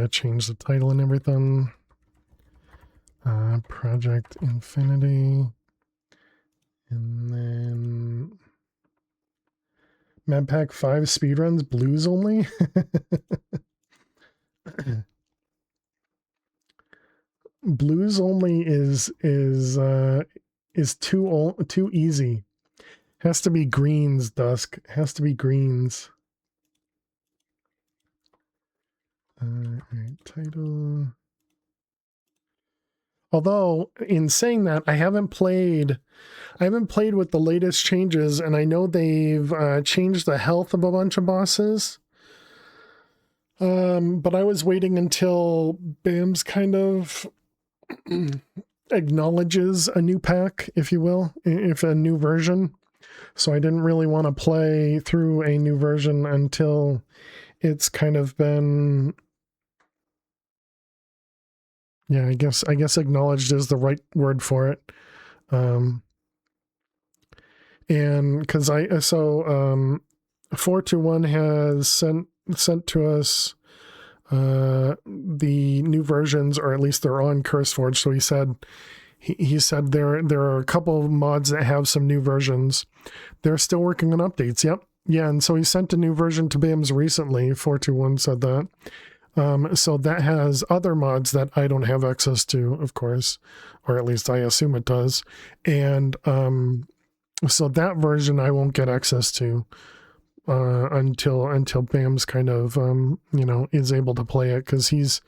to change the title and everything. Project Infinity. And then Map Pack 5 speedruns, blues only. Blues only is too easy. Has to be greens, Dusk. Has to be greens. Alright, title. Although, in saying that, I haven't played with the latest changes, and I know they've changed the health of a bunch of bosses. But I was waiting until BAMS kind of acknowledges a new pack, if you will, if a new version. So I didn't really want to play through a new version until it's kind of been, yeah, I guess acknowledged is the right word for it. And because 421 has sent to us the new versions, or at least they're on CurseForge. So he said there are a couple of mods that have some new versions. They're still working on updates. Yep. Yeah. And so he sent a new version to BAMS recently. 421 said that. So that has other mods that I don't have access to, of course, or at least I assume it does. And so that version I won't get access to until BAMS kind of is able to play it, because he's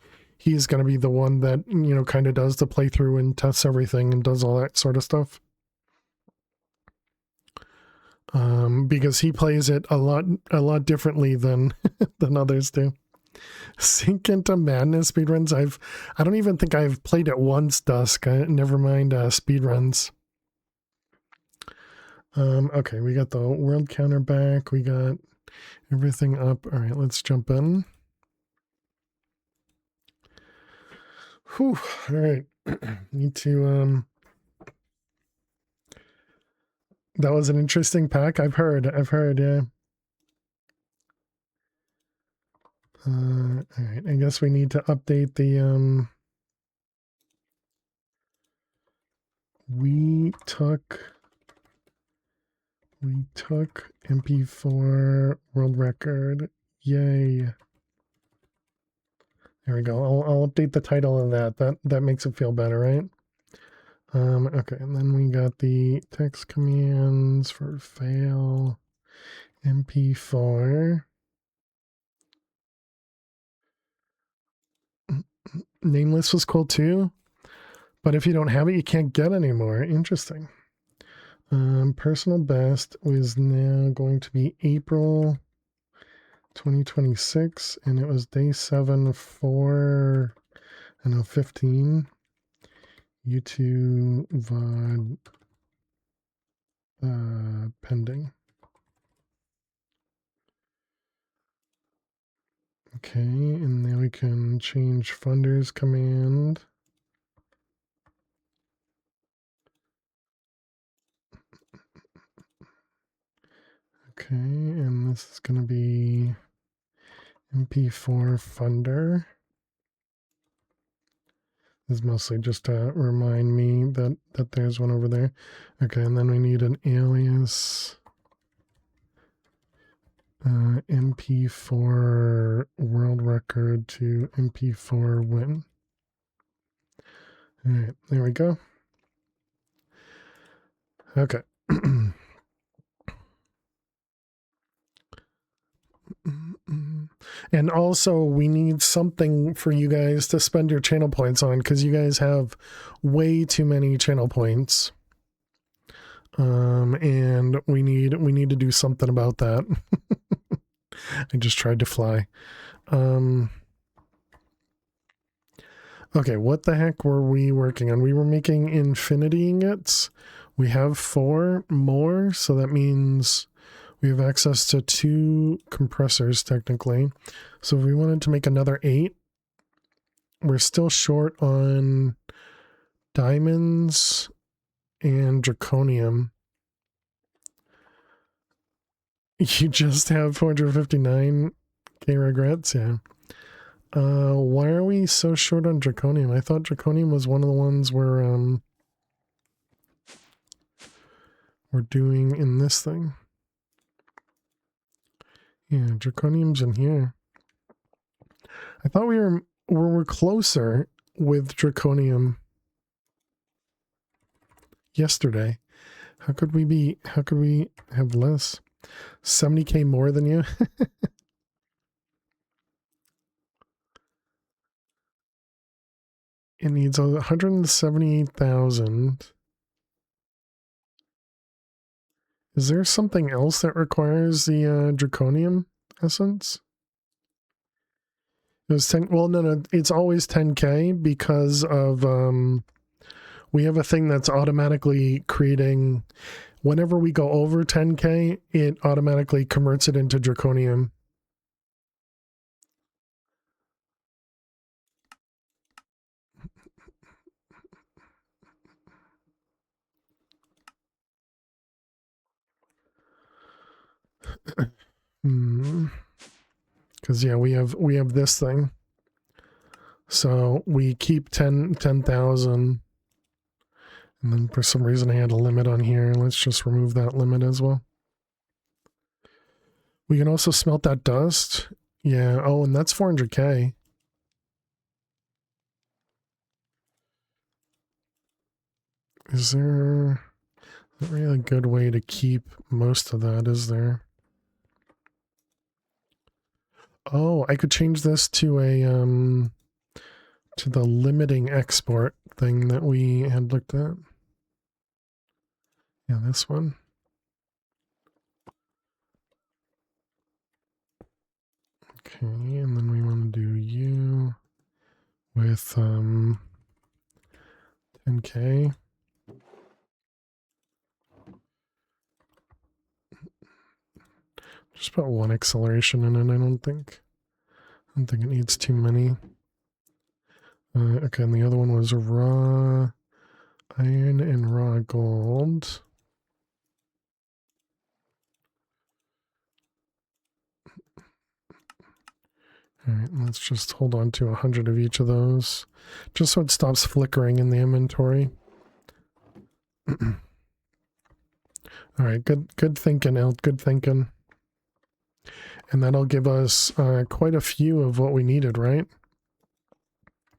going to be the one that kind of does the playthrough and tests everything and does all that sort of stuff. Because he plays it a lot differently than than others do. Sink into Madness speedruns. I don't even think I've played it once, Dusk. Never mind speedruns. Okay, we got the world counter back. We got everything up. All right, let's jump in. Whew. All right. Need to that was an interesting pack. I've heard, yeah. All right, I guess we need to update the we took MP4 world record. Yay. There we go. I'll update the title of that. That makes it feel better, right? Okay, and then we got the text commands for fail MP4. Nameless was cool too, but if you don't have it, you can't get anymore. Interesting. Personal best was now going to be April 2026, and it was day 7 for 15. YouTube VOD pending. Okay, and then we can change funders command. Okay, and this is going to be MP4 funder. This is mostly just to remind me that there's one over there. Okay, and then we need an alias. MP4 world record to MP4 win. All right, there we go. Okay. And also we need something for you guys to spend your channel points on, because you guys have way too many channel points. And we need to do something about that. I just tried to fly. Okay, what the heck were we working on? We were making infinity ingots. We have 4 more, so that means we have access to 2 compressors technically. So if we wanted to make another 8, we're still short on diamonds and draconium. You just have 459k regrets, yeah. Why are we so short on draconium? I thought draconium was one of the ones we're doing in this thing. Yeah, draconium's in here. I thought we were closer with draconium yesterday. How could we have less? 70k more than you? It needs 178,000. Is there something else that requires the draconium essence? It was 10. Well, no, it's always 10k because of we have a thing that's automatically creating. Whenever we go over 10k, it automatically converts it into draconium. Because yeah, we have this thing. So we keep 10,000. And then for some reason I had a limit on here. Let's just remove that limit as well. We can also smelt that dust. Yeah, oh, and that's 400k. Is there not really a good way to keep most of that, is there? Oh, I could change this to a to the limiting export thing that we had looked at. Yeah, this one. Okay, and then we want to do you with 10k. Just put one acceleration in it, I don't think it needs too many. Okay, and the other one was raw iron and raw gold. All right, let's just hold on to 100 of each of those, just so it stops flickering in the inventory. All right, good thinking, Elt, good thinking. And that'll give us quite a few of what we needed, right?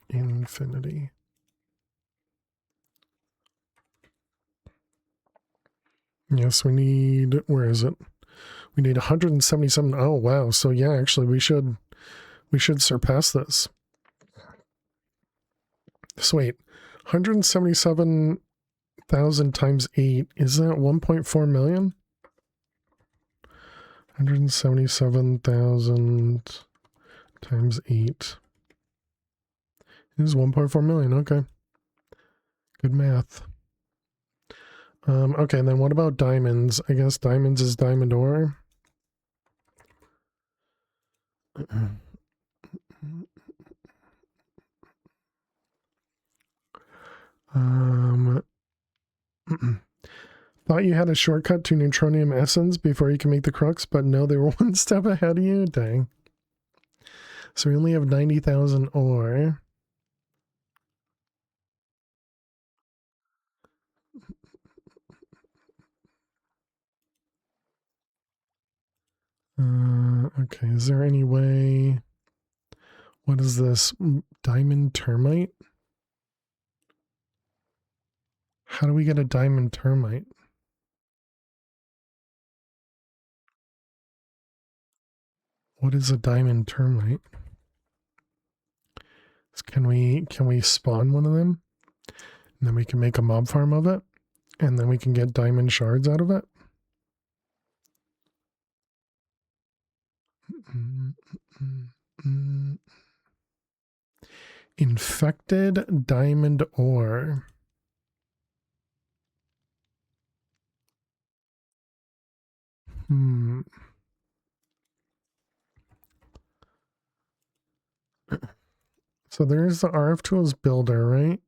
Infinity. Yes, we need, where is it? We need 177. Oh, wow. So yeah, actually we should surpass this. So wait, 177,000 times 8, is that 1.4 million? 177,000 times 8 is 1.4 million. Okay. Good math. Okay, and then what about diamonds? I guess diamonds is diamond ore. Thought you had a shortcut to neutronium essence before you can make the crux, but no, they were one step ahead of you. Dang. So we only have 90,000 ore. Okay, is there any way? What is this? Diamond termite? How do we get a diamond termite? What is a diamond termite? Can we spawn one of them? And then we can make a mob farm of it? And then we can get diamond shards out of it? Infected diamond ore. So there's the RF Tools builder, right?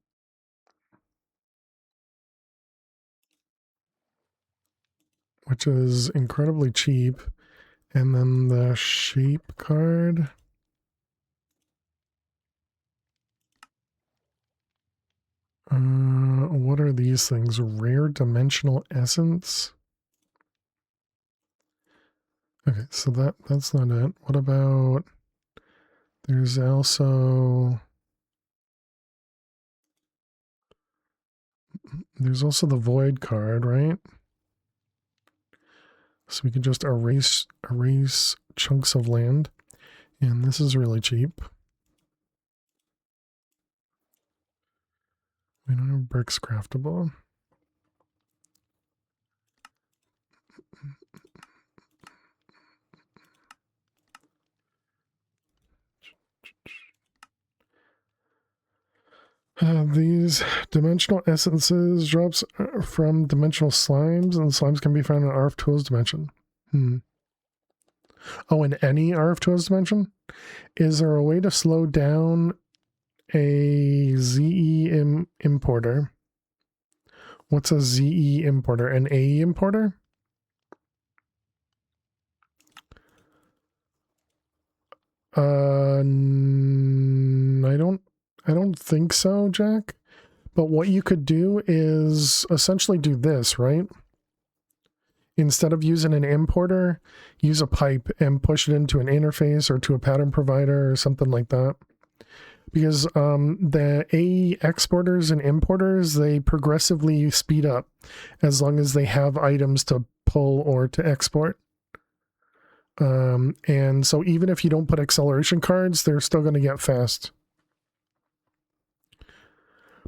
Which is incredibly cheap. And then the shape card. What are these things? Rare dimensional essence? Okay, so that's not it. What about... There's also... There's also the void card, right? So we can just erase chunks of land. And this is really cheap. We don't have bricks craftable. These dimensional essences drops from dimensional slimes, and slimes can be found in RF Tools dimension. Oh, in any RF Tools dimension? Is there a way to slow down a ZE importer? What's a ZE importer? An AE importer? I don't think so, Jack. But what you could do is essentially do this, right? Instead of using an importer, use a pipe and push it into an interface or to a pattern provider or something like that. Because the AE exporters and importers, they progressively speed up as long as they have items to pull or to export. And so even if you don't put acceleration cards, they're still going to get fast.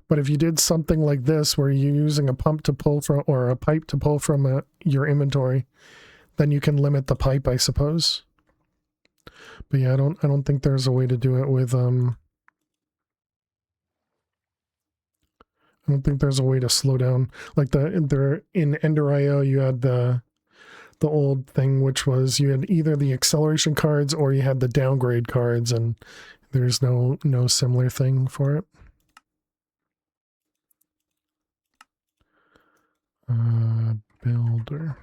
But if you did something like this, where you're using a pump to pull from, or a pipe to pull from your inventory, then you can limit the pipe, I suppose. But yeah, I don't think there's a way to do it with I don't think there's a way to slow down like in Ender.io you had the old thing, which was you had either the acceleration cards or you had the downgrade cards, and there's no similar thing for it. Builder.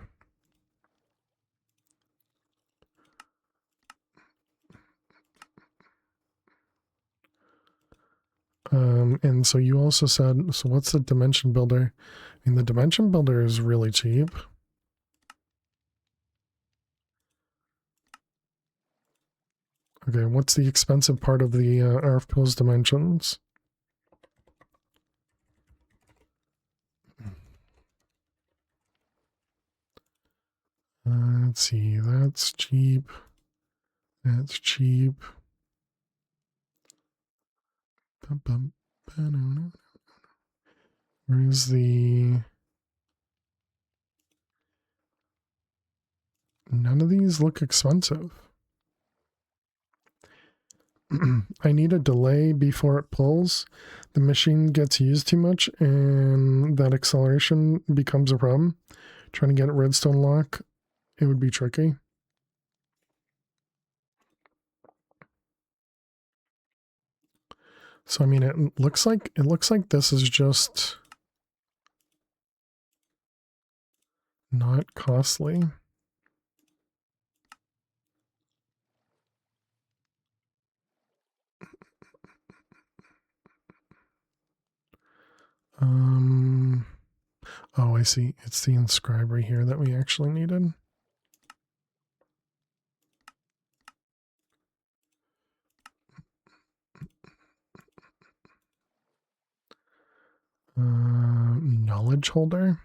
And so you also said, so what's the dimension builder? I mean, the dimension builder is really cheap. Okay, what's the expensive part of the RF Tools dimensions? Let's see, that's cheap. That's cheap. Where's the... None of these look expensive. I need a delay before it pulls. The machine gets used too much and that acceleration becomes a problem. Trying to get redstone lock, it would be tricky. So I mean, it looks like this is just not costly. Oh, I see. It's the inscribe right here that we actually needed. Knowledge holder.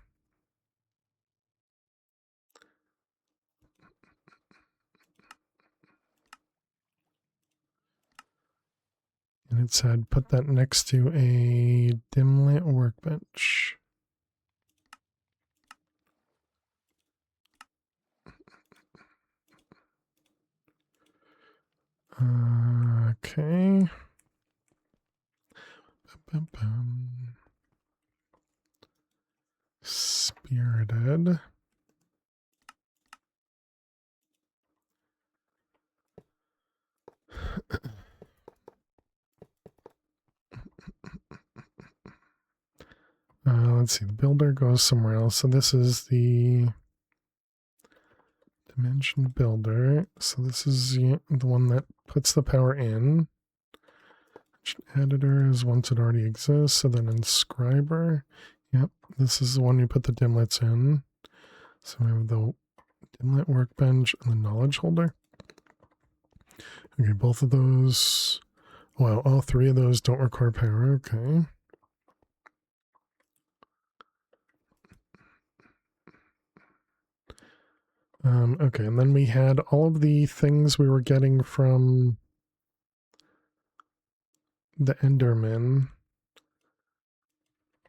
And it said put that next to a dim lit workbench. Okay. Spirited. Let's see, the builder goes somewhere else. So this is the dimension builder. So this is the one that puts the power in. Editor is once it already exists. So then inscriber. Yep, this is the one you put the dimlets in. So we have the dimlet workbench and the knowledge holder. Okay, both of those. Well, all three of those don't require power. Okay. Okay, and then we had all of the things we were getting from the Enderman.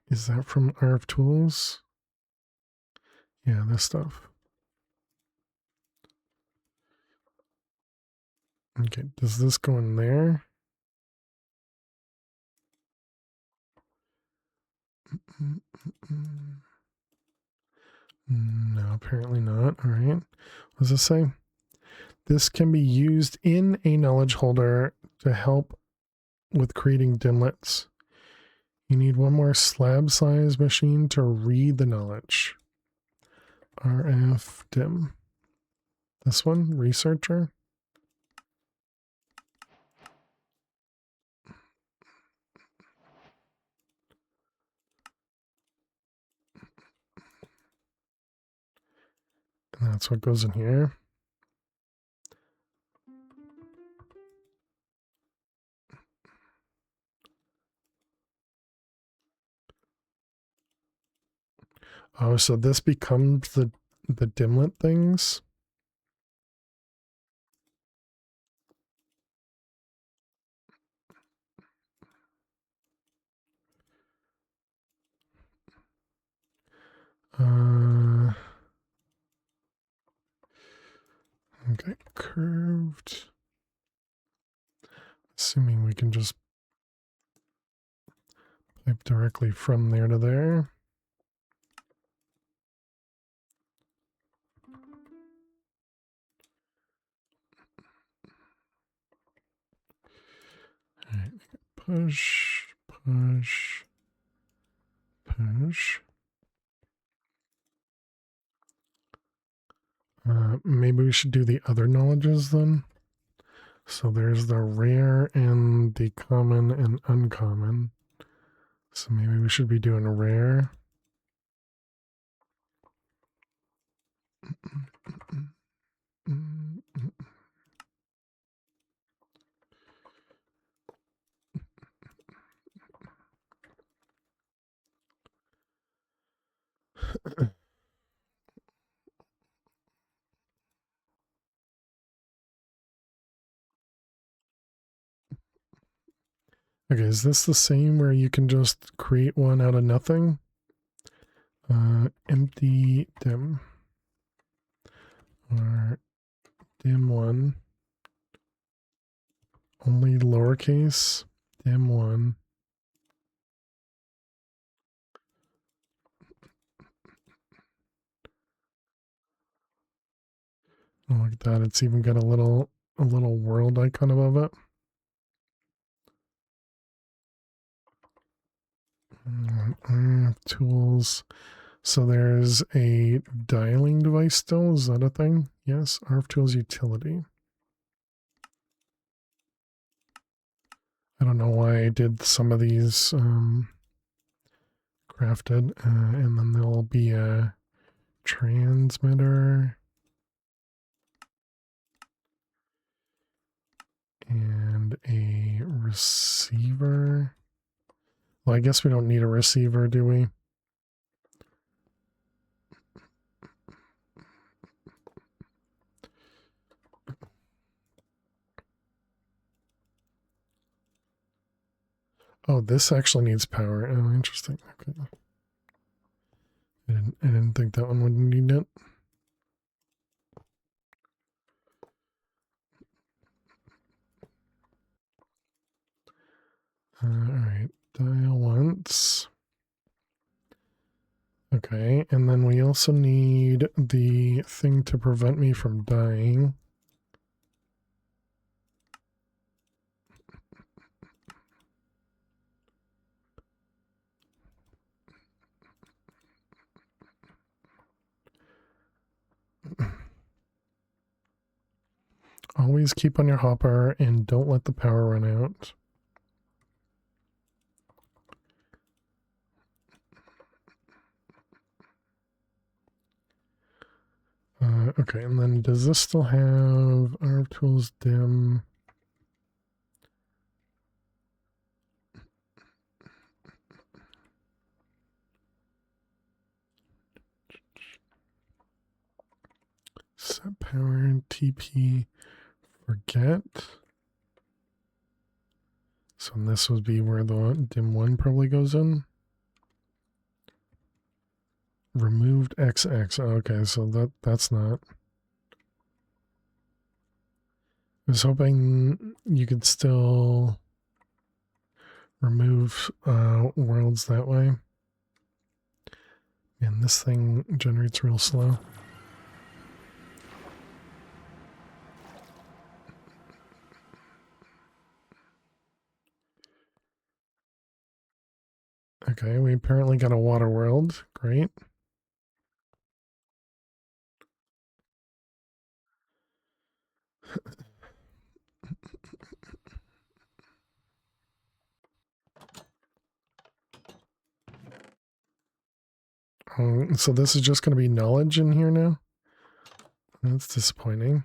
Is that from RF Tools? Yeah, this stuff. Okay, does this go in there? No, apparently not. All right. What does this say? This can be used in a knowledge holder to help with creating dimlets. You need one more slab size machine to read the knowledge. RF dim. This one, researcher. And that's what goes in here. Oh, so this becomes the dimlet things. Okay, curved. Assuming we can just pipe directly from there to there. All right, push, push, push. Maybe we should do the other knowledges then. So there's the rare and the common and uncommon. So maybe we should be doing a rare. Okay, is this the same where you can just create one out of nothing? Empty dim. Or dim one. Only lowercase. Dim one. Oh, look at that. It's even got a little world icon above it. Tools. So there's a dialing device still. Is that a thing? Yes. RF Tools utility. I don't know why I did some of these crafted. And then there'll be a transmitter. And a receiver. Well, I guess we don't need a receiver, do we? Oh, this actually needs power. Oh, interesting. Okay. I didn't think that one would need it. All right, dial once. Okay, and then we also need the thing to prevent me from dying. Always keep on your hopper and don't let the power run out. Okay, and then does this still have our tools dim? Set power, TP, forget. So this would be where the dim one probably goes in. Removed XX. Okay, so that's not. I was hoping you could still remove worlds that way. And this thing generates real slow. Okay, we apparently got a water world. Great. So this is just going to be knowledge in here now? That's disappointing.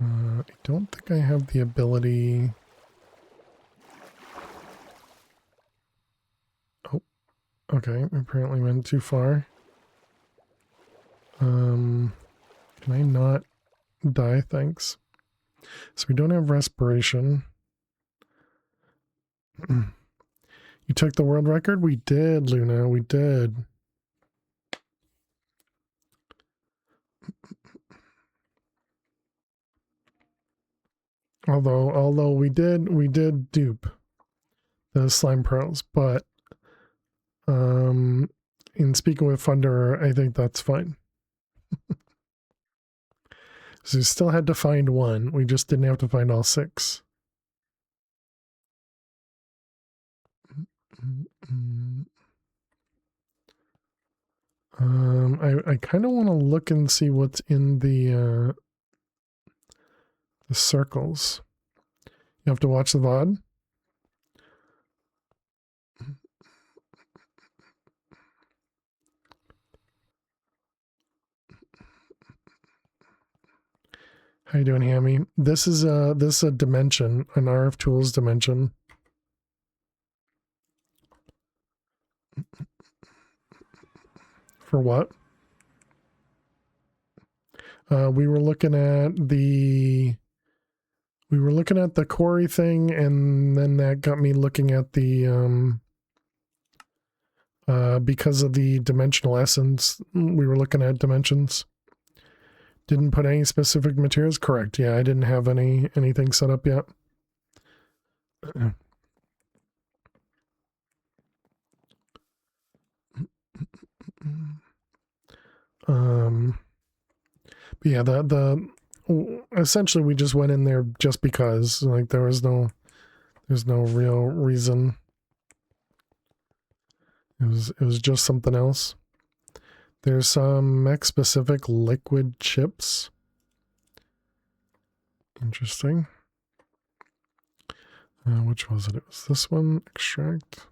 I don't think I have the ability... Oh, okay, apparently went too far. Can I not die? Thanks. So we don't have respiration. You took the world record? We did, Luna, we did. Although we did dupe the slime pearls, but in speaking with Thunder, I think that's fine. So we still had to find one. We just didn't have to find all 6. I kind of want to look and see what's in the circles. You have to watch the VOD. How you doing, Hammy? This is a dimension, an RF tools dimension. For what? We were looking at the quarry thing, and then that got me looking at the because of the dimensional essence, we were looking at dimensions. Didn't put any specific materials? Correct. Yeah, I didn't have anything set up yet. But yeah, the essentially we just went in there just because, like, there's no real reason. It was just something else. There's some mech specific liquid chips. Interesting. Which was it? It was this one, extract.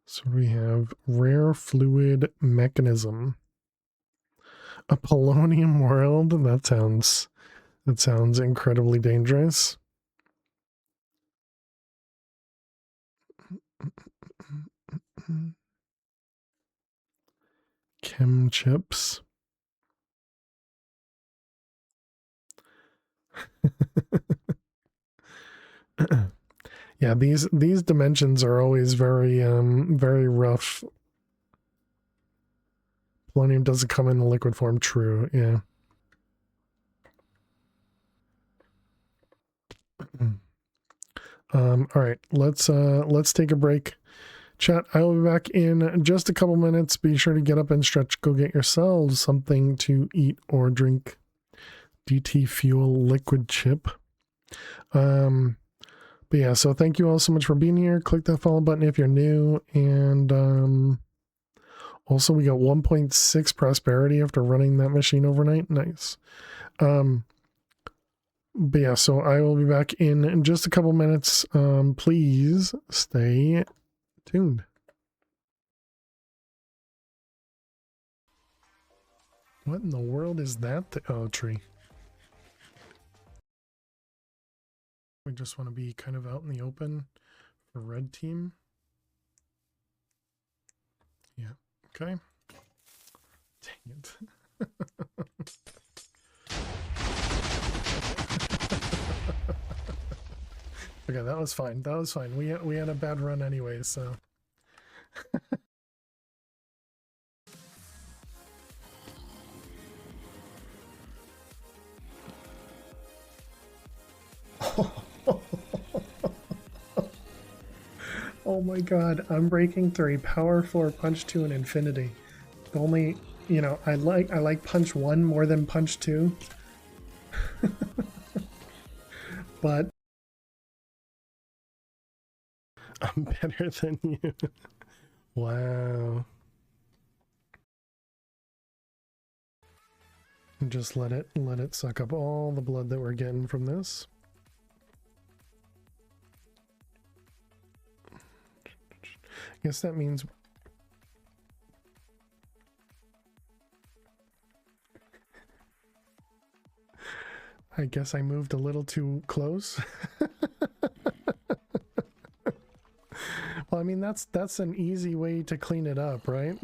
So we have rare fluid mechanism. A polonium world? That sounds incredibly dangerous. Chem chips. Yeah, these dimensions are always very very rough. Polonium doesn't come in the liquid form. True. Yeah. All right, let's take a break. Chat, I will be back in just a couple minutes. Be sure to get up and stretch. Go get yourselves something to eat or drink. DT Fuel Liquid Chip. But yeah, so thank you all so much for being here. Click that follow button if you're new. And also we got 1.6 prosperity after running that machine overnight. Nice. But yeah, so I will be back in just a couple minutes. Please stay tuned. What in the world is that? Oh, tree. We just want to be kind of out in the open for red team. Yeah. Okay. Dang it. Okay, that was fine. That was fine. We had a bad run anyway, so. Oh my god, I'm breaking 3, power 4, punch 2, and infinity. The only, you know, I like punch 1 more than punch 2. But I'm better than you. Wow. Just let it suck up all the blood that we're getting from this. I guess that means I guess I moved a little too close. Well, I mean that's an easy way to clean it up, right?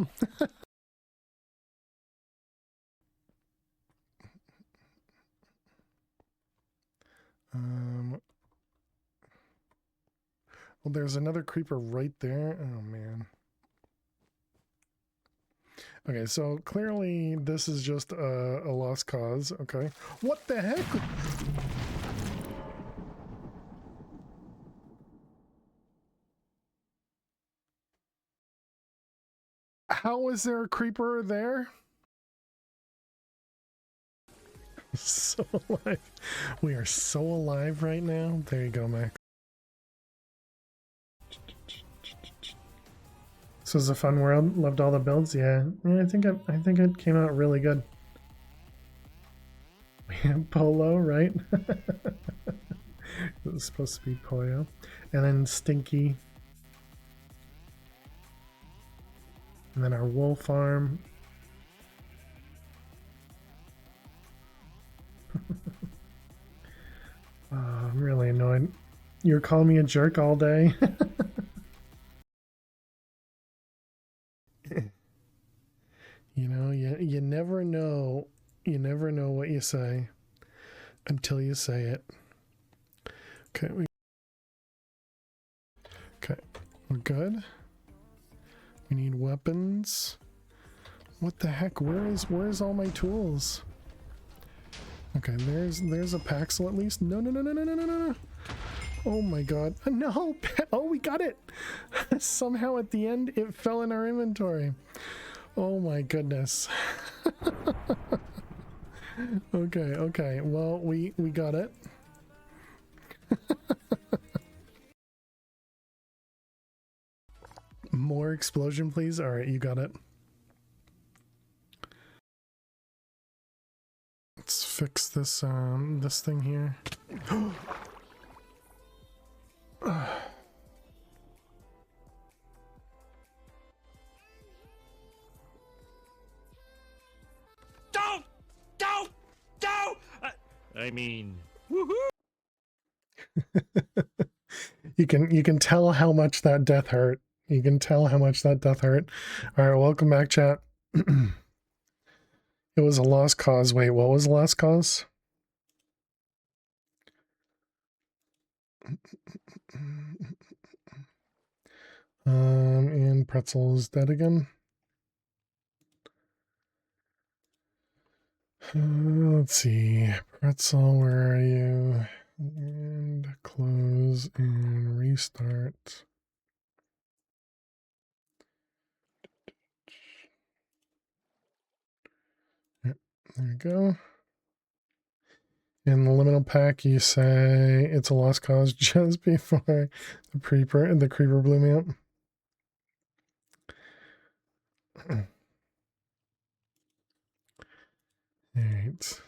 Well, there's another creeper right there. Oh man. Okay, so clearly this is just a lost cause. Okay. What the heck? How is there a creeper there? So alive. We are so alive right now. There you go, Max. This was a fun world. Loved all the builds. Yeah, I think it came out really good. Polo, right? It was supposed to be Poyo, and then Stinky, and then our wool farm. Oh, I'm really annoyed. You're calling me a jerk all day. You know, you never know. You never know what you say until you say it. Okay, we're good. We need weapons. What the heck? Where's all my tools? Okay, there's a Paxel at least. No. Oh my god. No! Oh, we got it! Somehow at the end it fell in our inventory. Oh my goodness. Okay. Well, we got it. More explosion, please. All right, you got it. Let's fix this this thing here. Don't! I mean, woohoo! You can tell how much that death hurt. You can tell how much that death hurt. All right, welcome back, chat. It was a lost cause. Wait, what was the last cause? And Pretzel is dead again. Let's see. Pretzel, where are you? And close and restart. Yep, there you go. In the liminal pack, you say it's a lost cause just before the creeper blew me up. All right.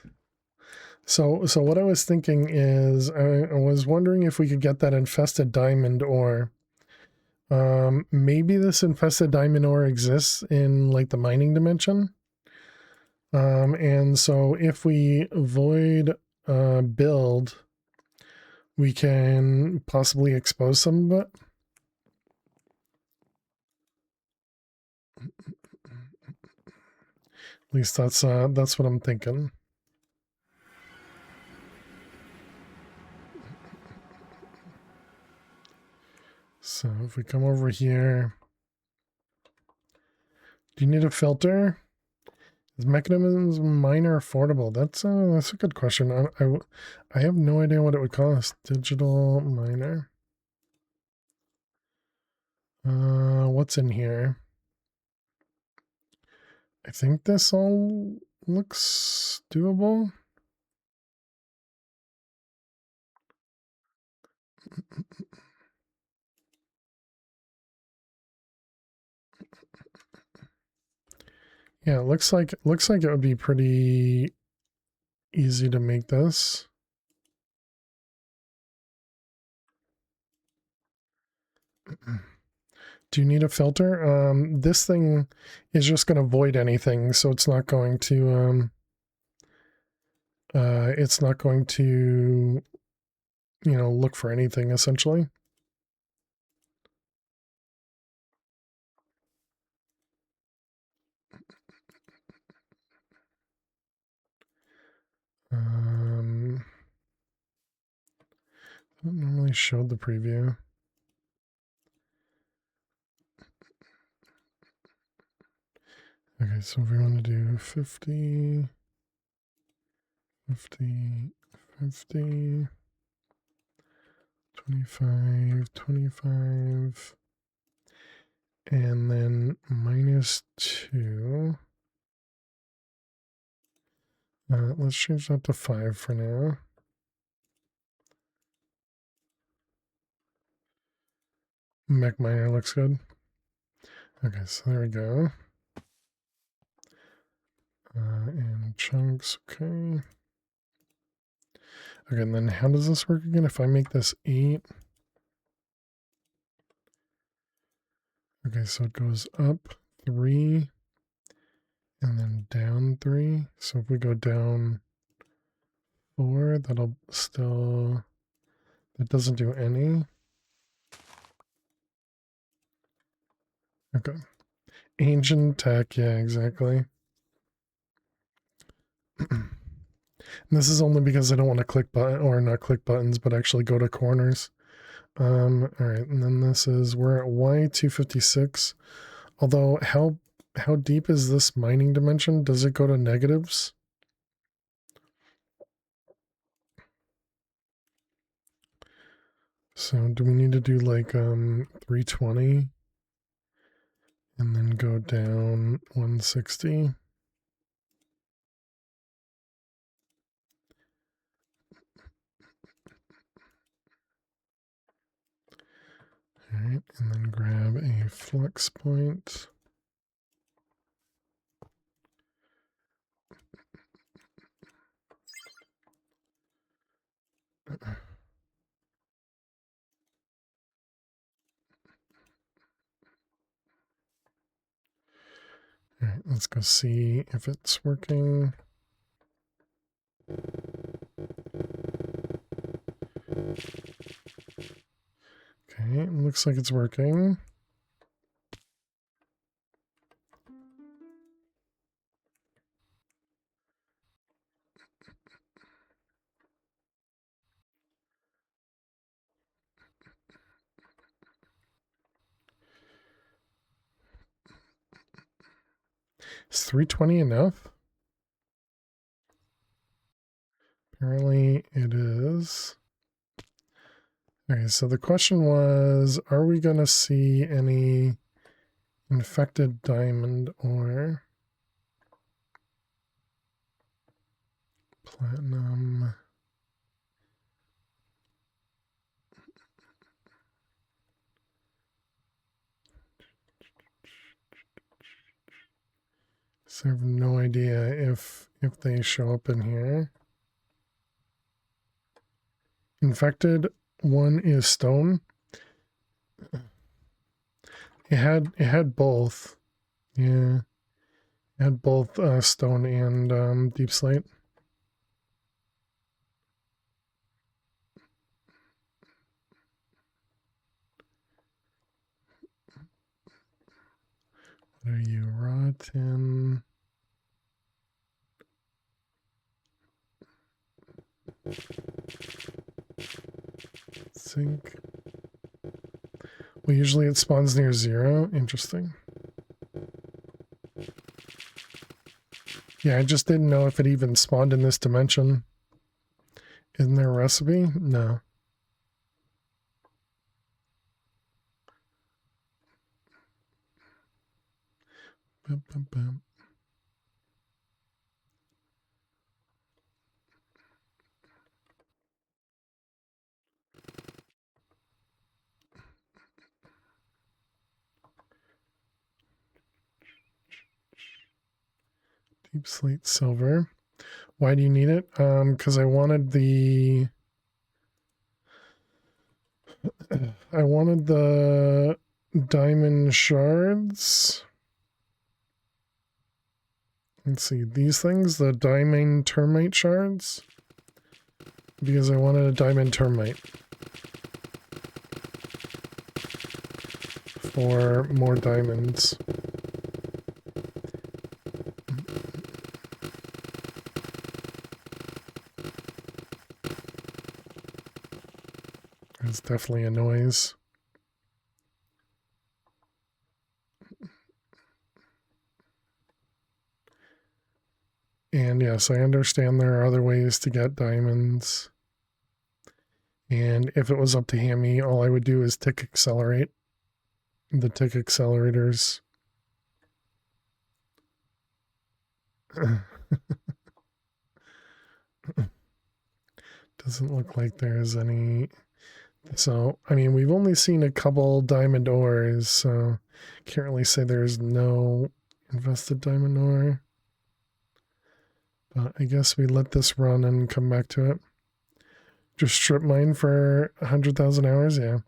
So what I was thinking is I was wondering if we could get that infested diamond ore. Maybe this infested diamond ore exists in like the mining dimension. And so if we void build, we can possibly expose some of it. At least that's what I'm thinking. So if we come over here, do you need a filter? Is mechanism miner affordable? That's a good question. I have no idea what it would cost. Digital miner. What's in here? I think this all looks doable. Yeah, it looks like it would be pretty easy to make this. Do you need a filter? This thing is just going to void anything, so it's not going to look for anything essentially. It normally showed the preview. Okay, so if we want to do 50, 50, 50, 25, 25, and then -2. Let's change that to 5 for now. Mech miner looks good. Okay, so there we go. And chunks, okay. Okay, and then how does this work again? If I make this 8. Okay, so it goes up 3 and then down 3. So if we go down 4, that'll still, that doesn't do any. Okay. Ancient tech, yeah, exactly. This is only because I don't want to click button, or not click buttons, but actually go to corners. All right, and then this is, we're at Y256. Although, how deep is this mining dimension? Does it go to negatives? So do we need to do like 320 and then go down 160? All right, and then grab a flex point. All right, let's go see if it's working. Okay, it looks like it's working. Is 320 enough? Apparently it is. Okay, so the question was, are we going to see any infected diamond ore? Platinum. So I have no idea if they show up in here. Infected one is stone. It had both. Yeah. It had both stone and deep slate. What are you, rotten? Zinc. Well, usually it spawns near 0. Interesting. Yeah, I just didn't know if it even spawned in this dimension. Isn't there a recipe? No. Bum, bum, bum. Deep slate silver. Why do you need it? Because I wanted the diamond shards. Let's see, these things, the diamond termite shards, because I wanted a diamond termite for more diamonds. There's definitely a noise. And yes, I understand there are other ways to get diamonds. And if it was up to Hammy, all I would do is tick accelerate the tick accelerators. Doesn't look like there's any. So, I mean, we've only seen a couple diamond ores, so can't really say there's no invested diamond ore. But I guess we let this run and come back to it. Just strip mine for 100,000 hours, yeah.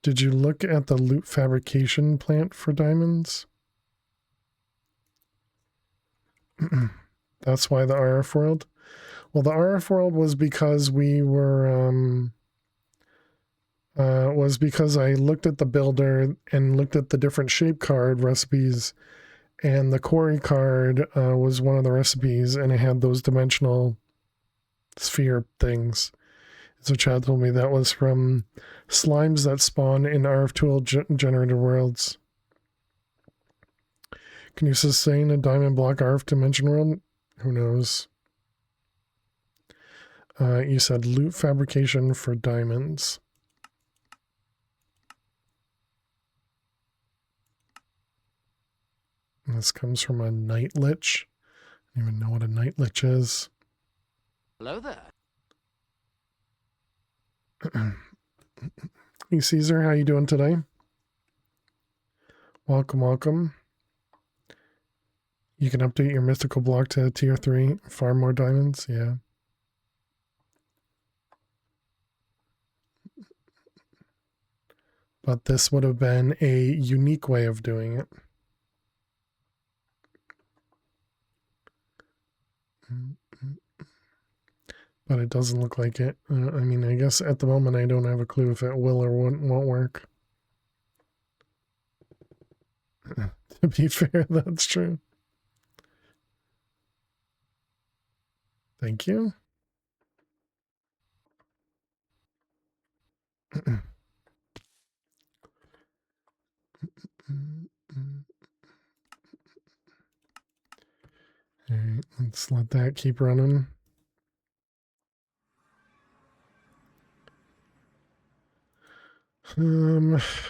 Did you look at the loot fabrication plant for diamonds? That's why the RF world? Well, the RF world was because we were, was because I looked at the builder and looked at the different shape card recipes, and the quarry card was one of the recipes, and it had those dimensional sphere things. So Chad told me that was from slimes that spawn in RF tool generated worlds. Can you sustain a diamond block RF dimension world? Who knows? You said loot fabrication for diamonds. And this comes from a night lich. I don't even know what a night lich is. Hello there. Hey Caesar, how you doing today? Welcome, welcome. You can update your mystical block to tier 3, farm more diamonds, yeah. But this would have been a unique way of doing it. But it doesn't look like it. I mean, I guess at the moment I don't have a clue if it will or won't work. To be fair, that's true. Thank you. All right, let's let that keep running.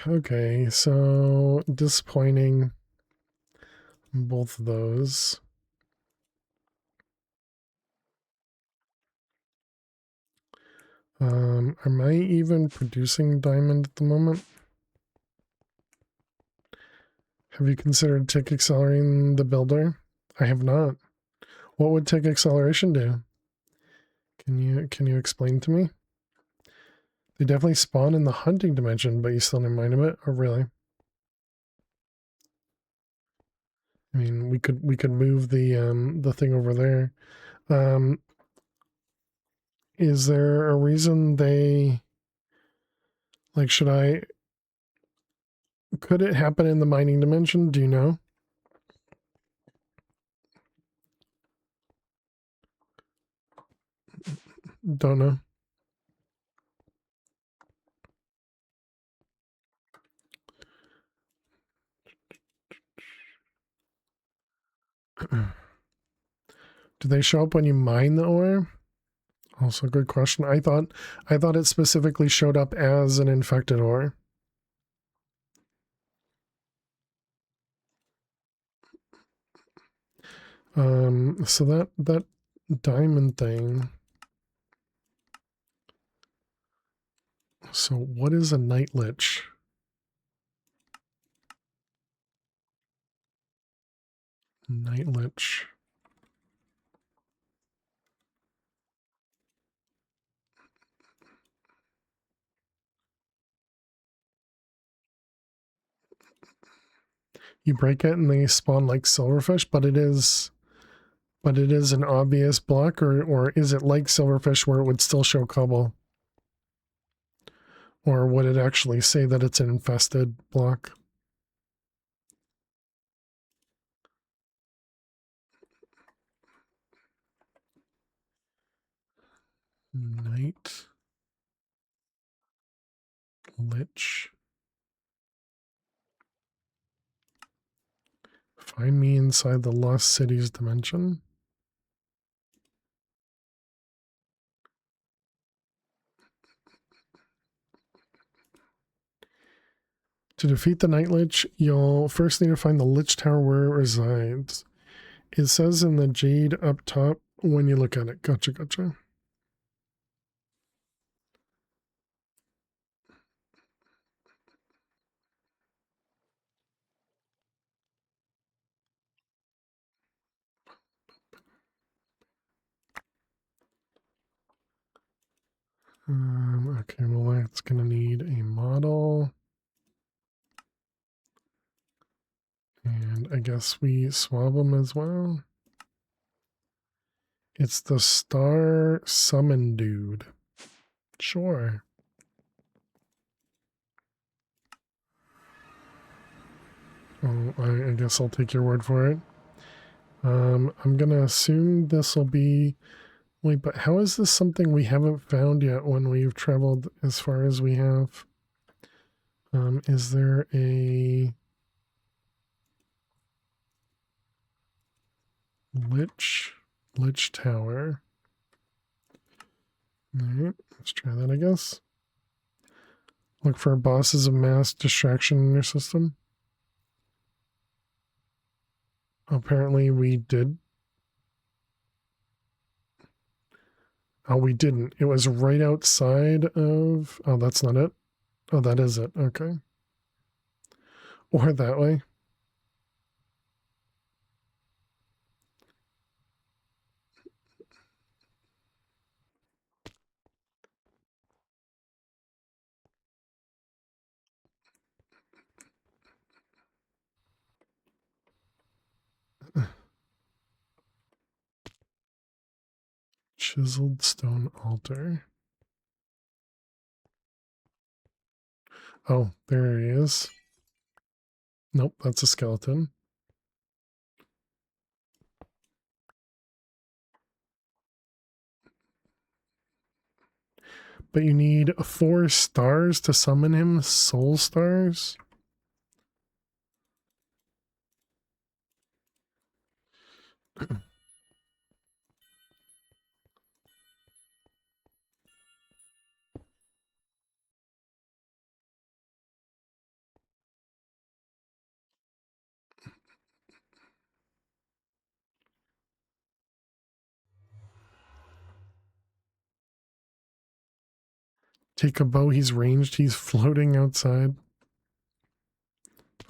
Okay, so disappointing both of those. Am I even producing diamond at the moment? Have you considered tick accelerating the builder? I have not. What would tick acceleration do? Can you explain to me? They definitely spawn in the hunting dimension, but you still didn't mind of it? Oh, really? I mean, we could move the thing over there. Is there a reason they like? Could it happen in the mining dimension? Do you know? Don't know. Do they show up when you mine the ore? Also, good question. I thought it specifically showed up as an infected ore. So that diamond thing. So what is a night lich? Night lich. You break it and they spawn like silverfish, but it is an obvious block, or is it like silverfish where it would still show cobble? Or would it actually say that it's an infested block? Night lich. Find me inside the Lost Cities dimension. To defeat the Night Lich, you'll first need to find the Lich Tower where it resides. It says in the jade up top when you look at it. Gotcha, gotcha. Okay, well, that's going to need a model. And I guess we swab them as well. It's the Star Summon dude. Sure. Oh, I guess I'll take your word for it. I'm going to assume this will be... Wait, but how is this something we haven't found yet when we've traveled as far as we have? Is there a Lich Tower? Alright, let's try that, I guess. Look for bosses of mass distraction in your system. Apparently we did. Oh, we didn't. It was right outside of... Oh, that's not it. Oh, that is it. Okay. Or that way. Chiseled stone altar. Oh, there he is. Nope, that's a skeleton. But you need 4 stars to summon him? Soul stars? Take a bow, he's ranged, he's floating outside.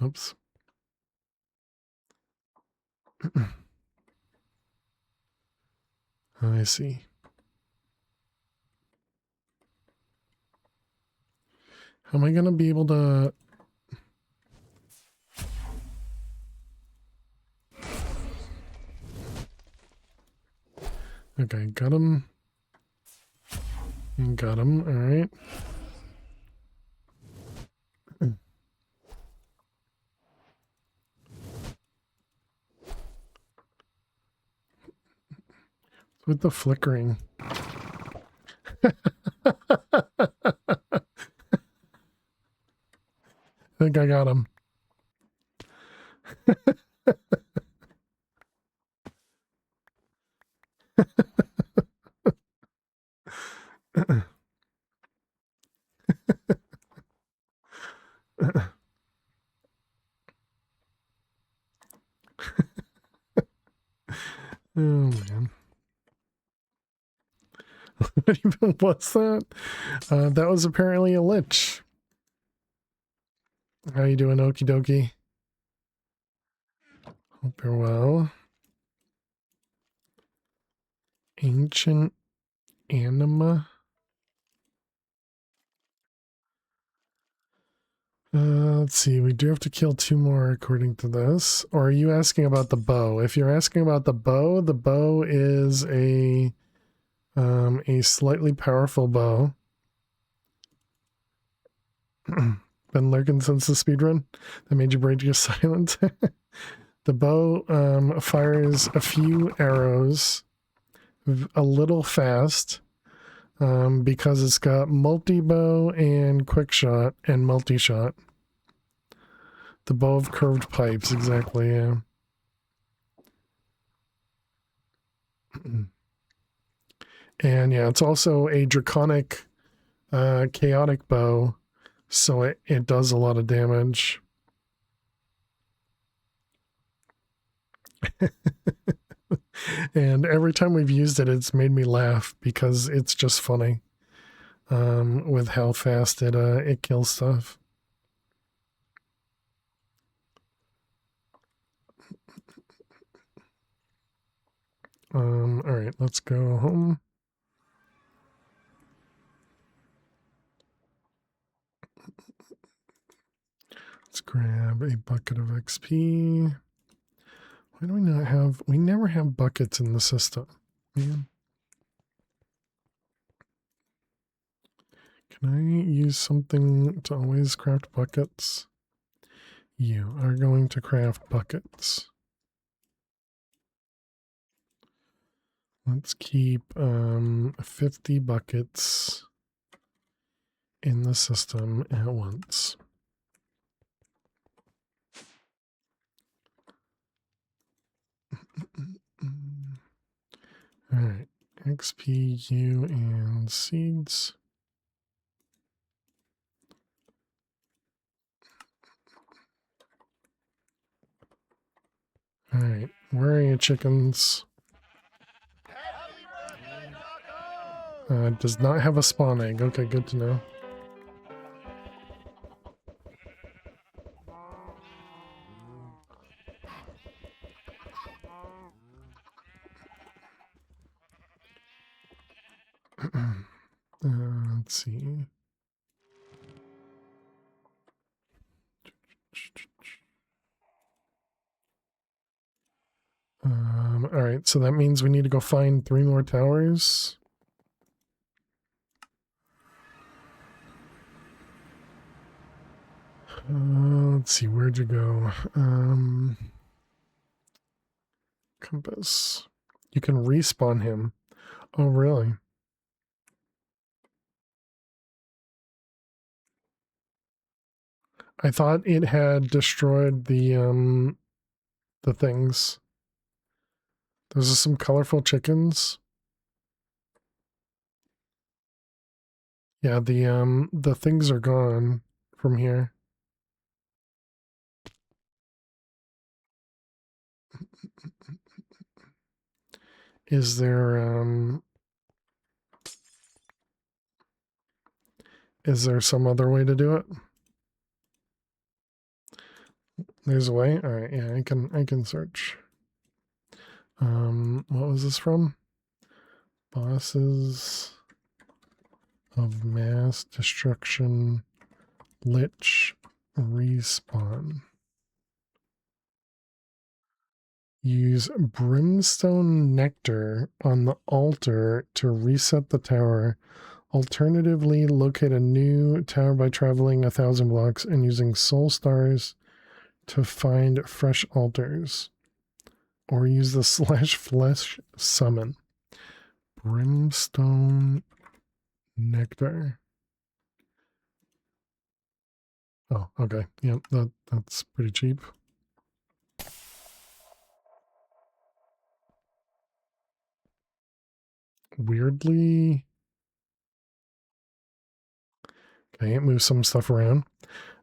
Oops. I see. How am I going to be able to... Okay, got him. Got him, alright. With the flickering. I think I got him. Oh man. What even was that? That was apparently a lich. How you doing, okie dokie? Hope you're well. Ancient anima. Let's see. We do have to kill 2 more according to this. Or are you asking about the bow? If you're asking about the bow is a slightly powerful bow. Been lurking since the speedrun that made your brain go silent. The bow fires a few arrows a little fast because it's got multi-bow and quick shot and multi-shot. The bow of curved pipes, exactly, yeah. And yeah, it's also a draconic chaotic bow, so it does a lot of damage. And every time we've used it, it's made me laugh because it's just funny with how fast it kills stuff. All right, let's go home. Let's grab a bucket of XP. Why do we not have... We never have buckets in the system. Man. Can I use something to always craft buckets? You are going to craft buckets. Let's keep 50 buckets in the system at once. All right, XPU and seeds. All right, where are you, chickens? Does not have a spawn egg. Okay, good to know. Let's see. All right, so that means we need to go find 3 more towers. Let's see, where'd you go? Compass. You can respawn him. Oh, really? I thought it had destroyed the things. There's some colorful chickens. Yeah, the things are gone from here. Is there some other way to do it? There's a way? Alright, yeah, I can search. What was this from? Bosses of mass destruction, Lich respawn. Use brimstone nectar on the altar to reset the tower. Alternatively, locate a new tower by traveling 1,000 blocks and using soul stars to find fresh altars. Or use the / flesh summon. Brimstone nectar. Oh, okay. Yep, that's pretty cheap. Weirdly. Okay, it moves some stuff around.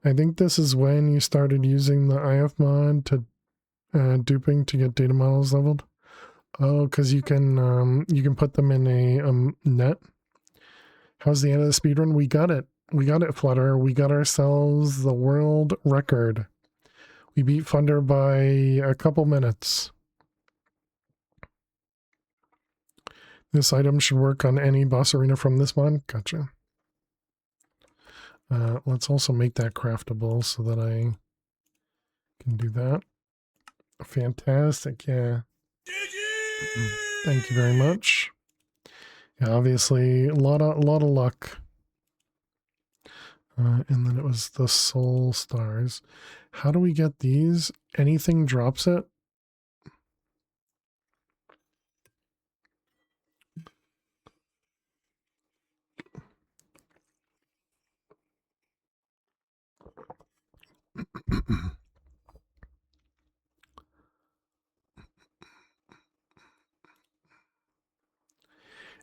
I think this is when you started using the IF mod to duping to get data models leveled. Oh, because you can put them in a net. How's the end of the speedrun? We got it. We got it, Flutter. We got ourselves the world record. We beat Thunder by a couple minutes. This item should work on any boss arena from this mod. Gotcha. Let's also make that craftable so that I can do that. Fantastic, yeah. Thank you very much. Yeah, obviously a lot of luck. And then it was the soul stars. How do we get these? Anything drops it?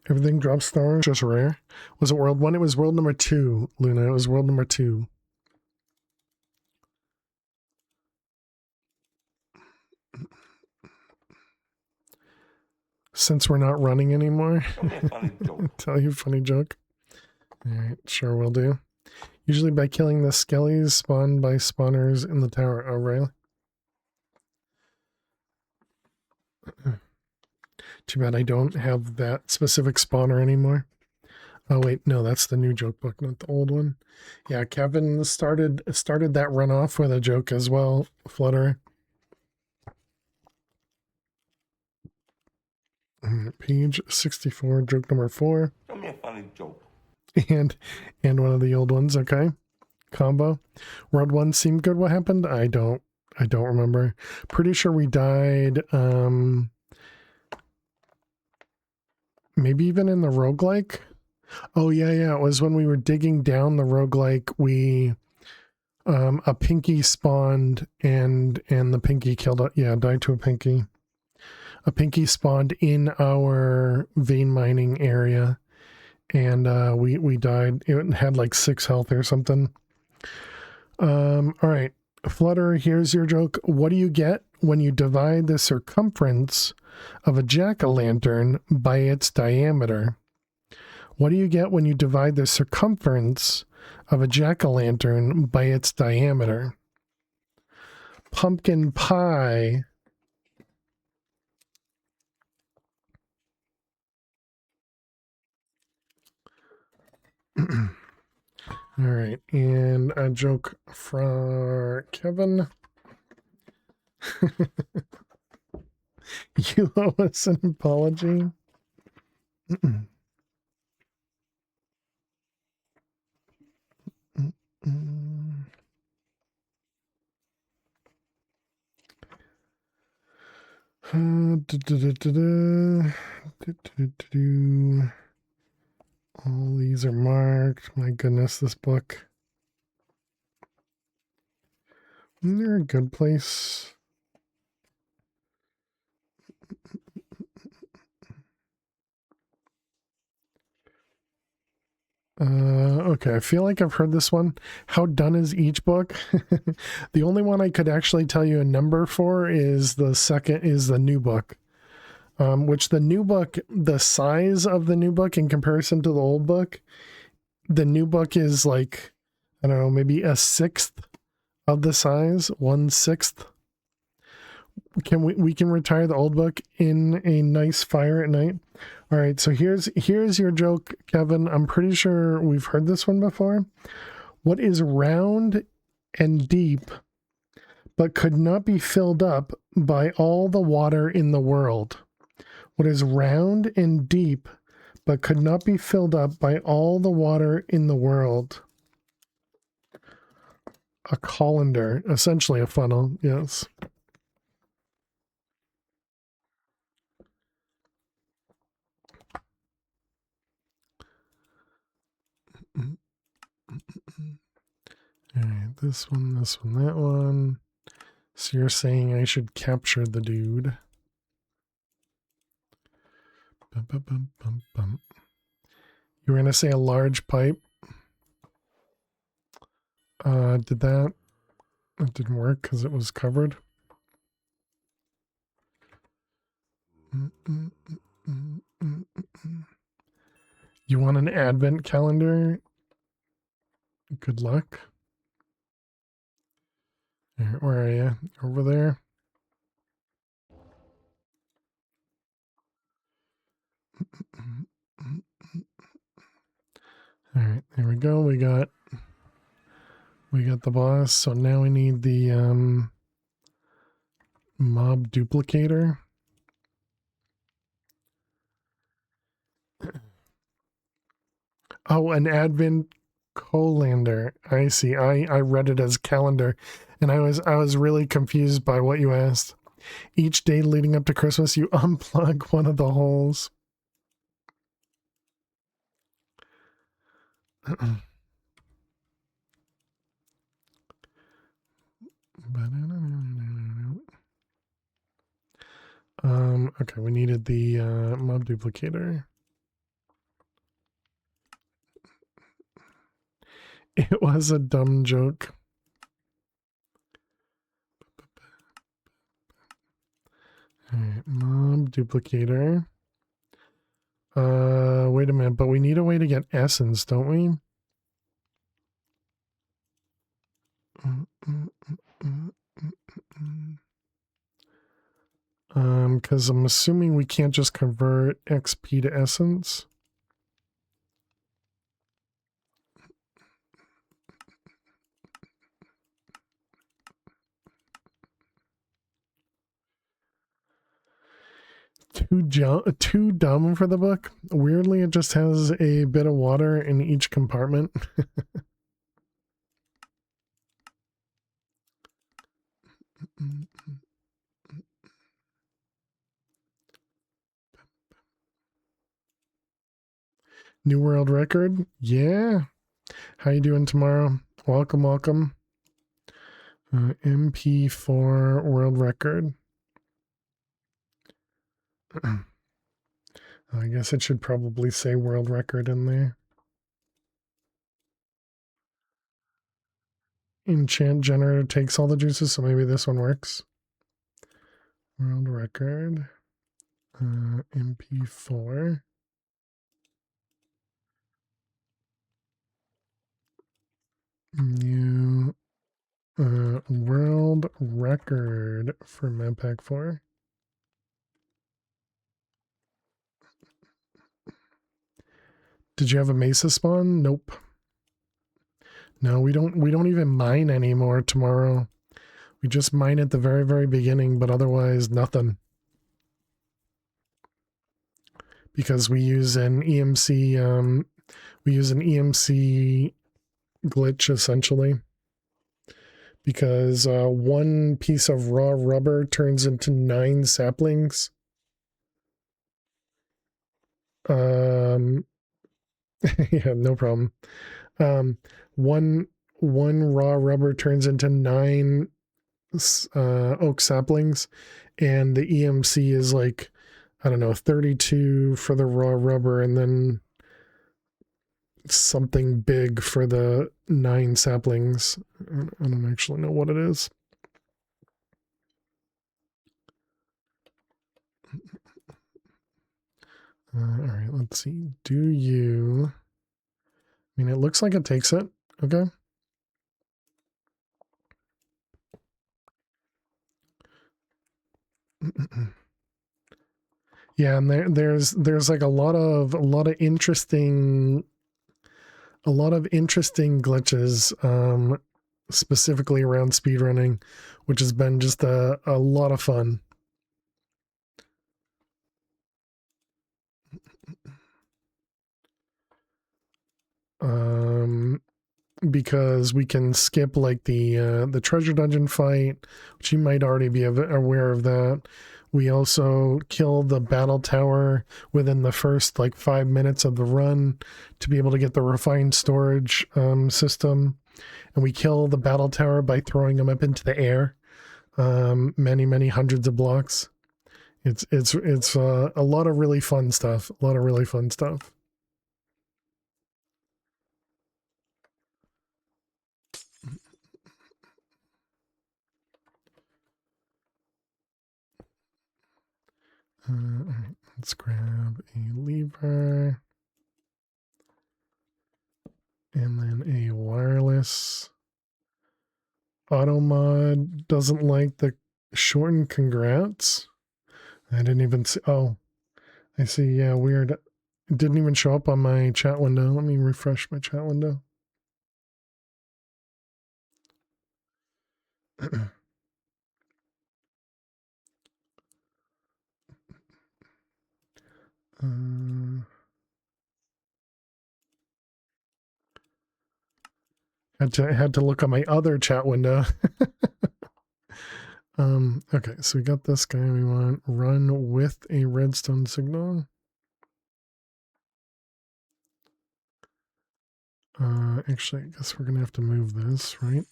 Everything drops stars, just rare. Was it world 1? It was world number 2, Luna. It was world number 2. Since we're not running anymore, tell you a funny joke. Alright, sure will do. Usually by killing the skellies spawned by spawners in the tower. Oh, really? Too bad I don't have that specific spawner anymore. Oh wait, no, that's the new joke book, not the old one. Yeah, Kevin started that run off with a joke as well, Flutter. Page 64, joke number 4. Tell me a funny joke. And one of the old ones, okay. Combo. World 1 seemed good. What happened? I don't remember. Pretty sure we died, maybe even in the roguelike. Oh yeah, it was when we were digging down the roguelike, we a pinky spawned and the pinky killed it. Yeah, died to a pinky. A pinky spawned in our vein mining area, and we died. It had like 6 health or something. All right, Flutter, here's your joke. What do you get when you divide the circumference of a jack-o'-lantern by its diameter? What do you get when you divide the circumference of a jack-o'-lantern by its diameter? Pumpkin pie. All right, and a joke for Kevin. You owe us an apology. All these are marked. My goodness, this book. Isn't there a good place? Okay, I feel like I've heard this one. How done is each book? The only one I could actually tell you a number for is the new book. Which the new book, the size of the new book in comparison to the old book, the new book is like, I don't know, maybe a 1/6 of the size, 1/6. we can retire the old book in a nice fire at night. All right, so here's your joke, Kevin. I'm pretty sure we've heard this one before. What is round and deep but could not be filled up by all the water in the world? What is round and deep but could not be filled up by all the water in the world? A colander, essentially a funnel, yes. All right, this one, that one. So you're saying I should capture the dude. Bum, bum, bum, bum, bum. You were going to say a large pipe. Did that? It didn't work because it was covered. You want an advent calendar? Good luck. Where are you? Over there? All right, there we go. We got the boss. So now we need the mob duplicator. Oh, an advent colander. I see. I read it as calendar, and I was really confused by what you asked. Each day leading up to Christmas, you unplug one of the holes. Okay, we needed the mob duplicator. It was a dumb joke. All right, mob duplicator. Wait a minute, but we need a way to get essence, don't we? Because I'm assuming we can't just convert XP to essence. Too dumb for the book. Weirdly, it just has a bit of water in each compartment. New world record? Yeah. How you doing tomorrow? Welcome, welcome. MP4 world record. I guess it should probably say world record in there. Enchant generator takes all the juices, so maybe this one works. World record. MP4. New world record for Map Pack 4. Did you have a Mesa spawn? Nope. No, we don't even mine anymore tomorrow. We just mine at the very, very beginning, but otherwise nothing. Because we use an EMC glitch essentially. Because one piece of raw rubber turns into 9 saplings. Yeah, no problem. One raw rubber turns into 9 oak saplings, and the EMC is like, I don't know, 32 for the raw rubber, and then something big for the 9 saplings. I don't actually know what it is. All right, let's see. Do you... I mean, it looks like it takes it. Okay. Yeah, and there's like a lot of interesting glitches, specifically around speedrunning, which has been just a lot of fun. Because we can skip like the treasure dungeon fight, which you might already be aware of that. We also kill the battle tower within the first like 5 minutes of the run to be able to get the refined storage system, and we kill the battle tower by throwing them up into the air, many hundreds of blocks. It's a lot of really fun stuff. A lot of really fun stuff. All right, let's grab a lever and then a wireless. Auto mod doesn't like the shortened congrats. I didn't even see. Oh, I see. Yeah, weird. It didn't even show up on my chat window. Let me refresh my chat window. uh, had to look at my other chat window. Okay, so we got this guy we want. Run with a redstone signal. Actually, I guess we're gonna have to move this, right?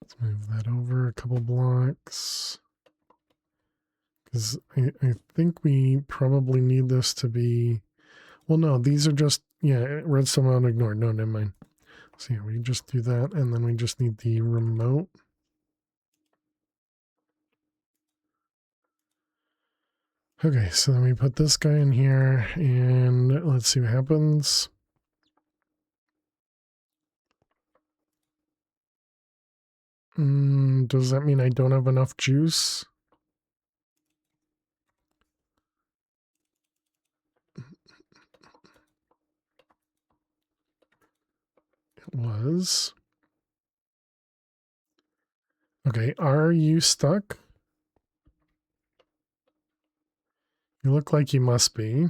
Let's move that over a couple blocks. Because I think we probably need this to be... Well, no, these are just... Yeah, redstone on ignored. No, never mind. So yeah, we just do that, and then we just need the remote. Okay, so then we put this guy in here, and let's see what happens. Does that mean I don't have enough juice? It was. Okay, are you stuck? You look like you must be.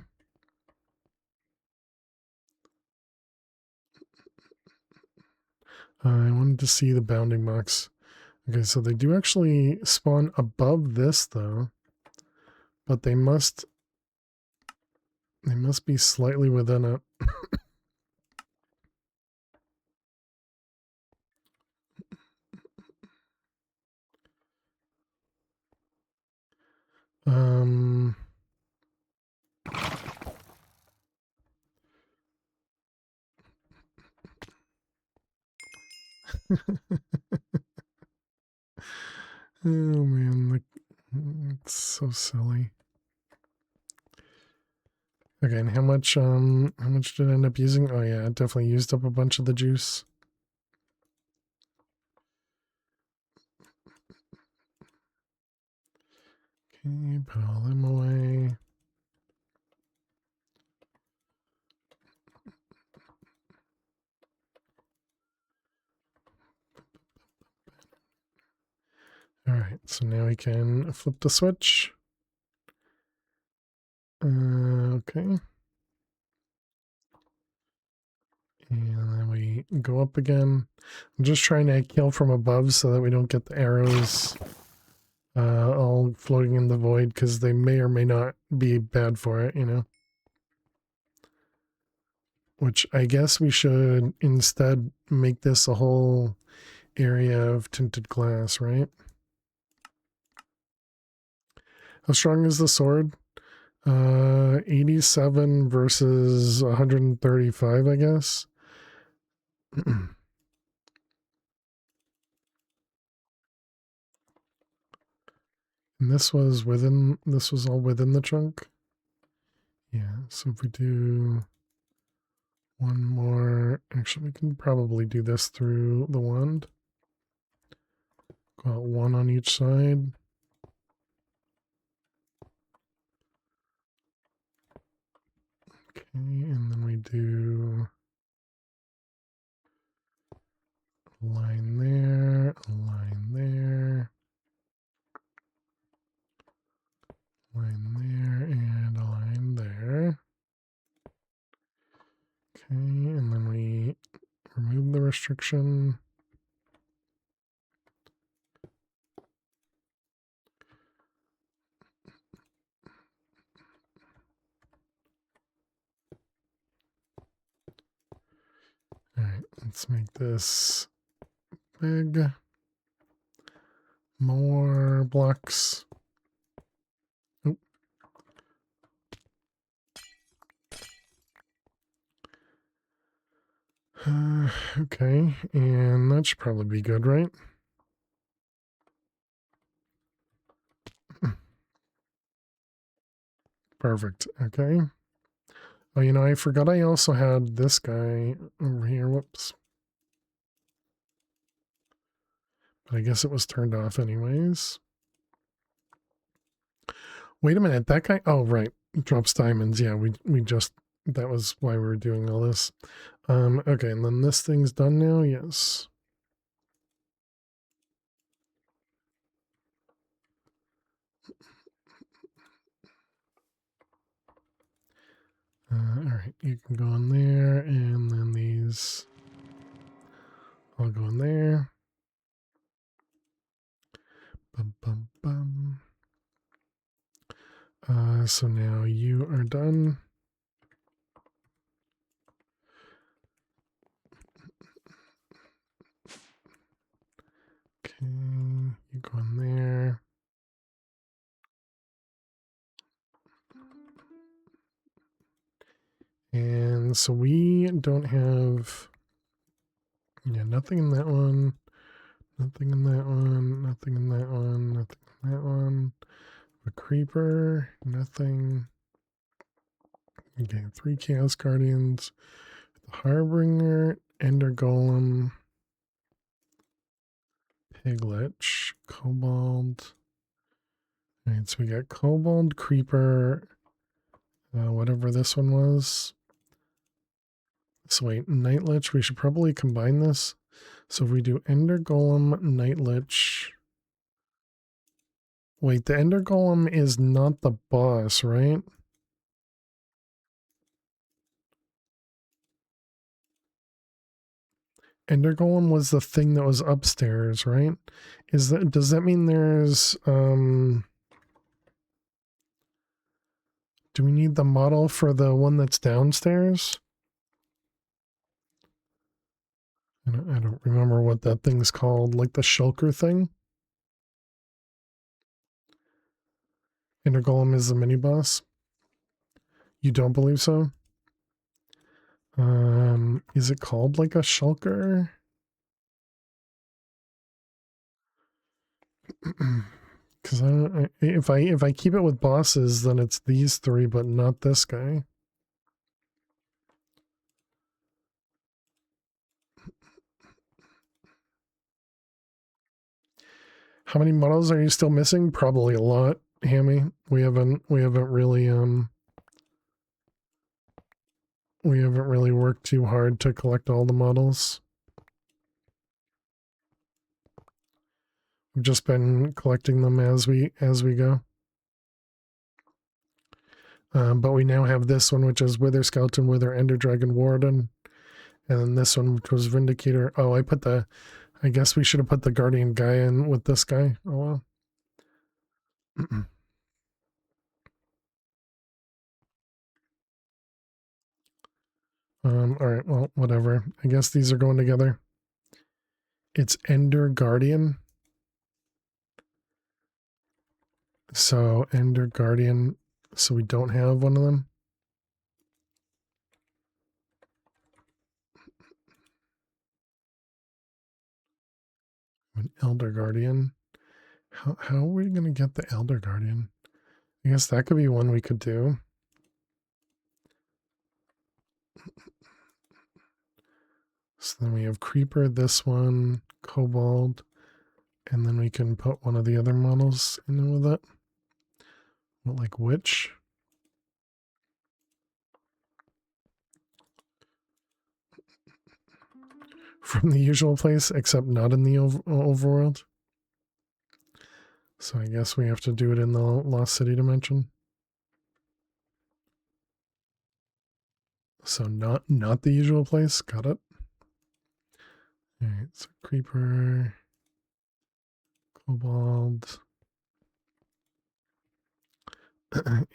I wanted to see the bounding box. Okay, so they do actually spawn above this though, but they must be slightly within it. um Oh man, like, it's so silly. Okay, and how much did I end up using? Oh yeah, it definitely used up a bunch of the juice. Okay, put all them away. Alright, so now we can flip the switch. Okay. And then we go up again. I'm just trying to kill from above so that we don't get the arrows all floating in the void, because they may or may not be bad for it, you know? Which I guess we should instead make this a whole area of tinted glass, right? How strong is the sword? 87 versus 135, I guess. And this was all within the chunk. Yeah, so if we do One more. Actually, we can probably do this through the wand. Got one on each side. Okay, and then we do a line there, a line there, line there, and a line there. Okay, and then we remove the restriction. All right, let's make this big. More blocks. Oh. Okay, and that should probably be good, right? Perfect. Okay. Oh, you know, I forgot I also had this guy over here. Whoops. But I guess it was turned off anyways. Wait a minute. That guy. Oh, right. Drops diamonds. Yeah, we just. That was why we were doing all this. Okay, and then this thing's done now. Yes. All right, you can go in there, and then these. I'll go in there. Bum, bum, bum. So now you are done. Okay, you go in there. And so we don't have, yeah, nothing in that one, nothing in that one, nothing in that one, nothing in that one. A creeper, nothing. Okay, 3 Chaos Guardians, the Harbinger, Ender Golem, Piglich, Kobold. All right, so we got Kobold, Creeper, whatever this one was. So wait, Night Lich, we should probably combine this. So if we do Ender Golem, Night Lich. Wait, the Ender Golem is not the boss, right? Ender Golem was the thing that was upstairs, right? Does that mean there's do we need the model for the one that's downstairs? I don't remember what that thing's called, like the shulker thing. Ender Golem is the mini boss. You don't believe so? Is it called like a shulker? Because if I keep it with bosses, then it's these 3, but not this guy. How many models are you still missing? Probably a lot, Hammy. We haven't really worked too hard to collect all the models. We've just been collecting them as we go. But we now have this one, which is Wither Skeleton, Wither Ender Dragon Warden, and then this one, which was Vindicator. Oh, I guess we should have put the Guardian guy in with this guy. Oh well. All right, well, whatever. I guess these are going together. It's Ender Guardian. So Ender Guardian. So we don't have one of them. An Elder Guardian. How are we going to get the Elder Guardian? I guess that could be one we could do. So then we have Creeper, this one, Cobalt, and then we can put one of the other models in with it. What, like Witch? From the usual place, except not in the overworld. So I guess we have to do it in the Lost City dimension. So not the usual place. Got it. All right. So Creeper, Cobalt,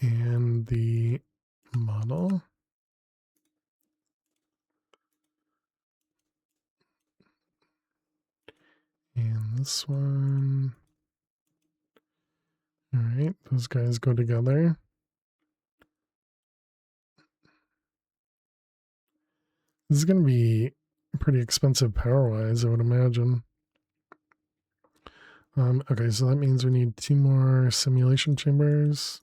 and the model. And this one. All right, those guys go together. This is going to be pretty expensive power-wise, I would imagine. Okay, so that means we need 2 more simulation chambers.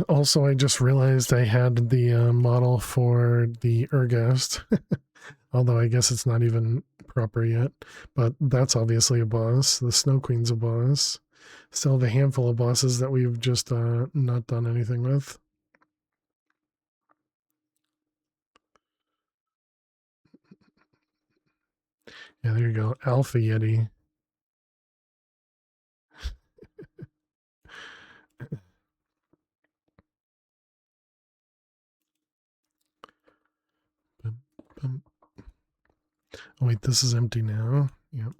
Also, I just realized I had the model for the Ergast. Although I guess it's not even proper yet. But that's obviously a boss. The Snow Queen's a boss. Still have a handful of bosses that we've just not done anything with. Yeah, there you go. Alpha Yeti. Oh, wait, this is empty now. Yep.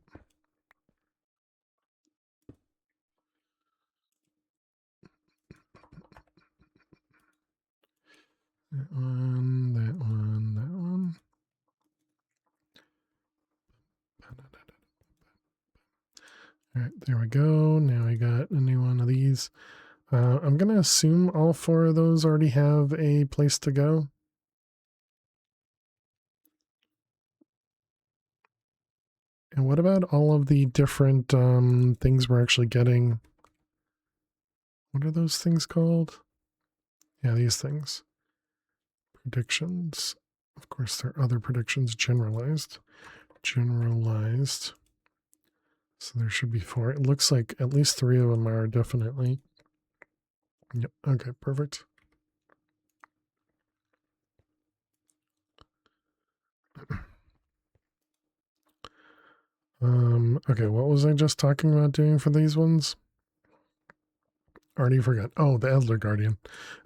That one, that one, that one. All right, there we go. Now I got a new one of these. I'm going to assume all 4 of those already have a place to go. And what about all of the different things we're actually getting? What are those things called? Yeah, these things. Predictions. Of course, there are other predictions. Generalized. Generalized. So there should be 4. It looks like at least 3 of them are definitely. Yep. Okay, perfect. Okay, what was I just talking about doing for these ones? Already forgot. Oh, the Elder Guardian.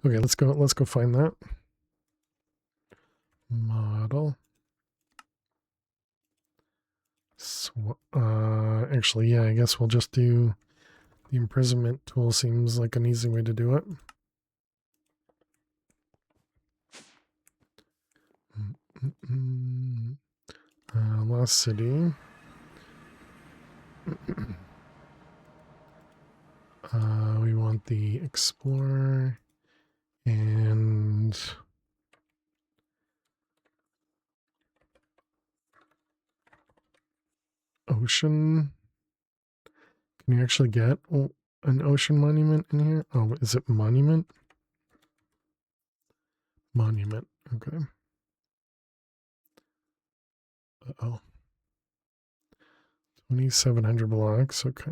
Okay, let's go find that. Model. Actually, yeah, I guess we'll just do the imprisonment tool. Seems like an easy way to do it. Lost City. We want the Explorer and Ocean. Can you actually get an ocean monument in here? Oh, is it monument? Monument. Okay. Uh-oh. 2,700 blocks. Okay.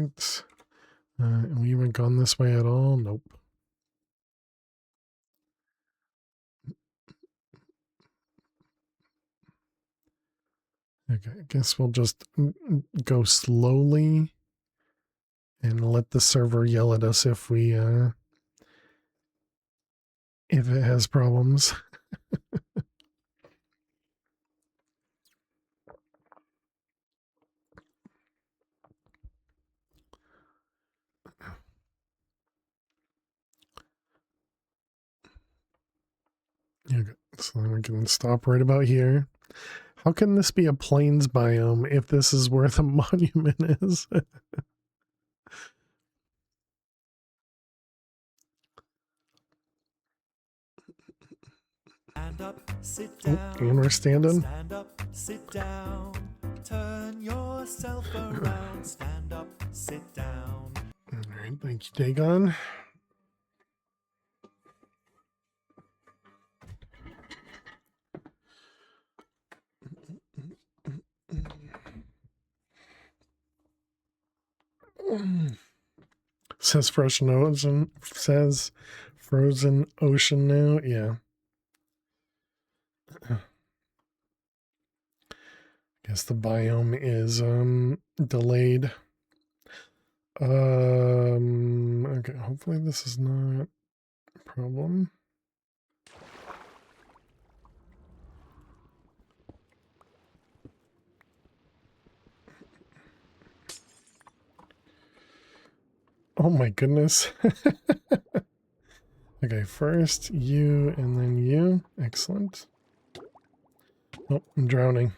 All right. We haven't gone this way at all. Nope. Okay, I guess we'll just go slowly and let the server yell at us if we if it has problems. Okay, so then we can stop right about here. How can this be a plains biome if this is where the monument is? Stand up, sit Oh, down. and we're standing. Stand up, sit down. Turn yourself around. Stand up, sit down. All right, thank you, Dagon. Says frozen ocean. Says frozen ocean now. Yeah. Guess the biome is delayed. Okay, hopefully this is not a problem. Oh my goodness. Okay, first you and then you. Excellent. Oh, I'm drowning.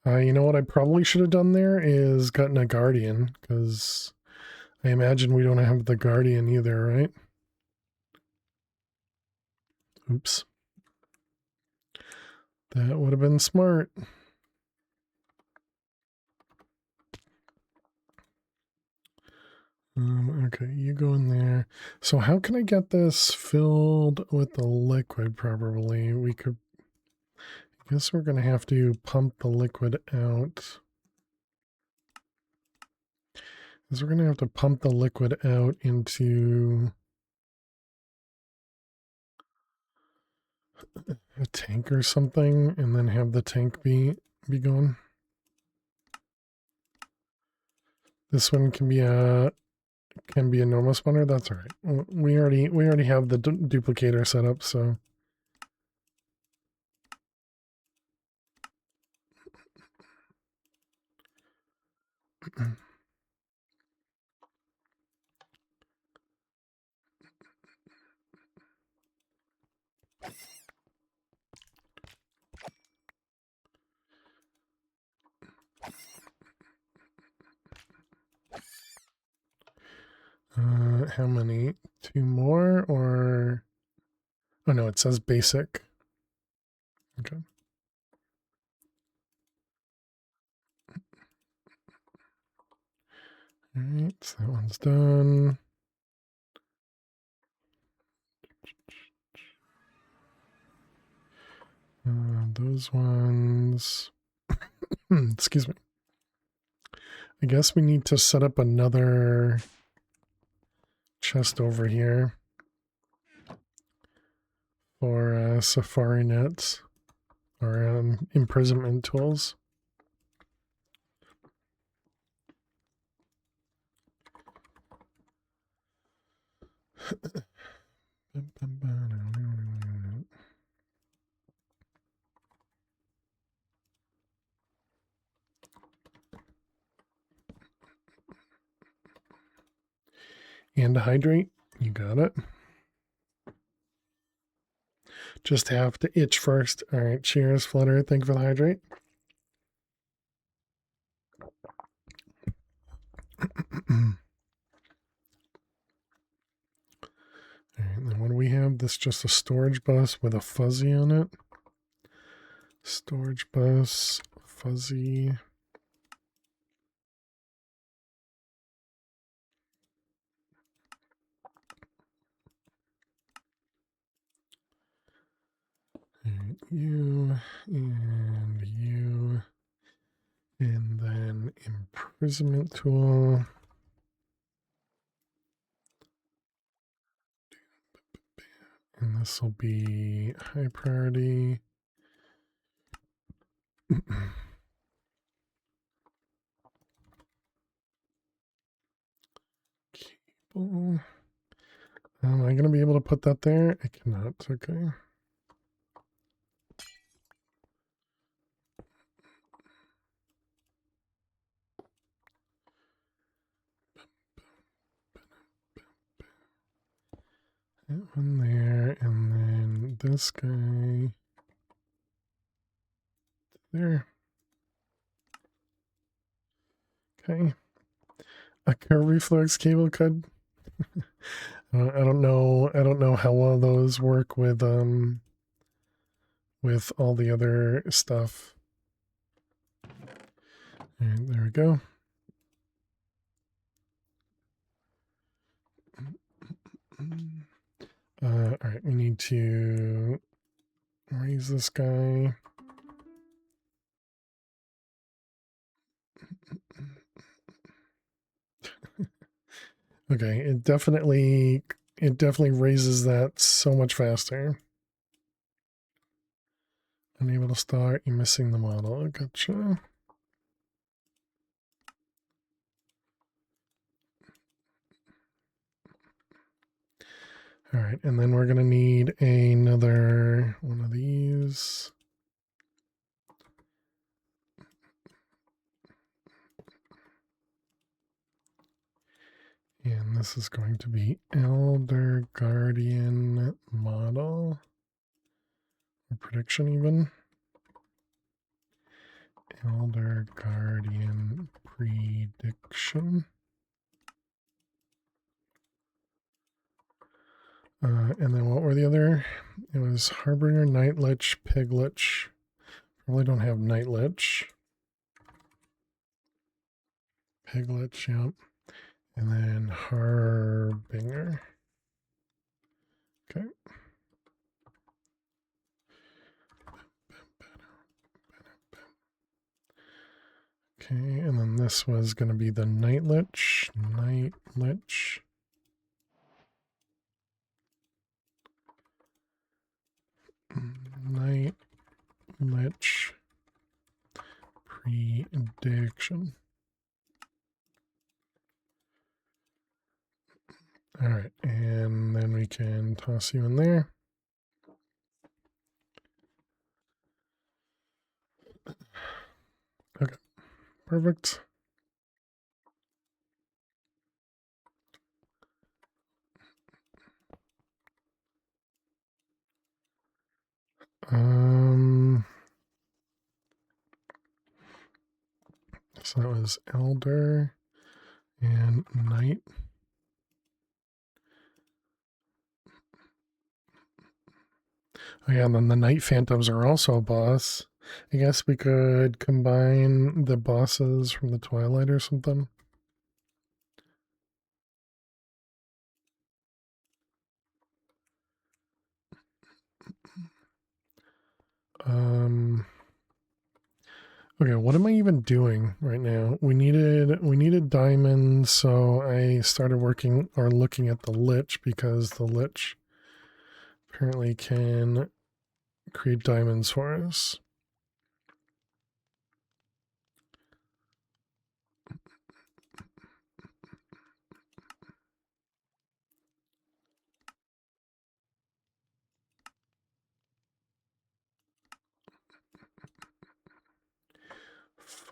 You know what I probably should have done there is gotten a guardian, because I imagine we don't have the guardian either, right? Oops. That would have been smart. Okay, you go in there. So how can I get this filled with the liquid properly? We could, I guess we're going to have to pump the liquid out. Because we're going to have to pump the liquid out into a tank or something, and then have the tank be going. This one can be a normal spawner. That's all right. We already have the duplicator set up, so. How many? 2 more, or oh no, it says basic. Okay. All right, so that one's done. Those ones. Excuse me. I guess we need to set up another chest over here for safari nets or imprisonment tools. And hydrate. You got it. Just have to itch first. All right. Cheers, Flutter. Thank you for the hydrate. All right, then what do we have? This is just a storage bus with a fuzzy on it. Storage bus, fuzzy. All right, you, and then imprisonment tool. And this will be high priority. Cable. Am I going to be able to put that there? I cannot. Okay. That one there, and then this guy there. Okay. A curve reflex cable could. I don't know. I don't know how well those work with all the other stuff. All right, there we go. All right, we need to raise this guy. Okay, it definitely raises that so much faster. Unable to start, you're missing the model. Gotcha. All right, and then we're gonna need another one of these. And this is going to be Elder Guardian model. Or prediction even. Elder Guardian prediction. And then what were the other? It was Harbinger, Night Lich, Pig Lich. Probably don't have Night Lich. Pig Lich, yep. And then Harbinger. Okay. Okay, and then this was going to be the Night Lich. Night Lich. Night Lich prediction. All right, and then we can toss you in there. Okay, perfect. So that was Elder and Knight. Oh yeah, and then the Night Phantoms are also a boss. I guess we could combine the bosses from the Twilight or something. Okay, what am I even doing right now? We needed diamonds, so I started working or looking at the Lich because the Lich apparently can create diamonds for us.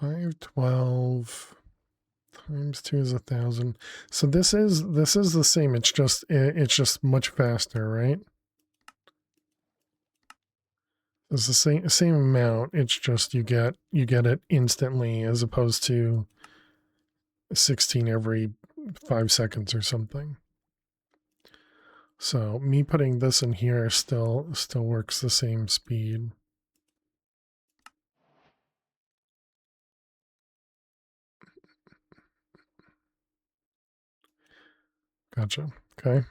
$512 times 2 is 1,000. So this is the same. It's just much faster, right? It's the same amount. It's just you get it instantly as opposed to 16 every 5 seconds or something. So me putting this in here still works the same speed. Gotcha. Okay.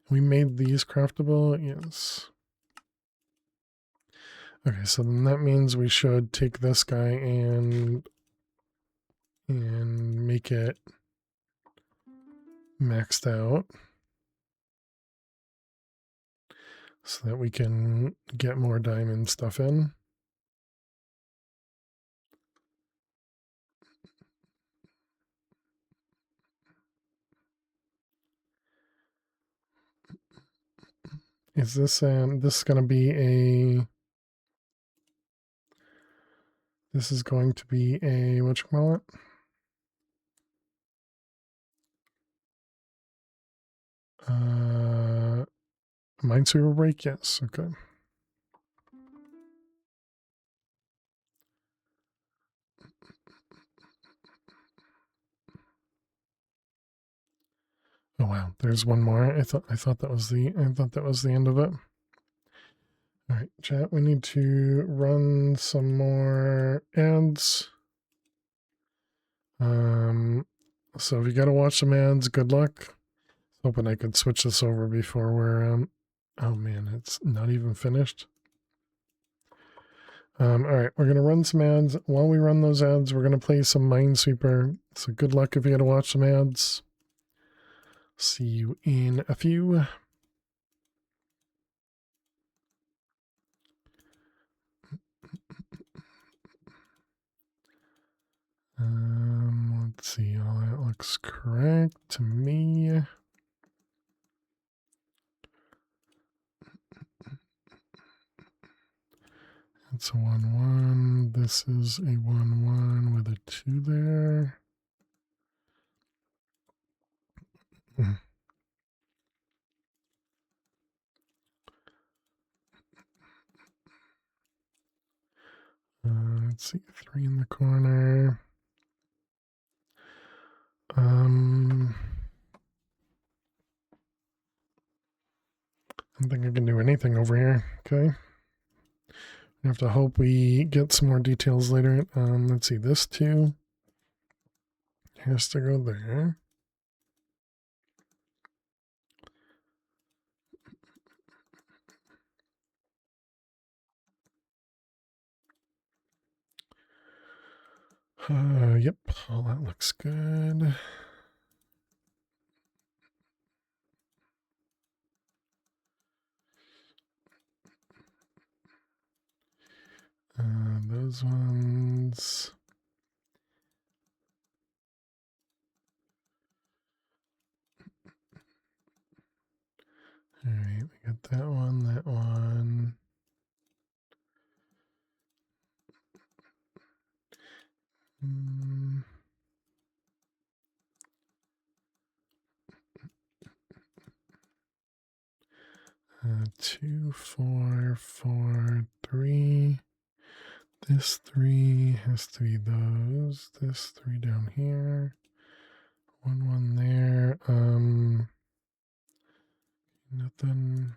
We made these craftable? Yes. Okay, so then that means we should take this guy and make it maxed out so that we can get more diamond stuff in. Is this this is going to be a whatchamacallit? Minesweeper break, yes. Okay. Oh wow, there's one more. I thought that was the end of it. All right, chat. We need to run some more ads. So if you got to watch some ads, good luck. Hoping I could switch this over before we're oh man, it's not even finished. All right, we're gonna run some ads. While we run those ads, we're gonna play some Minesweeper. So good luck if you got to watch some ads. See you in a few. Let's see. All that looks correct to me. It's a 1-1. This is a 1-1 with a 2 there. Let's see, 3 in the corner. I don't think I can do anything over here. Okay. I have to hope we get some more details later. Let's see, this 2 has to go there. Yep, all that looks good. Those ones. All right, we got that one, that one. Mm. 2, 4, 4, 3. This 3 has to be those. This 3 down here. 1 there. Nothing.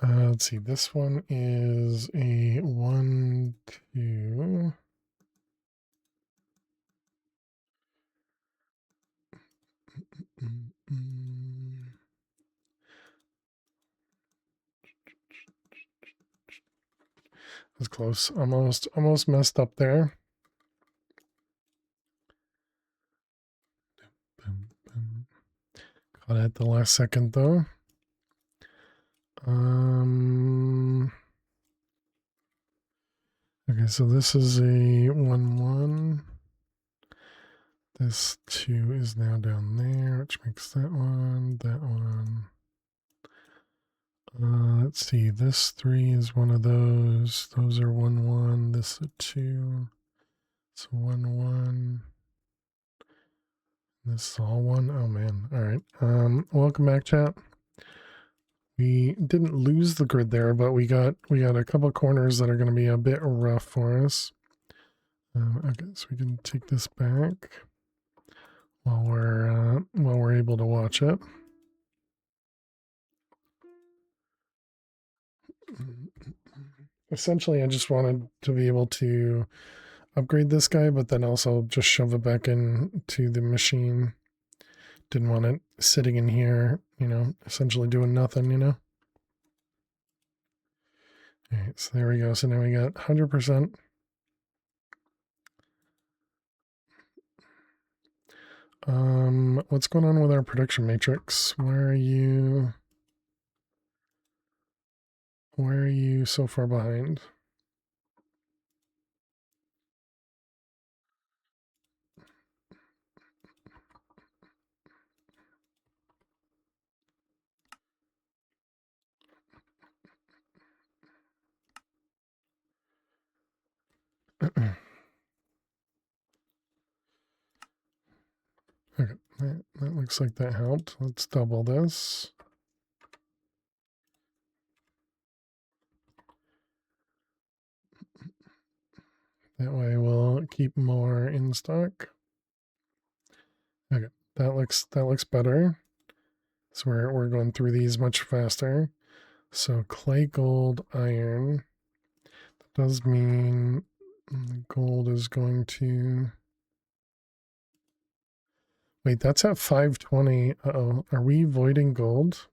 Let's see. This one is a 1, 2. That's close. Almost messed up there. Caught it at the last second though. Okay, so this is a 1-1. This 2 is now down there, which makes that one, that one. Let's see, this 3 is one of those. Those are 1-1. This is a 2. It's a 1-1. This is all 1. Oh man. All right. Welcome back, chat. We didn't lose the grid there, but we got a couple corners that are going to be a bit rough for us. Okay, so we can take this back while we're able to watch it. Essentially, I just wanted to be able to upgrade this guy, but then also just shove it back into the machine. Didn't want it sitting in here, essentially doing nothing, All right, so there we go. So now we got 100%. What's going on with our production matrix? Where are you so far behind? Okay, that looks like that helped. Let's double this. That way we'll keep more in stock. Okay, that looks better. So we're going through these much faster. So clay, gold, iron. That does mean gold is going to... Wait, that's at 520. Uh-oh. Are we voiding gold?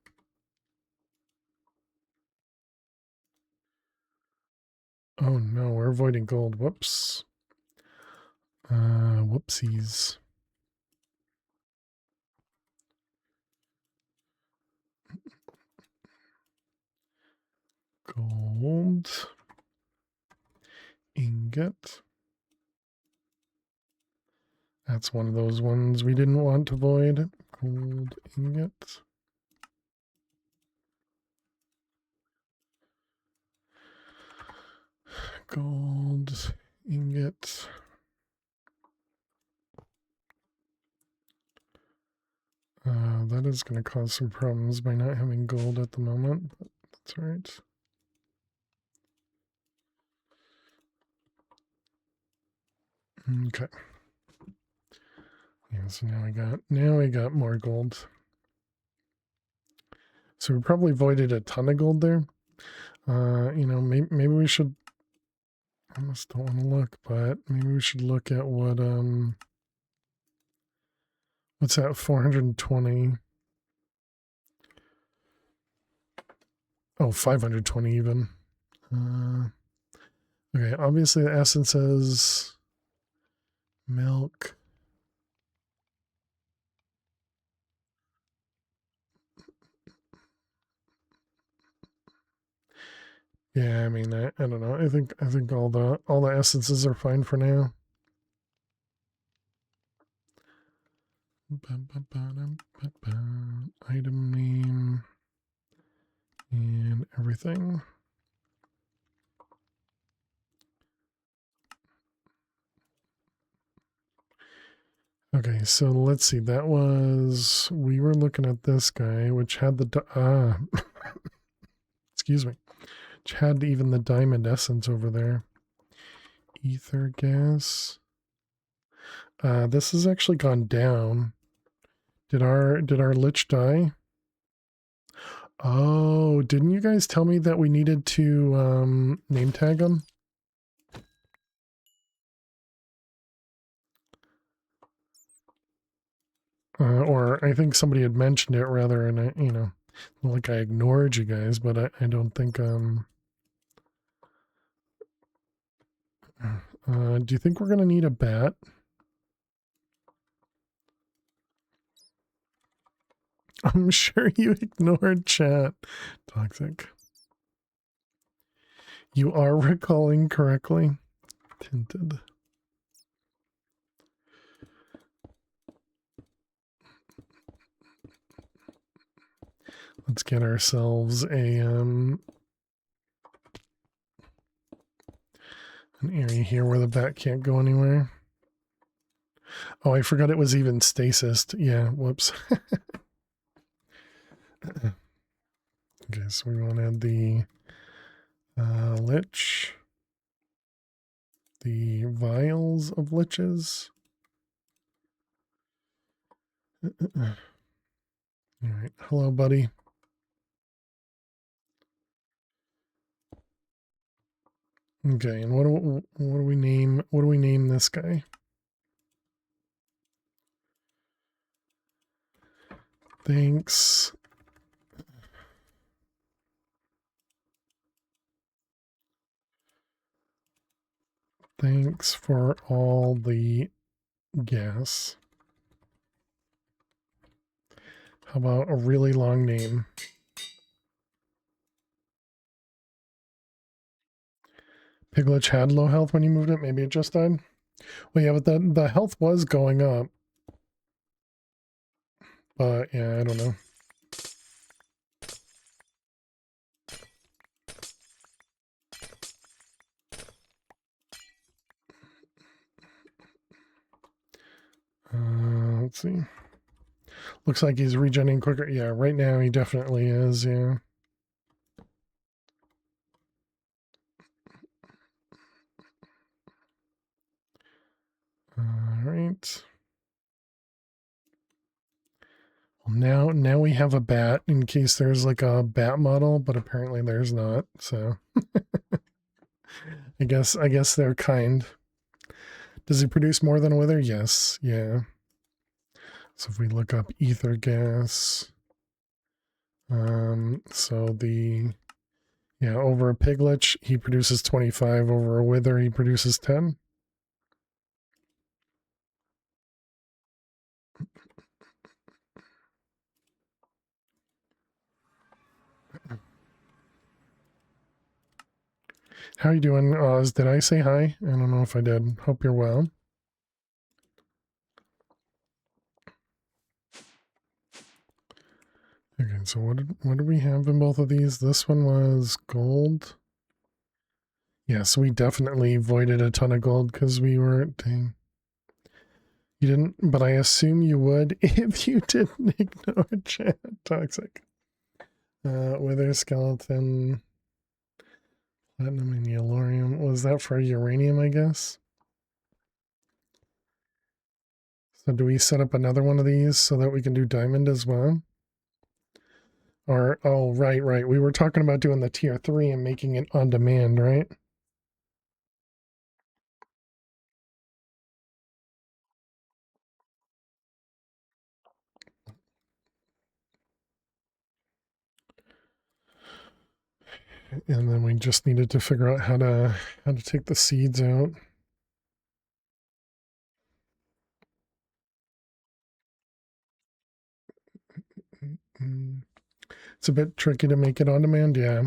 Oh no, we're avoiding gold. Whoops. Whoopsies. Gold. Ingot. That's one of those ones we didn't want to void. Gold ingot. Gold ingot. That is going to cause some problems by not having gold at the moment, but that's all right. Okay. Yeah, so now we got more gold. So we probably voided a ton of gold there. You know, maybe we should... I almost don't want to look, but maybe we should look at what what's that? 420. Oh, 520 even. Okay, obviously the essence says milk. Yeah, I mean, I don't know. I think all the essences are fine for now. Item name and everything. Okay, so let's see. That was, we were looking at this guy, which had the excuse me, which had even the diamond essence over there. Ether gas. This has actually gone down. Did our lich die? Oh, didn't you guys tell me that we needed to name tag him? Or I think somebody had mentioned it rather, and you know, like I ignored you guys, but I don't think do you think we're gonna need a bat? I'm sure you ignored chat. Toxic. You are recalling correctly. Tinted. Let's get ourselves an area here where the bat can't go anywhere. Oh, I forgot it was even stasis. Yeah, whoops. Okay, so we want to add the lich, the vials of liches. All right, hello, buddy. Okay, and what do we name? What do we name this guy? Thanks. Thanks for all the gas. How about a really long name? Piglich had low health when you moved it. Maybe it just died. Well, yeah, but the health was going up. But yeah, I don't know. Let's see. Looks like he's regenerating quicker. Yeah, right now he definitely is, yeah. Alright. Well, now we have a bat in case there's like a bat model, but apparently there's not, so I guess they're kind. Does he produce more than a wither? Yes, yeah. So if we look up ether gas, so over a piglich he produces 25, over a wither he produces 10. How you doing, Oz? Did I say hi? I don't know if I did. Hope you're well. Okay, so what did we have in both of these? This one was gold. Yeah, so we definitely voided a ton of gold because we were, dang. You didn't, but I assume you would if you didn't ignore chat. Toxic. Wither, skeleton, platinum, and yellorium. Was that for uranium, I guess? So do we set up another one of these so that we can do diamond as well? Or, oh, right. We were talking about doing the tier 3 and making it on demand, right? And then we just needed to figure out how to take the seeds out. It's a bit tricky to make it on demand, yeah.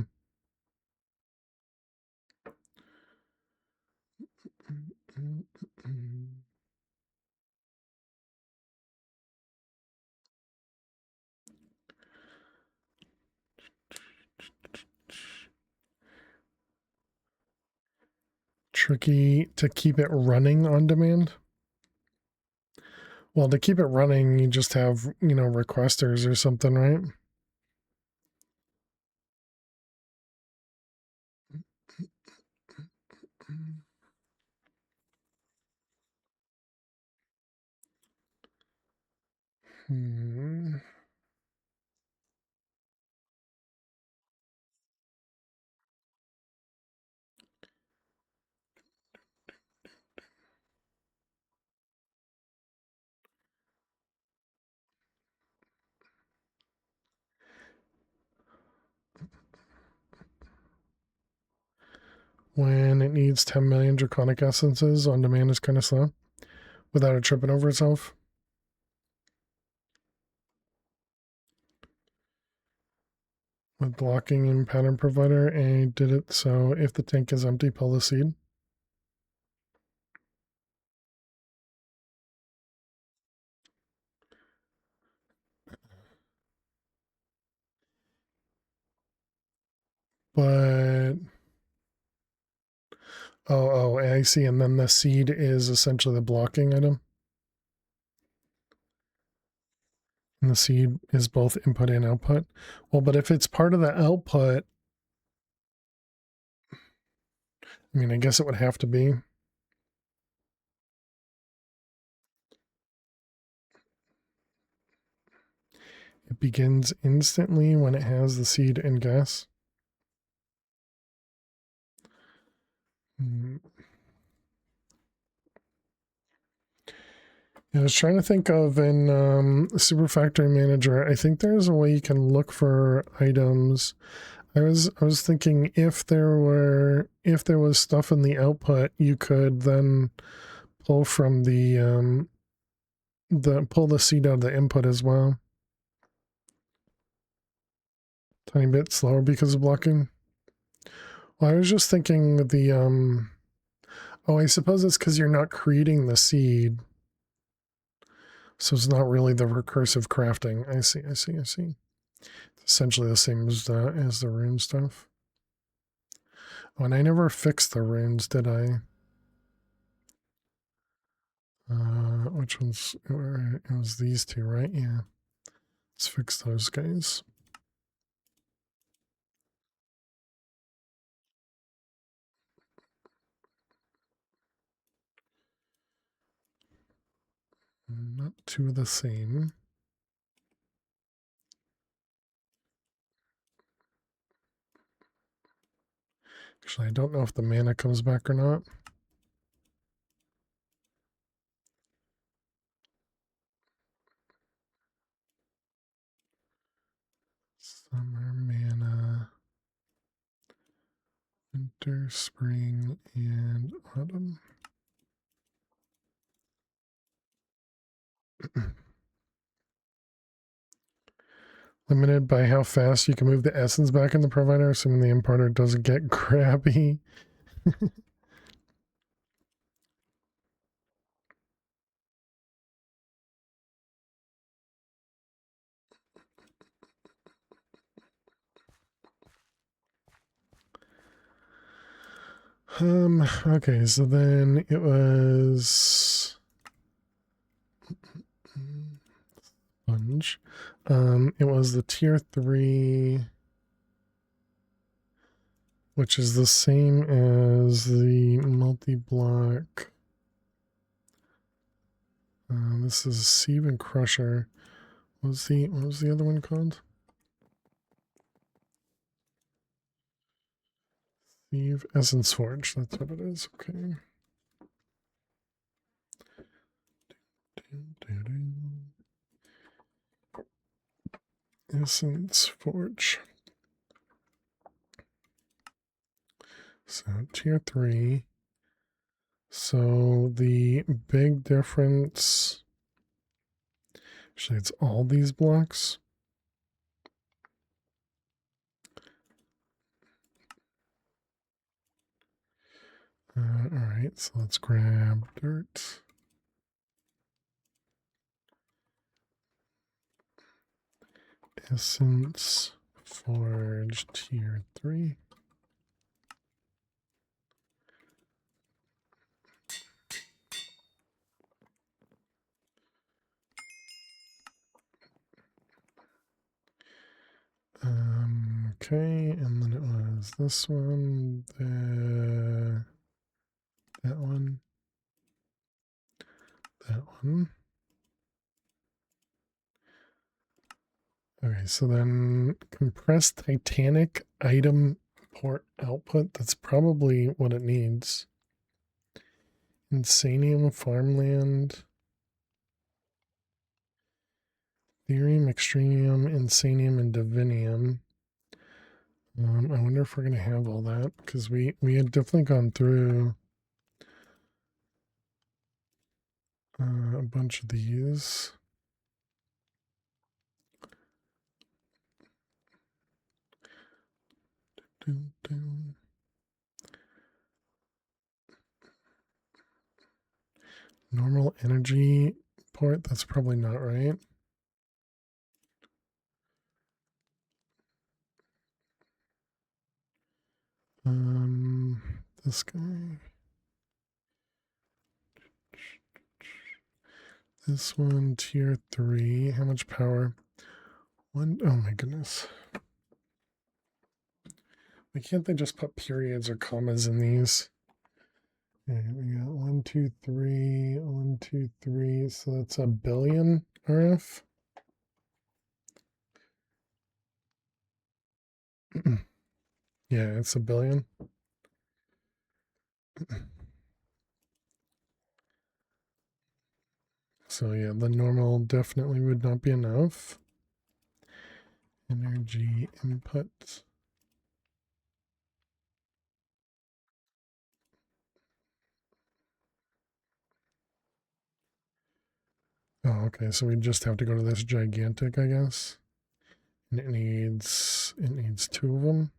Tricky to keep it running on demand. Well, to keep it running, you just have, requesters or something, right? When it needs 10 million draconic essences, on demand is kind of slow without it tripping over itself. With blocking and pattern provider, and I did it so if the tank is empty, pull the seed. But oh, I see. And then the seed is essentially the blocking item. And the seed is both input and output. Well, but if it's part of the output, I mean, I guess it would have to be. It begins instantly when it has the seed and gas. I was trying to think of in Super Factory Manager. I think there's a way you can look for items. I was thinking if there was stuff in the output, you could then pull from the pull the seed out of the input as well. Tiny bit slower because of blocking. Well, I was just thinking the oh, I suppose it's because you're not creating the seed. So it's not really the recursive crafting. I see. It's essentially the same as the rune stuff. Oh, and I never fixed the runes, did I? Which ones? It was these two, right? Yeah. Let's fix those guys. Not two of the same. Actually, I don't know if the mana comes back or not. Summer mana. Winter, spring, and autumn. Limited by how fast you can move the essence back in the provider, assuming the importer doesn't get crabby. Okay, so then it was sponge. It was the tier 3, which is the same as the multi-block. This is Sieve and Crusher. What was the other one called? Sieve Essence Forge. That's what it is. Okay. Essence Forge. So tier 3. So the big difference, actually it's all these blocks. All right, so let's grab dirt. Essence Forge tier 3. Okay, and then it was this one, that one, that one. Okay, so then compressed Titanic item port output, that's probably what it needs. Insanium farmland. Therium, Extremium, Insanium, and Divinium. I wonder if we're going to have all that, because we had definitely gone through a bunch of these. Normal energy port, that's probably not right. This guy. This one, tier 3. How much power? One, oh my goodness. Why can't they just put periods or commas in these? Okay, we got 1, 2, 3, 1, 2, 3. So that's a billion RF. Yeah, it's a billion. So yeah, the normal definitely would not be enough. Energy input. Oh, okay, so we just have to go to this gigantic, I guess. And it needs 2 of them.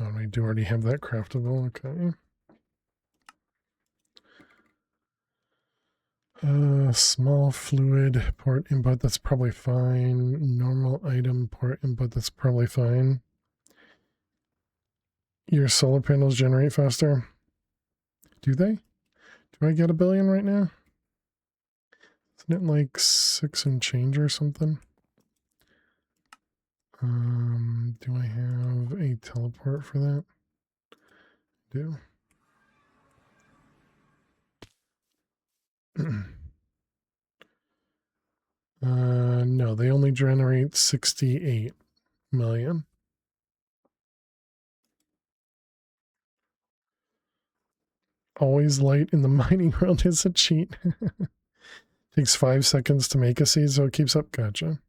Oh, we do already have that craftable, okay. Small fluid port input, that's probably fine. Normal item port input, that's probably fine. Your solar panels generate faster? Do they? Do I get 1 billion right now? Isn't it like 6 and change or something? Do I have a teleport for that? Do. No, they only generate 68 million. Always light in the mining world is a cheat. Takes 5 seconds to make a seed, so it keeps up. Gotcha.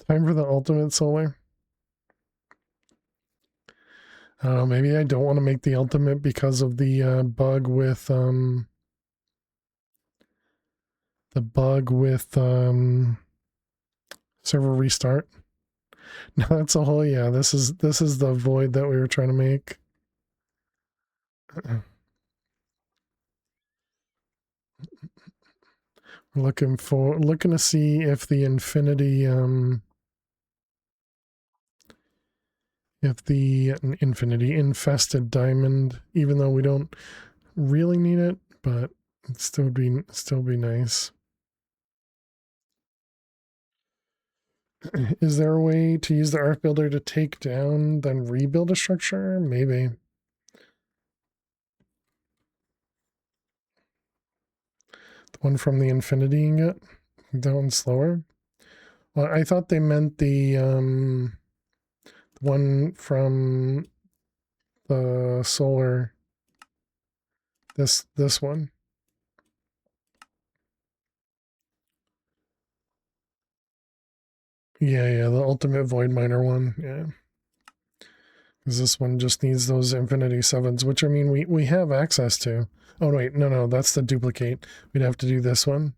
Time for the ultimate solar. I don't know, maybe I don't want to make the ultimate because of the bug with server restart. No, that's a whole, yeah, this is the void that we were trying to make. We're looking to see if the infinity infested diamond, even though we don't really need it, but it'd still be nice. Is there a way to use the Arc Builder to take down, then rebuild a structure? Maybe. The one from the infinity ingot? That one's slower? Well, I thought they meant the one from the solar. This one. Yeah, the ultimate void miner one. Yeah. Because this one just needs those infinity 7s, which I mean we have access to. Oh wait, no, that's the duplicate. We'd have to do this one,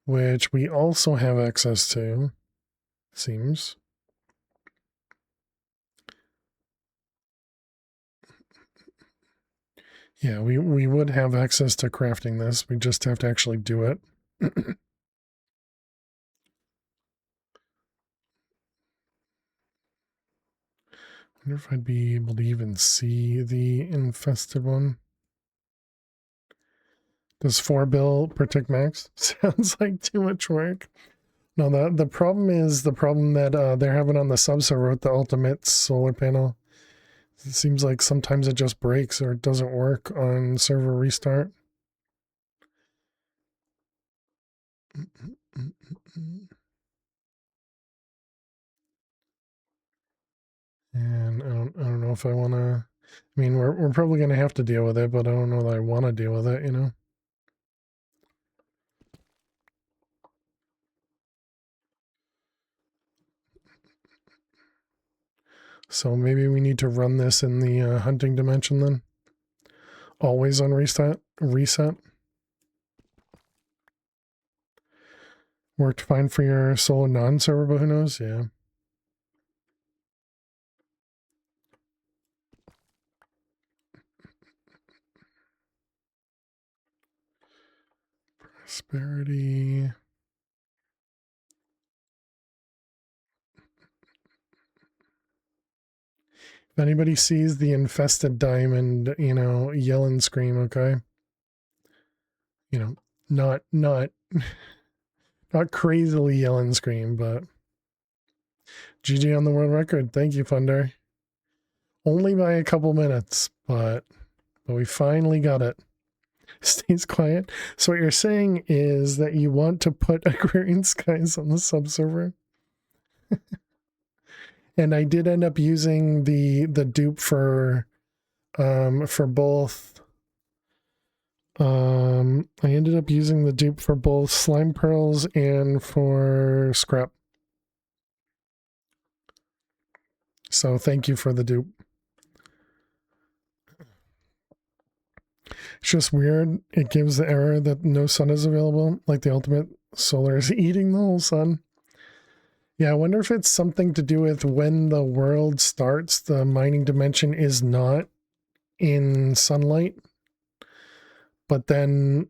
which we also have access to, seems. Yeah, we would have access to crafting this. We just have to actually do it. I wonder if I'd be able to even see the infested one. Does 4 bill protect max? Sounds like too much work. No, the problem is the problem that they're having on the subserver with the ultimate solar panel. It seems like sometimes it just breaks or it doesn't work on server restart. And I don't know if I want to. I mean, we're probably going to have to deal with it, but I don't know that I want to deal with it, you know? So maybe we need to run this in the hunting dimension then. Always on reset. Worked fine for your solo non-server, but who knows? Yeah. Prosperity. If anybody sees the infested diamond, you know, yell and scream, okay? You know, not not crazily yell and scream, but GG on the world record. Thank you, Funder. Only by a couple minutes, but we finally got it. Stays quiet. So what you're saying is that you want to put Agrarian Skies on the subserver? And I did end up using the dupe for both. I ended up using the dupe for both slime pearls and for scrap. So thank you for the dupe. It's just weird. It gives the error that no sun is available, like the ultimate solar is eating the whole sun. Yeah, I wonder if it's something to do with when the world starts, the mining dimension is not in sunlight. But then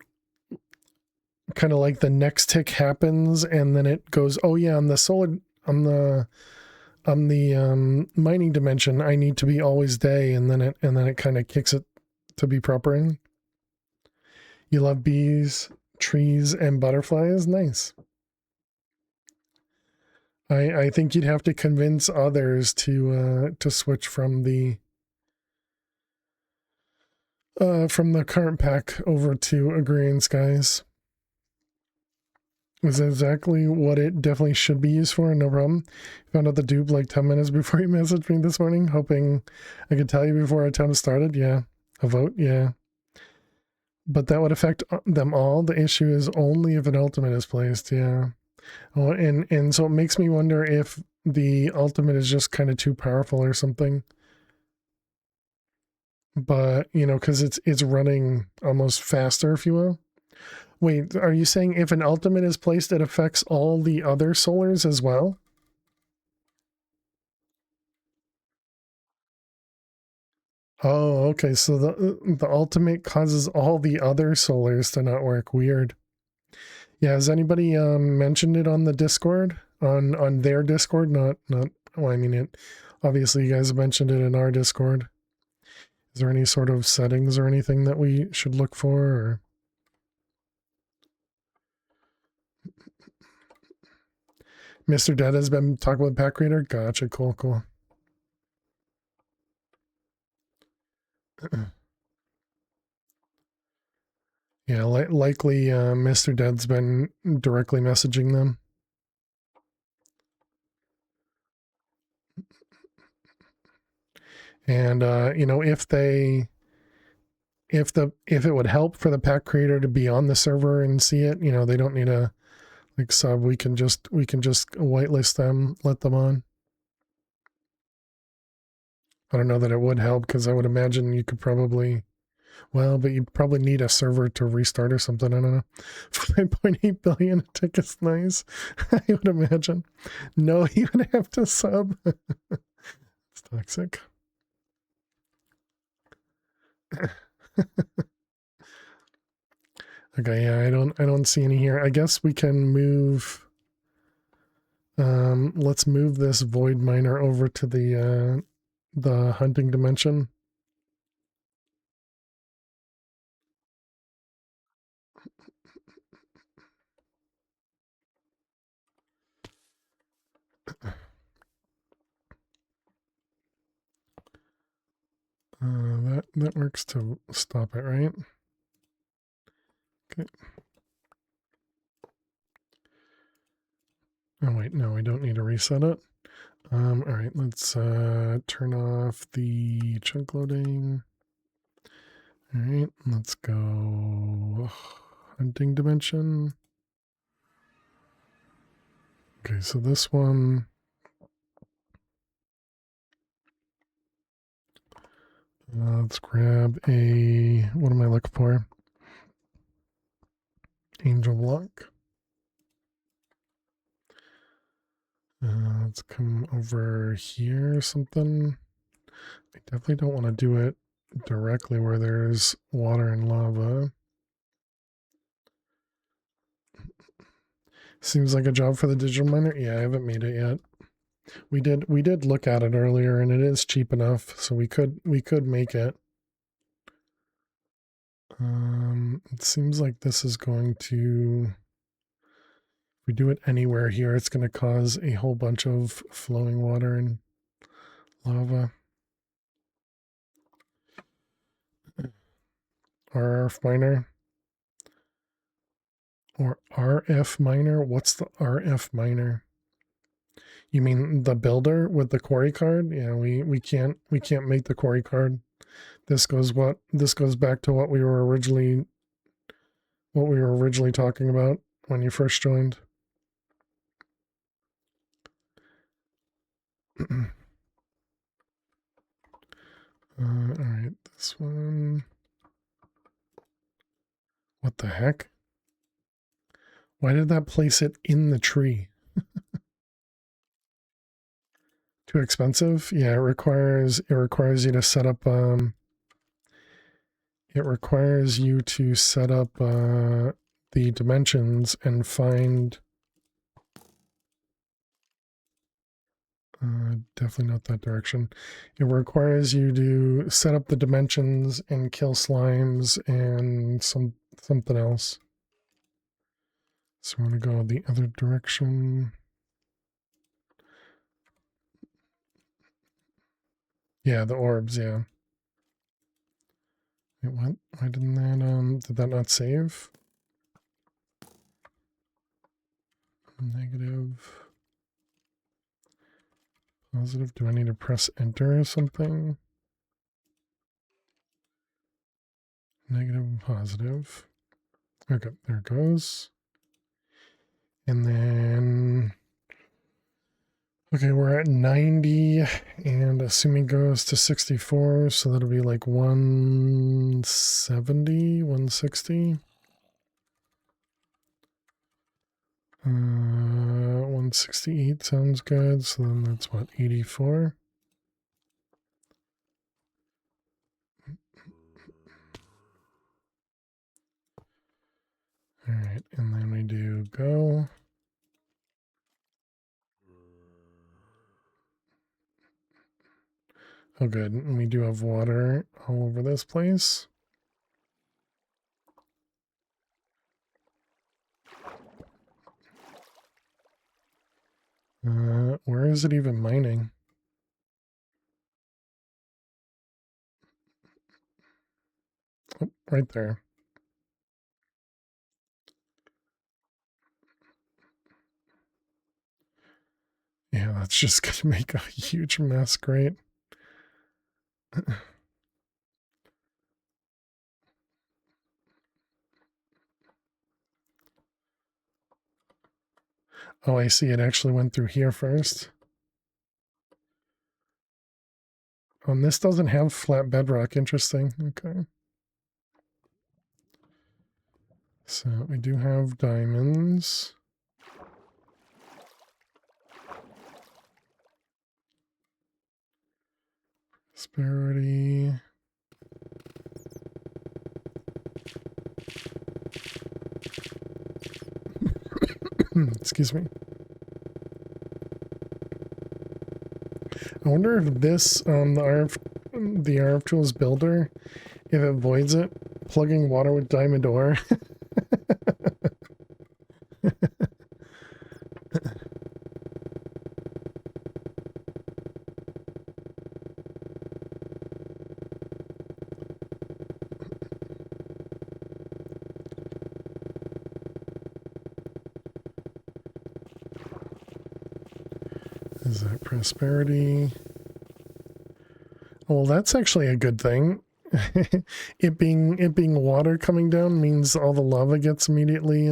kind of like the next tick happens and then it goes, oh yeah, on the solar, on the mining dimension, I need to be always day, and then it kind of kicks it to be proper. You love bees, trees, and butterflies. Nice. I think you'd have to convince others to switch from the current pack over to Agrarian Skies. Is exactly what it definitely should be used for, no problem. Found out the dupe like 10 minutes before you messaged me this morning, hoping I could tell you before our time started. Yeah. A vote, yeah. But that would affect them all. The issue is only if an ultimate is placed, yeah. Oh, and so it makes me wonder if the ultimate is just kind of too powerful or something. But, you know, because it's running almost faster, if you will. Wait, are you saying if an ultimate is placed, it affects all the other solars as well? Oh, okay. So the ultimate causes all the other solars to not work. Weird. Yeah, has anybody mentioned it on the Discord? On their Discord? Not well, I mean it. Obviously you guys mentioned it in our Discord. Is there any sort of settings or anything that we should look for, or Mr. Dead has been talking with Pack Creator? Gotcha, cool. Yeah, likely Mr. Dead's been directly messaging them. And you know, if it would help for the pack creator to be on the server and see it, you know, they don't need a like sub. We can just whitelist them, let them on. I don't know that it would help because I would imagine you could probably, well, but you'd probably need a server to restart or something. I don't know. 5.8 billion tickets, nice. I would imagine. No, you would have to sub. It's toxic. Okay, yeah, I don't see any here. I guess we can move. Let's move this void miner over to the hunting dimension. That works to stop it, right? Okay. Oh wait, no, we don't need to reset it. All right, let's turn off the chunk loading. All right, let's go hunting dimension. Okay, so this one. Let's grab a, what am I looking for? Angel block. Let's come over here or something. I definitely don't want to do it directly where there's water and lava. Seems like a job for the digital miner. Yeah, I haven't made it yet. We did look at it earlier, and it is cheap enough, so we could make it. It seems like this is going to, if we do it anywhere here, it's going to cause a whole bunch of flowing water and lava. RF miner. Or RF miner? What's the RF miner? You mean the builder with the quarry card? Yeah, we can't make the quarry card. This goes back to what we were originally talking about when you first joined. All right, this one. What the heck? Why did that place it in the tree? Too expensive? Yeah, it requires you to set up the dimensions and find Definitely not that direction. It requires you to set up the dimensions and kill slimes and something else. So I want to go the other direction. Yeah, the orbs, yeah. Wait, what? Why didn't that, did that not save? Negative. Positive. Do I need to press enter or something? Negative and positive. Okay, there it goes. And then, okay, we're at 90, and assuming goes to 64, so that'll be like 170, 160. 168 sounds good, so then that's what, 84? All right, and then we do go. Oh, good. And we do have water all over this place. Where is it even mining? Oh, right there. Yeah, that's just going to make a huge mess. Great. Oh, I see. It actually went through here first. This doesn't have flat bedrock. Interesting. Okay. So we do have diamonds. Prosperity. Excuse me. I wonder if this, the RF Tools builder, if it voids it, plugging water with diamond ore. Is that prosperity? Well, that's actually a good thing. it being water coming down means all the lava gets immediately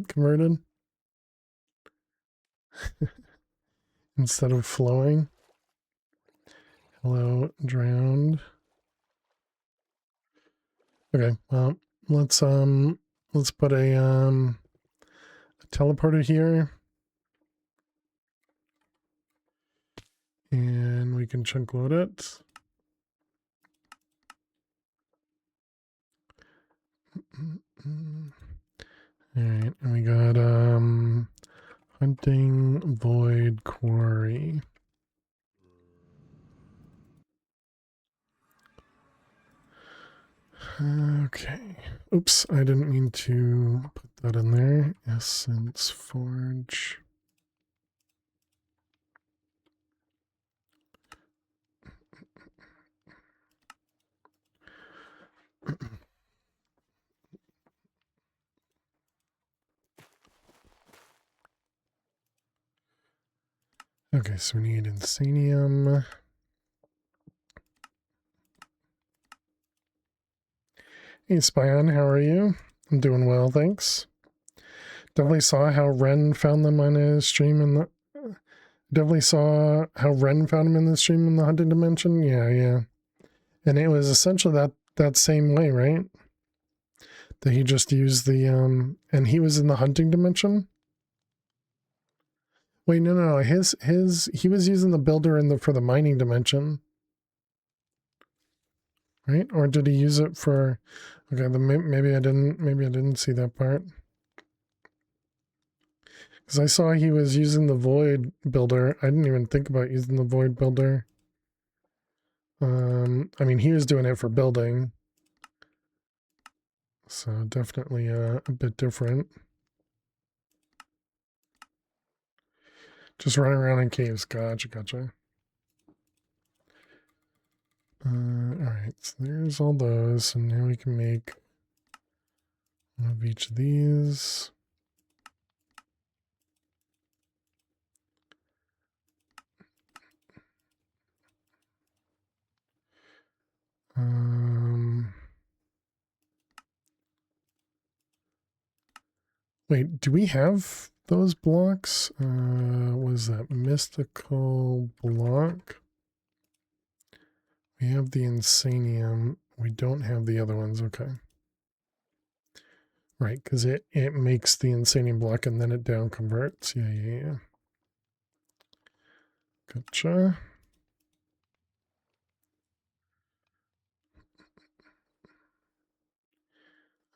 converted instead of flowing. Hello, drowned. Okay, well, let's put a teleporter here. And we can chunk load it. Alright, and we got hunting void quarry. Okay. Oops, I didn't mean to put that in there. Essence forge. Okay, so we need insanium. Hey, Spyon, how are you? I'm doing well, thanks. Definitely saw how Ren found them on his stream in the... Definitely saw how Ren found him in the stream in the hunting dimension. Yeah. And it was essentially that same way, right? That he just used the, and he was in the hunting dimension? Wait, no. He was using the builder for the mining dimension. Right? Or did he use it for, okay, maybe I didn't see that part. Because I saw he was using the void builder. I didn't even think about using the void builder. I mean, he was doing it for building. So definitely a bit different. Just running around in caves. Gotcha, gotcha. Alright, so there's all those. And now we can make one of each of these. Wait, do we have those blocks? Was that mystical block? We have the insanium. We don't have the other ones. Okay. Right, because it makes the insanium block and then it down converts. Yeah. Gotcha.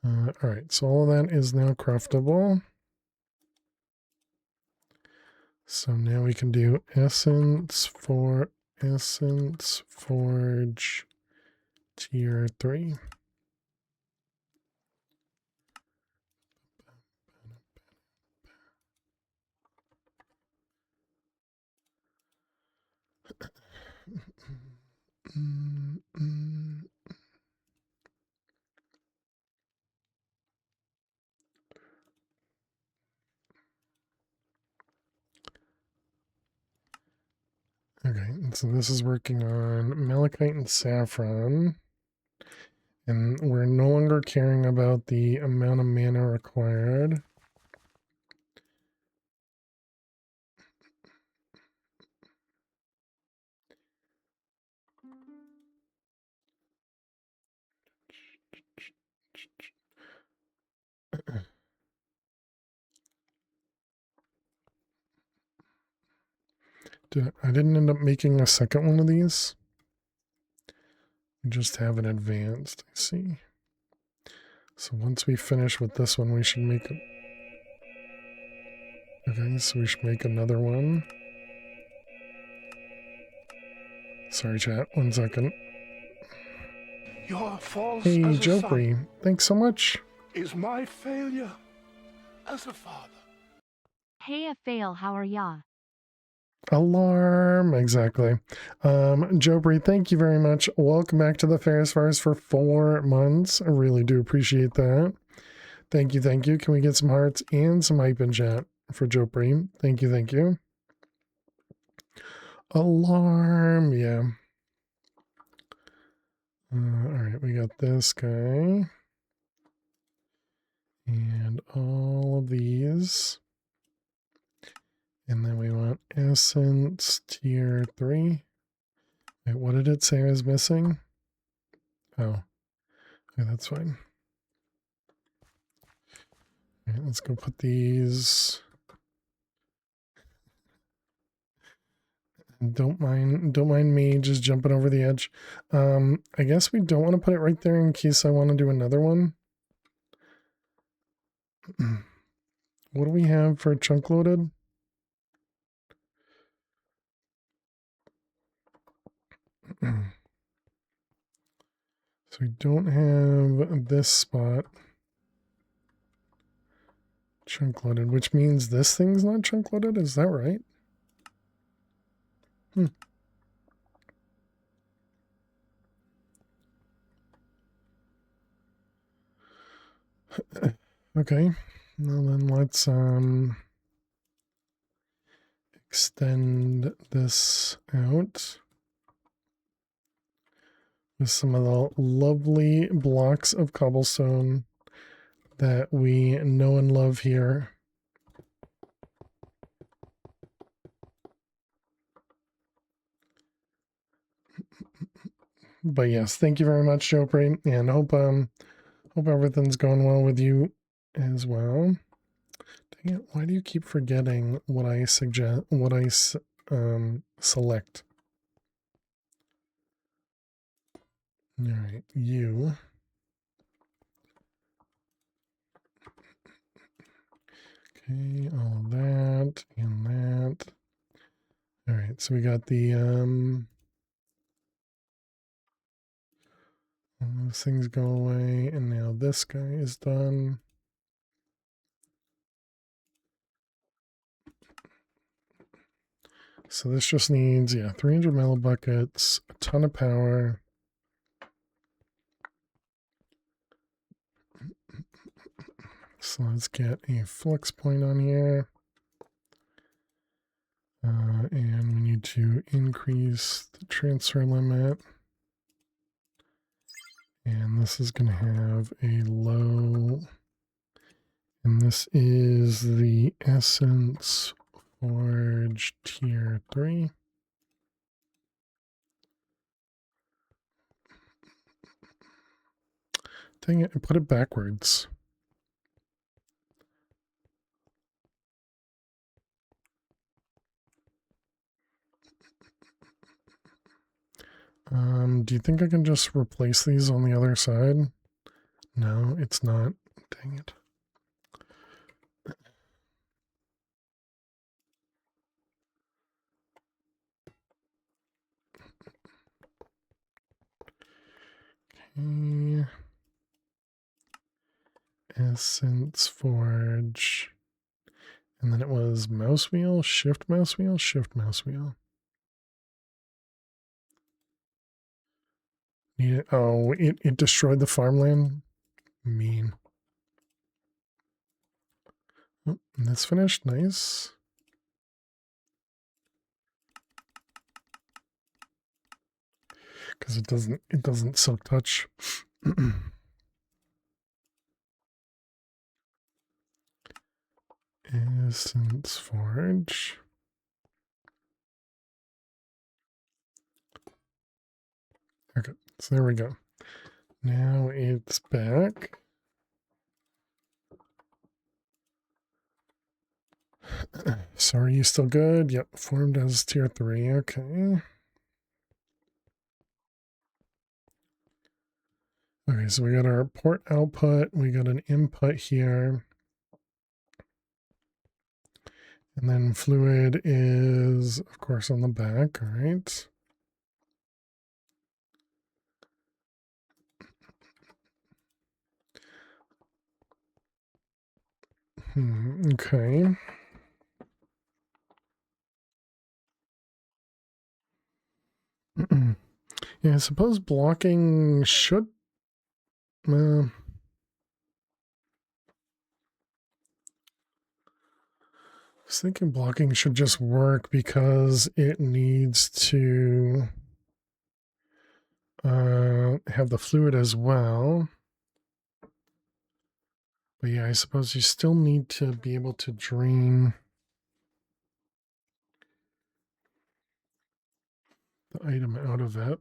All right, so all of that is now craftable. So now we can do essence forge tier 3. Okay, so this is working on malachite and saffron. And we're no longer caring about the amount of mana required. I didn't end up making a second one of these. We just haven't advanced, I see. So once we finish with this one, we should make it. Okay, so we should make another one. Sorry, chat. 1 second. Your fault Hey, as a son Jopri. Thanks so much. is my failure as a father. Hey, a fail, how are ya? Alarm. Exactly. Jopri, thank you very much. Welcome back to the Ferris Fires for 4 months. I really do appreciate that. Thank you, thank you. Can we get some hearts and some hype in chat for Jopri? Thank you, thank you. Alarm. Yeah. All right, we got this guy. And all of these. And then we want essence tier 3. Wait, what did it say I was missing? Oh, okay, that's fine. All right, let's go put these. Don't mind me just jumping over the edge. I guess we don't want to put it right there in case I want to do another one. What do we have for chunk loaded? So we don't have this spot chunk loaded, which means this thing's not chunk loaded. Is that right? Okay. Well, then let's extend this out with some of the lovely blocks of cobblestone that we know and love here. But yes, thank you very much, Jopri, and hope everything's going well with you as well. Dang it, why do you keep forgetting what I suggest, what I select? All right, you. Okay, all of that and that. All right, so we got the all those things go away, and now this guy is done. So this just needs, yeah, 300 millibuckets, a ton of power. So let's get a flux point on here. And we need to increase the transfer limit. And this is going to have a low. And this is the Essence Forge Tier 3. Dang it, I put it backwards. Do you think I can just replace these on the other side? No, it's not. Dang it. Okay. Essence Forge. And then it was mouse wheel, shift mouse wheel, shift mouse wheel. Need it. Oh, it destroyed the farmland? Mean. Oh, and that's finished. Nice. Because it doesn't silk touch. Essence Forge. Okay, so there we go. Now it's back. So are you still good? Yep, formed as tier 3. Okay. Okay, so we got our port output. We got an input here. And then fluid is, of course, on the back. All right. Okay. Yeah, I suppose blocking should. I was thinking blocking should just work because it needs to have the fluid as well. But yeah, I suppose you still need to be able to drain the item out of it.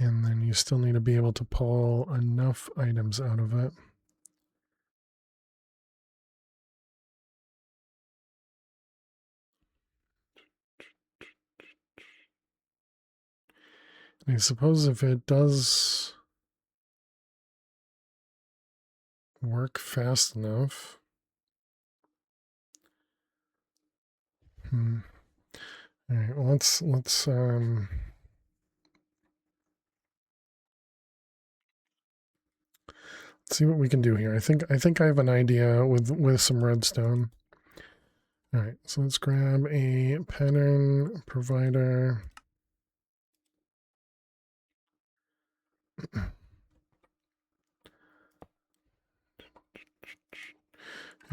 And then you still need to be able to pull enough items out of it. And I suppose if it does work fast enough. All right, well, let's see what we can do here. I think I have an idea with some redstone. All right, so let's grab a pattern provider. All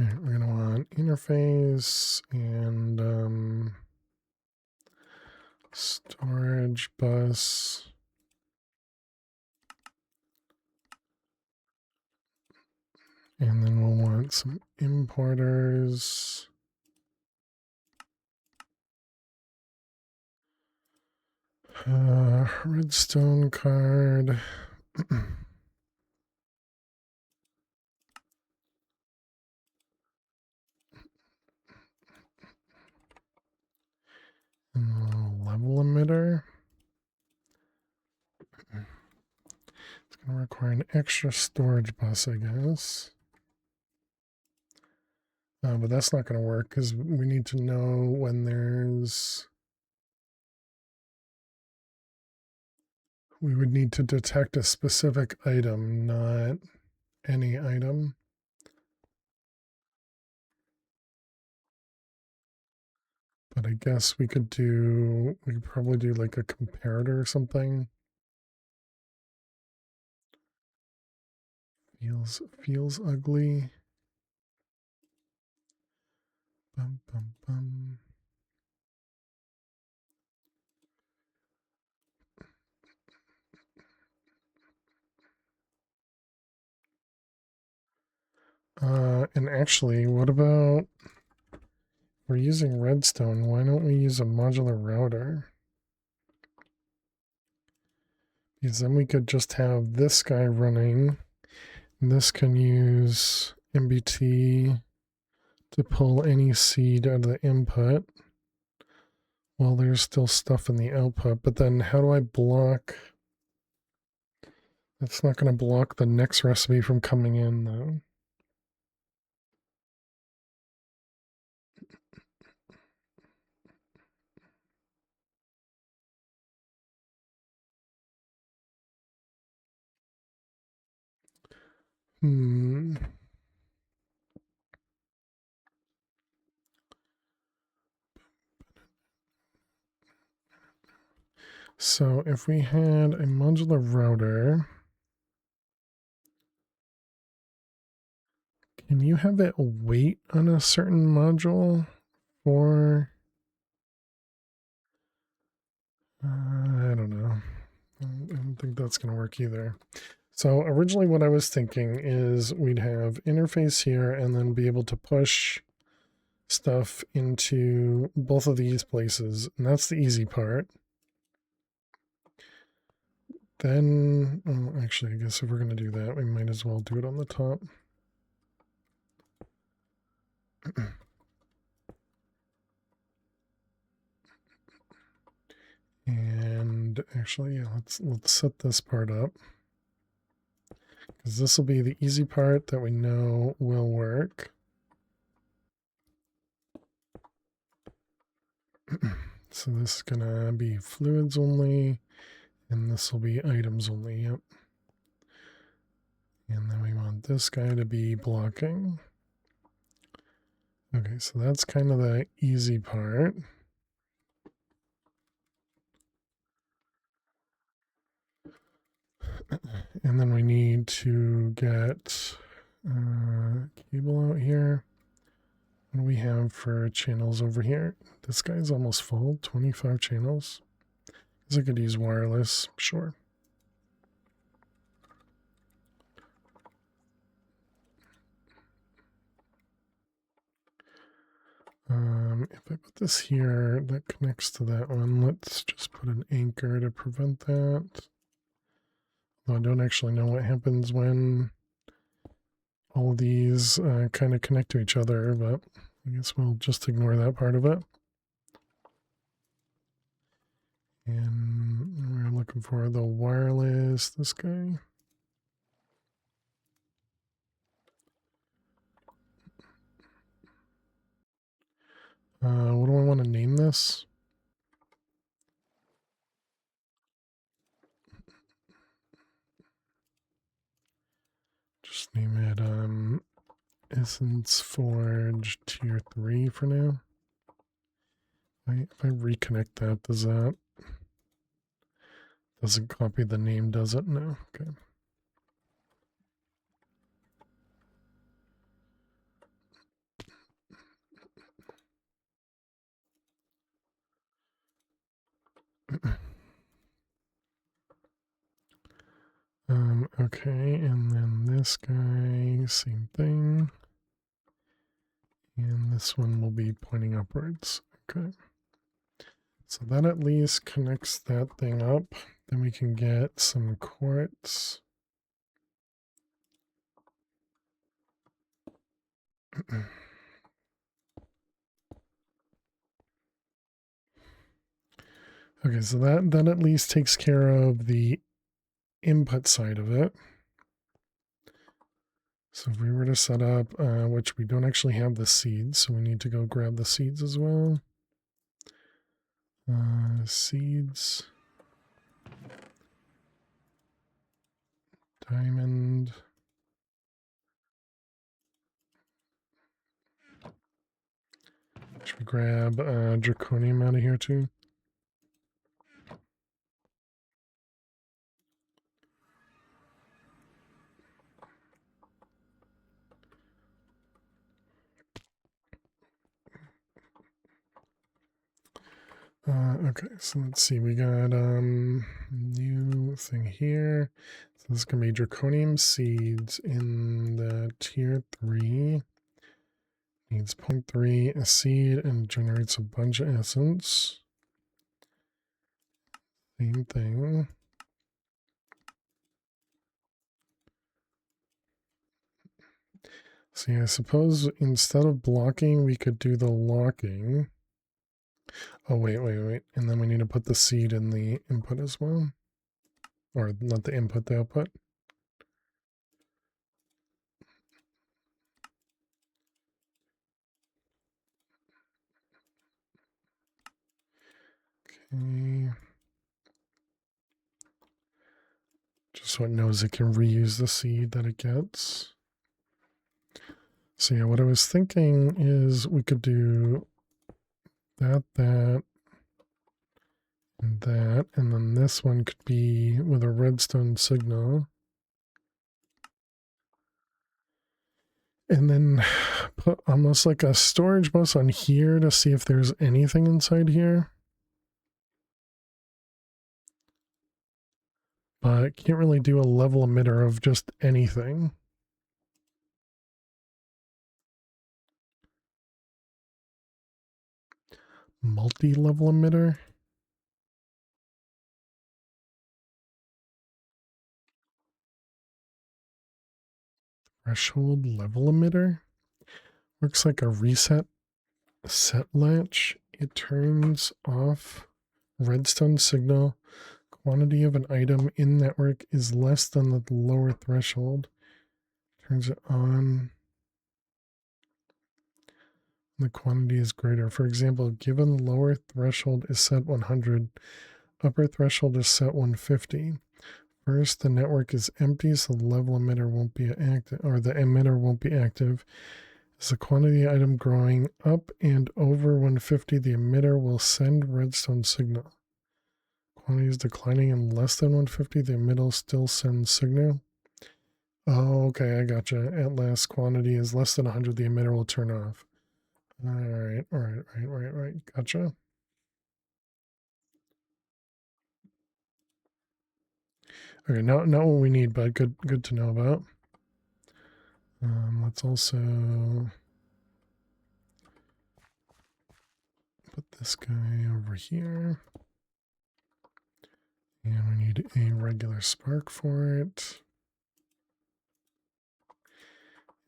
right, we're gonna want interface and storage bus. And then we'll want some importers. Redstone card. And a level emitter. Gonna require an extra storage bus, I guess. But that's not going to work because we need to know when there's... We would need to detect a specific item, not any item. But I guess we could probably do like a comparator or something. Feels ugly. Bum, bum, bum. And actually, what about, we're using redstone, why don't we use a modular router? Because then we could just have this guy running, and this can use MBT to pull any seed out of the input while there's still stuff in the output. But then how do I block? That's not going to block the next recipe from coming in, though. So if we had a modular router, can you have it wait on a certain module for... I don't know. I don't think that's going to work either. So originally what I was thinking is we'd have interface here and then be able to push stuff into both of these places. And that's the easy part. Then, well, actually, I guess if we're going to do that, we might as well do it on the top. And actually, yeah, let's set this part up, because this will be the easy part that we know will work. So this is gonna be fluids only, and this will be items only. Yep. And then we want this guy to be blocking. Okay, so that's kind of the easy part. And then we need to get cable out here. What do we have for channels over here? This guy's almost full, 25 channels. I could use wireless, sure. If I put this here, that connects to that one. Let's just put an anchor to prevent that. Though I don't actually know what happens when all of these kind of connect to each other, but I guess we'll just ignore that part of it. And we're looking for the wireless, this guy. What do I want to name this? Just name it Essence Forge Tier 3 for now. If I reconnect that, doesn't copy the name, does it? No. Okay. Okay, and then this guy, same thing. And this one will be pointing upwards. Okay. So that at least connects that thing up. Then we can get some quartz. Okay, so that at least takes care of the input side of it. So if we were to set up, which we don't actually have the seeds, so we need to go grab the seeds as well. Seeds. Diamond. Should we grab Draconium out of here too? Okay, so let's see. We got new thing here. So this is gonna be Draconium seeds in the tier 3. Needs 0.3 a seed and generates a bunch of essence. Same thing. See, I suppose instead of blocking, we could do the locking. Oh, wait. And then we need to put the seed in the input as well. Or not the input, the output. Okay. Just so it knows it can reuse the seed that it gets. So yeah, what I was thinking is we could do that, and that, and then this one could be with a redstone signal. And then put almost like a storage bus on here to see if there's anything inside here. But can't really do a level emitter of just anything. Multi-level emitter. Threshold level emitter. Works like a reset set latch. It turns off redstone signal. Quantity of an item in network is less than the lower threshold. Turns it on. The quantity is greater. For example, given lower threshold is set 100, upper threshold is set 150. First, the network is empty, so the level emitter won't be active, or the emitter won't be active. As the quantity item growing up and over 150, the emitter will send redstone signal. Quantity is declining and less than 150, the emitter still sends signal. Oh, okay, I gotcha. At last, quantity is less than 100, the emitter will turn off. All right. Gotcha. Okay, not what we need, but good to know about. Let's also put this guy over here. And we need a regular spark for it.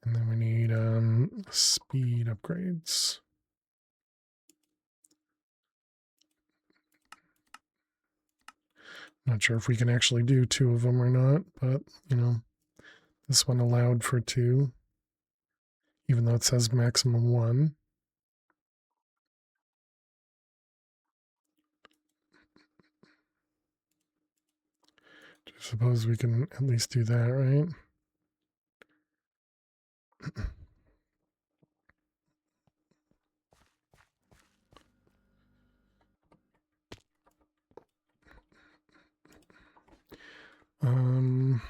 And then we need speed upgrades. Not sure if we can actually do 2 of them or not, but you know, this one allowed for 2, even though it says maximum 1. I suppose we can at least do that, right? Um,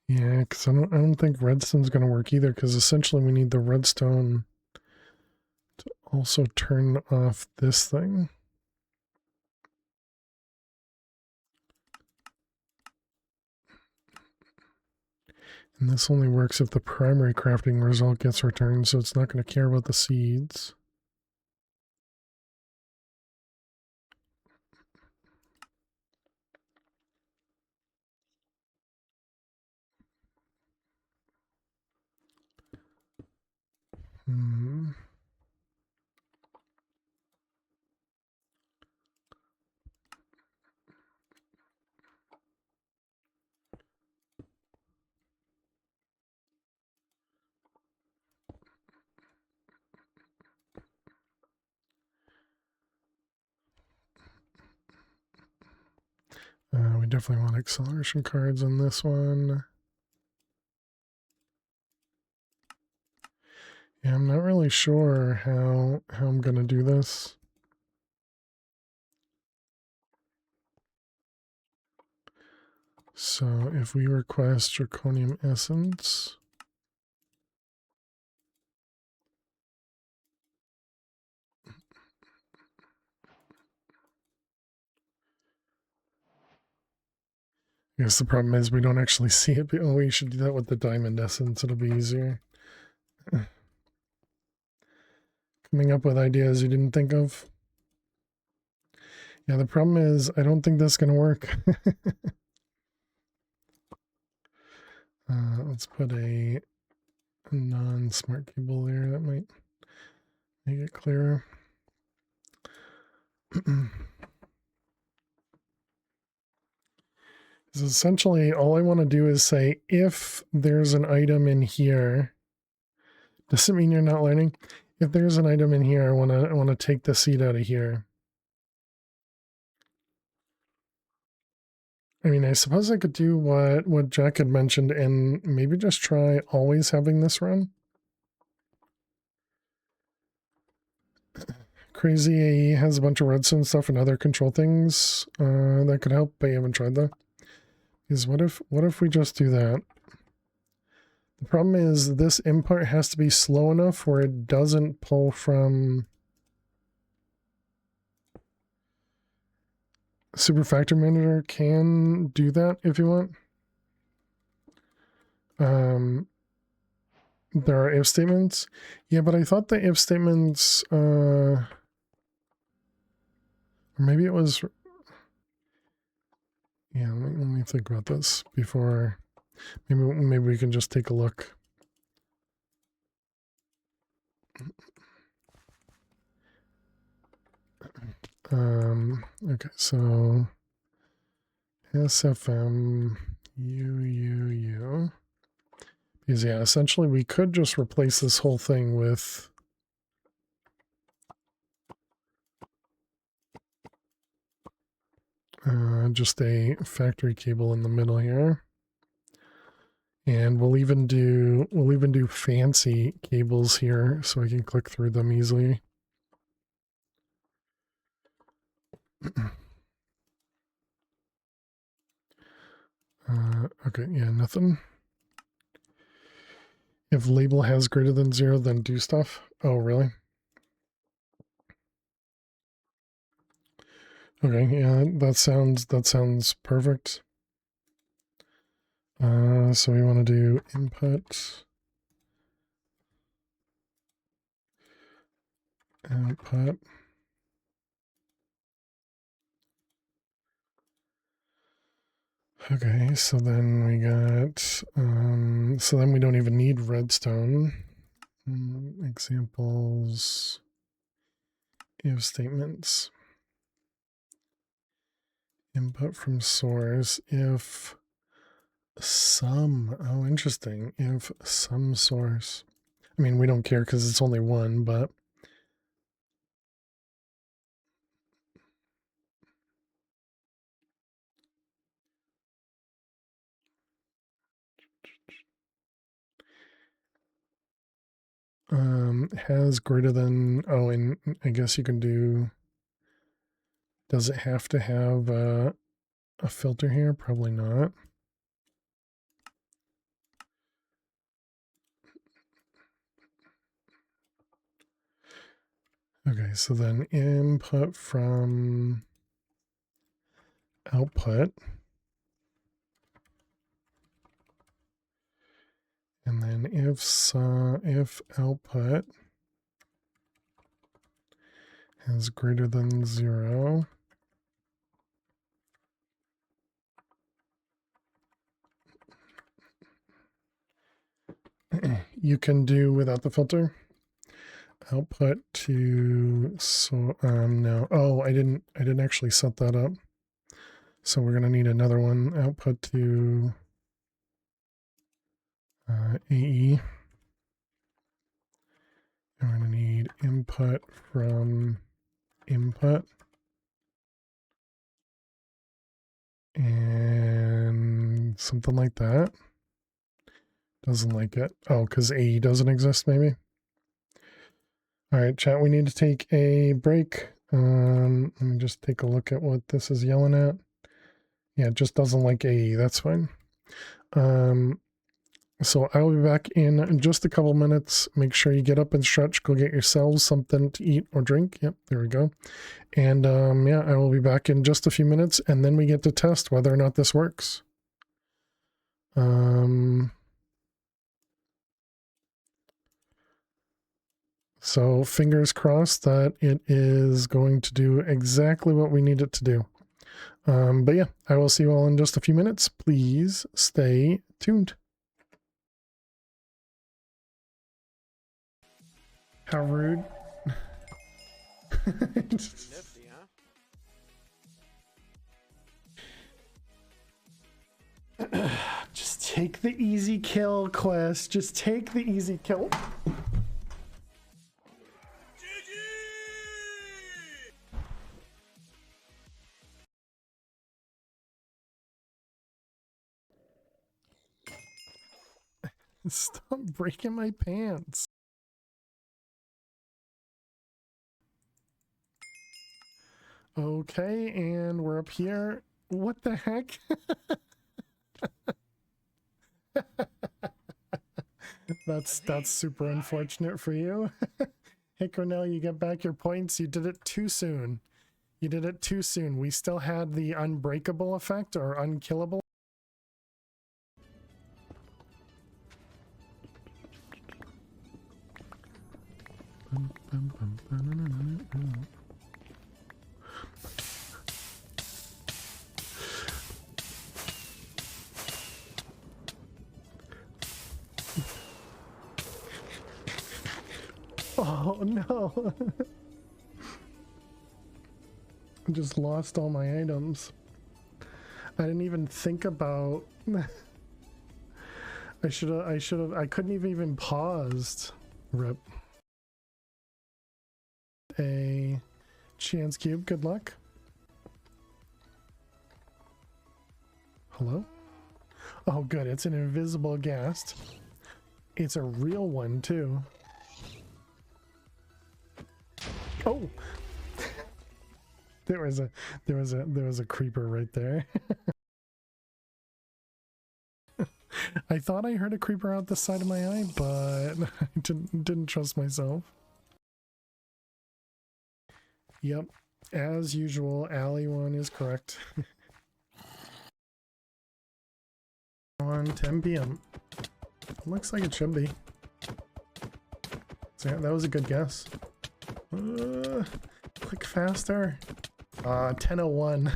yeah, because I don't think redstone's going to work either, because essentially we need the redstone to also turn off this thing. And this only works if the primary crafting result gets returned, so it's not going to care about the seeds. definitely want acceleration cards on this one. Yeah, I'm not really sure how I'm gonna do this. So if we request Draconium Essence, I guess the problem is we don't actually see it. Oh, we should do that with the Diamond Essence. It'll be easier. Coming up with ideas you didn't think of. Yeah, the problem is I don't think that's going to work. Let's put a non-smart cable there. That might make it clearer. So essentially, all I want to do is say, if there's an item in here, doesn't mean you're not learning. If there's an item in here, I want to take the seed out of here. I mean, I suppose I could do what Jack had mentioned and maybe just try always having this run. Crazy AE has a bunch of redstone stuff and other control things that could help, but you haven't tried that. Is what if we just do that? The problem is this input has to be slow enough where it doesn't pull from Super Factor Manager. Can do that if you want. There are if statements. Yeah, but I thought the if statements or maybe it was. Yeah, let me think about this before. Maybe we can just take a look. Okay, so SFM UUU. Because yeah, essentially we could just replace this whole thing with just a factory cable in the middle here. And we'll even do fancy cables here so I can click through them easily. Okay, yeah, nothing. If label has greater than 0, then do stuff. Oh, really? Okay, yeah, that sounds perfect. So we want to do input, output. Okay, so then we got, so then we don't even need redstone. Examples, if statements, input from source, if some, oh, interesting, if some source. I mean, we don't care because it's only one, but has greater than, oh, and I guess you can do, does it have to have a filter here? Probably not. Okay, so then input from output, and then if output is greater than 0, you can do without the filter. Output to, so no, oh, I didn't actually set that up, so we're gonna need another one. Output to AE, and we're gonna need input from input. And something like that. Doesn't like it. Oh, because AE doesn't exist, maybe. All right, chat, we need to take a break. Let me just take a look at what this is yelling at. Yeah, it just doesn't like AE. That's fine. So I will be back in just a couple minutes. Make sure you get up and stretch. Go get yourselves something to eat or drink. Yep, there we go. And yeah, I will be back in just a few minutes, and then we get to test whether or not this works. So fingers crossed that it is going to do exactly what we need it to do. But yeah, I will see you all in just a few minutes. Please stay tuned. How rude. Nifty, huh? Just take the easy kill, Quest. Just take the easy kill. Stop breaking my pants. Okay, and we're up here. What the heck? That's super unfortunate for you. Hey Cornell, you get back your points. You did it too soon. You did it too soon. We still had the unbreakable effect or unkillable. Oh no. I just lost all my items. I didn't even think about I couldn't even paused. Rip. A chance cube, good luck. Hello? Oh good, it's an invisible ghast. It's a real one too. Oh! there was a creeper right there. I thought I heard a creeper out the side of my eye, but I didn't trust myself. Yep, as usual, Alley one is correct. On 10 p.m. Looks like it should be. So yeah, that was a good guess. Click faster. 10:01.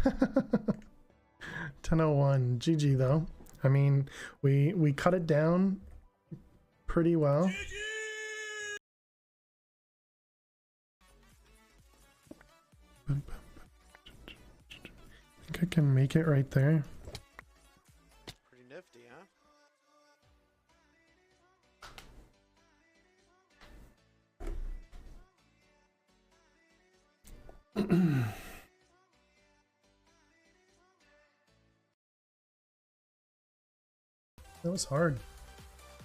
10:01. GG though. I mean, we cut it down pretty well. I think I can make it right there. Pretty nifty, huh? That was hard.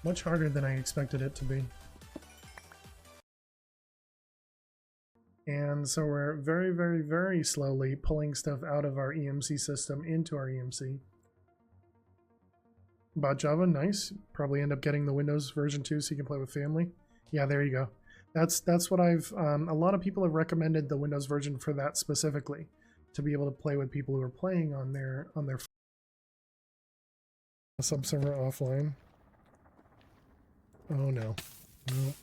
Much harder than I expected it to be. And so we're very, very, very slowly pulling stuff out of our EMC system into our EMC. About Java, nice. Probably end up getting the Windows version 2 so you can play with family. Yeah, there you go. That's what I've a lot of people have recommended the Windows version for that specifically, to be able to play with people who are playing on their subserver offline. Oh no. No.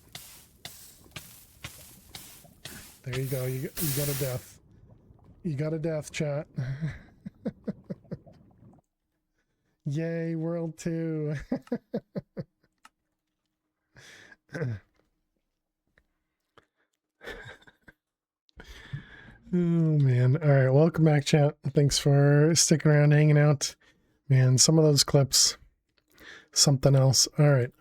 There you go. You got a death. You got a death, chat. Yay, World 2. Oh man. All right, welcome back, chat. Thanks for sticking around, hanging out. Man, some of those clips, something else. All right.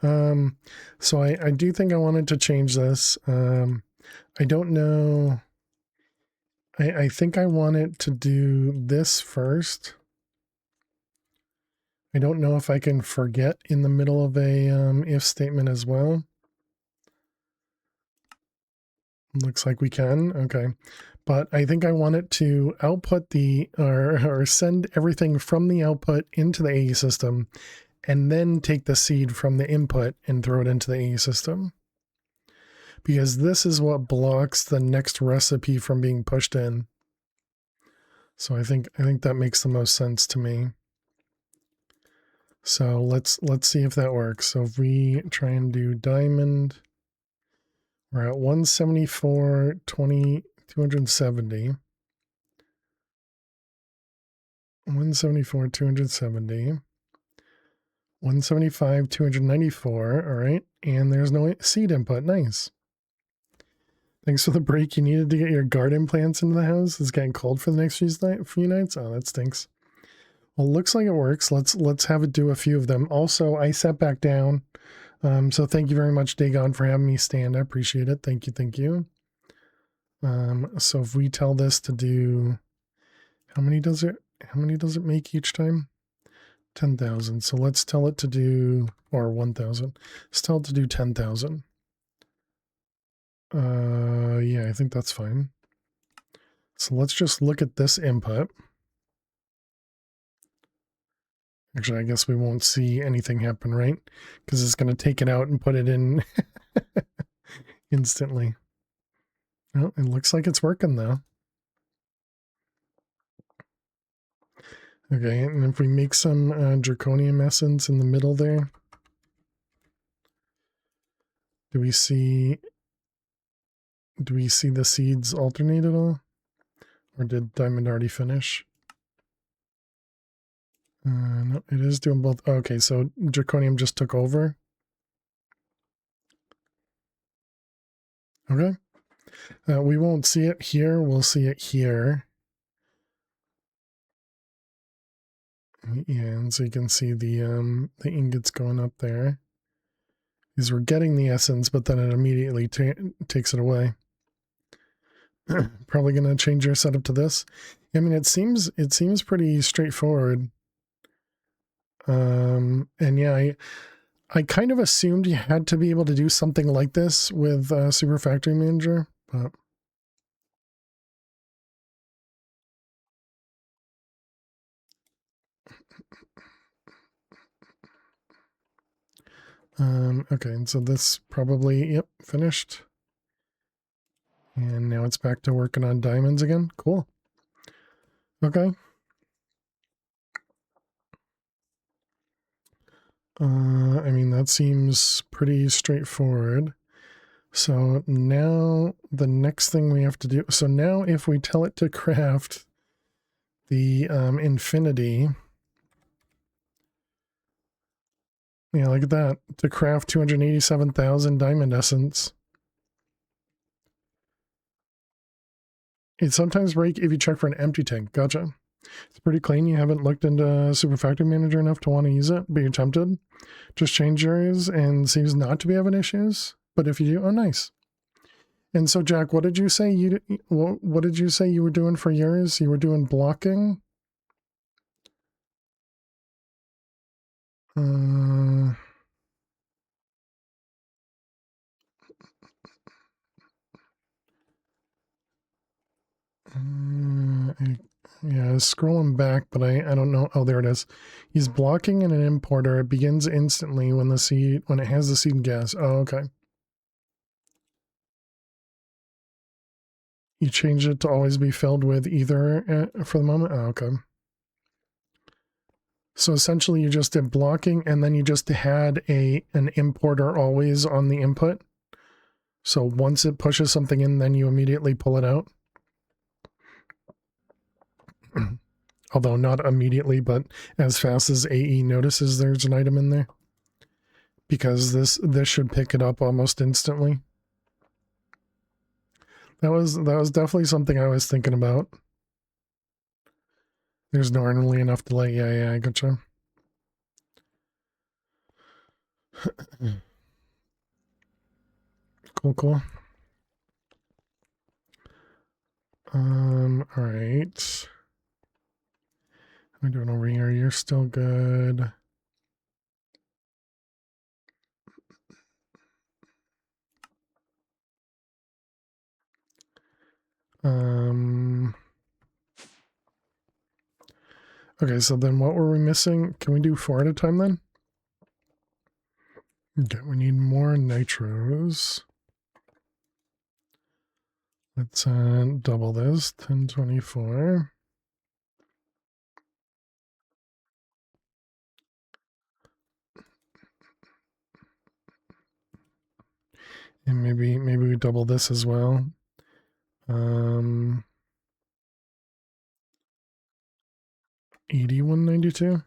So I do think I wanted to change this. I don't know. I think I want it to do this first. I don't know if I can forget in the middle of a if statement as well. Looks like we can. Okay. But I think I want it to output or send everything from the output into the AE system and then take the seed from the input and throw it into the AE system. Because this is what blocks the next recipe from being pushed in. So I think that makes the most sense to me. So let's see if that works. So if we try and do diamond, we're at 174, 20, 270. 174, 270. 175, 294. All right. And there's no seed input. Nice. Thanks for the break you needed to get your garden plants into the house. It's getting cold for the next few nights. Oh, that stinks. Well, looks like it works. Let's have it do a few of them. Also, I sat back down. So thank you very much, Dagon, for having me stand. I appreciate it. Thank you. Thank you. So if we tell this to do, how many does it make each time? 10,000. So let's tell it to do, or 1,000. Let's tell it to do 10,000. Yeah, I think that's fine. So let's just look at this input. Actually, I guess we won't see anything happen, right? Because it's going to take it out and put it in instantly. Well, it looks like it's working though. Okay, and if we make some draconium essence in the middle there, do we see the seeds alternate at all? Or did diamond already finish? No, it is doing both. Okay, so draconium just took over. Okay. We won't see it here. We'll see it here. Yeah, and so you can see the ingots going up there. Because we're getting the essence, but then it immediately takes it away. Probably going to change your setup to this. I mean, it seems pretty straightforward. And yeah, I kind of assumed you had to be able to do something like this with Super Factory Manager, but okay, and so this probably, yep, finished. And now it's back to working on diamonds again. Cool. Okay. I mean, that seems pretty straightforward. So now the next thing we have to do, so now if we tell it to craft the infinity, yeah, look at that, to craft 287,000 diamond essence. It sometimes break if you check for an empty tank. Gotcha. It's pretty clean. You haven't looked into Super Factory Manager enough to want to use it, but you're tempted. Just change yours and seems not to be having issues. But if you do, oh, nice. And so, Jack, what did you say what did you say you were doing for yours? You were doing blocking? Yeah, scrolling back, but I don't know. Oh, there it is. He's blocking in an importer. It begins instantly when it has the seed gas. Oh, okay. You changed it to always be filled with either for the moment? Oh, okay. So essentially you just did blocking and then you just had an importer always on the input. So once it pushes something in, then you immediately pull it out. Although not immediately, but as fast as AE notices there's an item in there. Because this should pick it up almost instantly. That was definitely something I was thinking about. There's normally enough delay. Yeah, I gotcha. Cool. All right. What am I doing over here? You're still good. Okay, so then what were we missing? Can we do 4 at a time then? Okay, we need more nitros. Let's double this, 1024. And maybe we double this as well. 8192.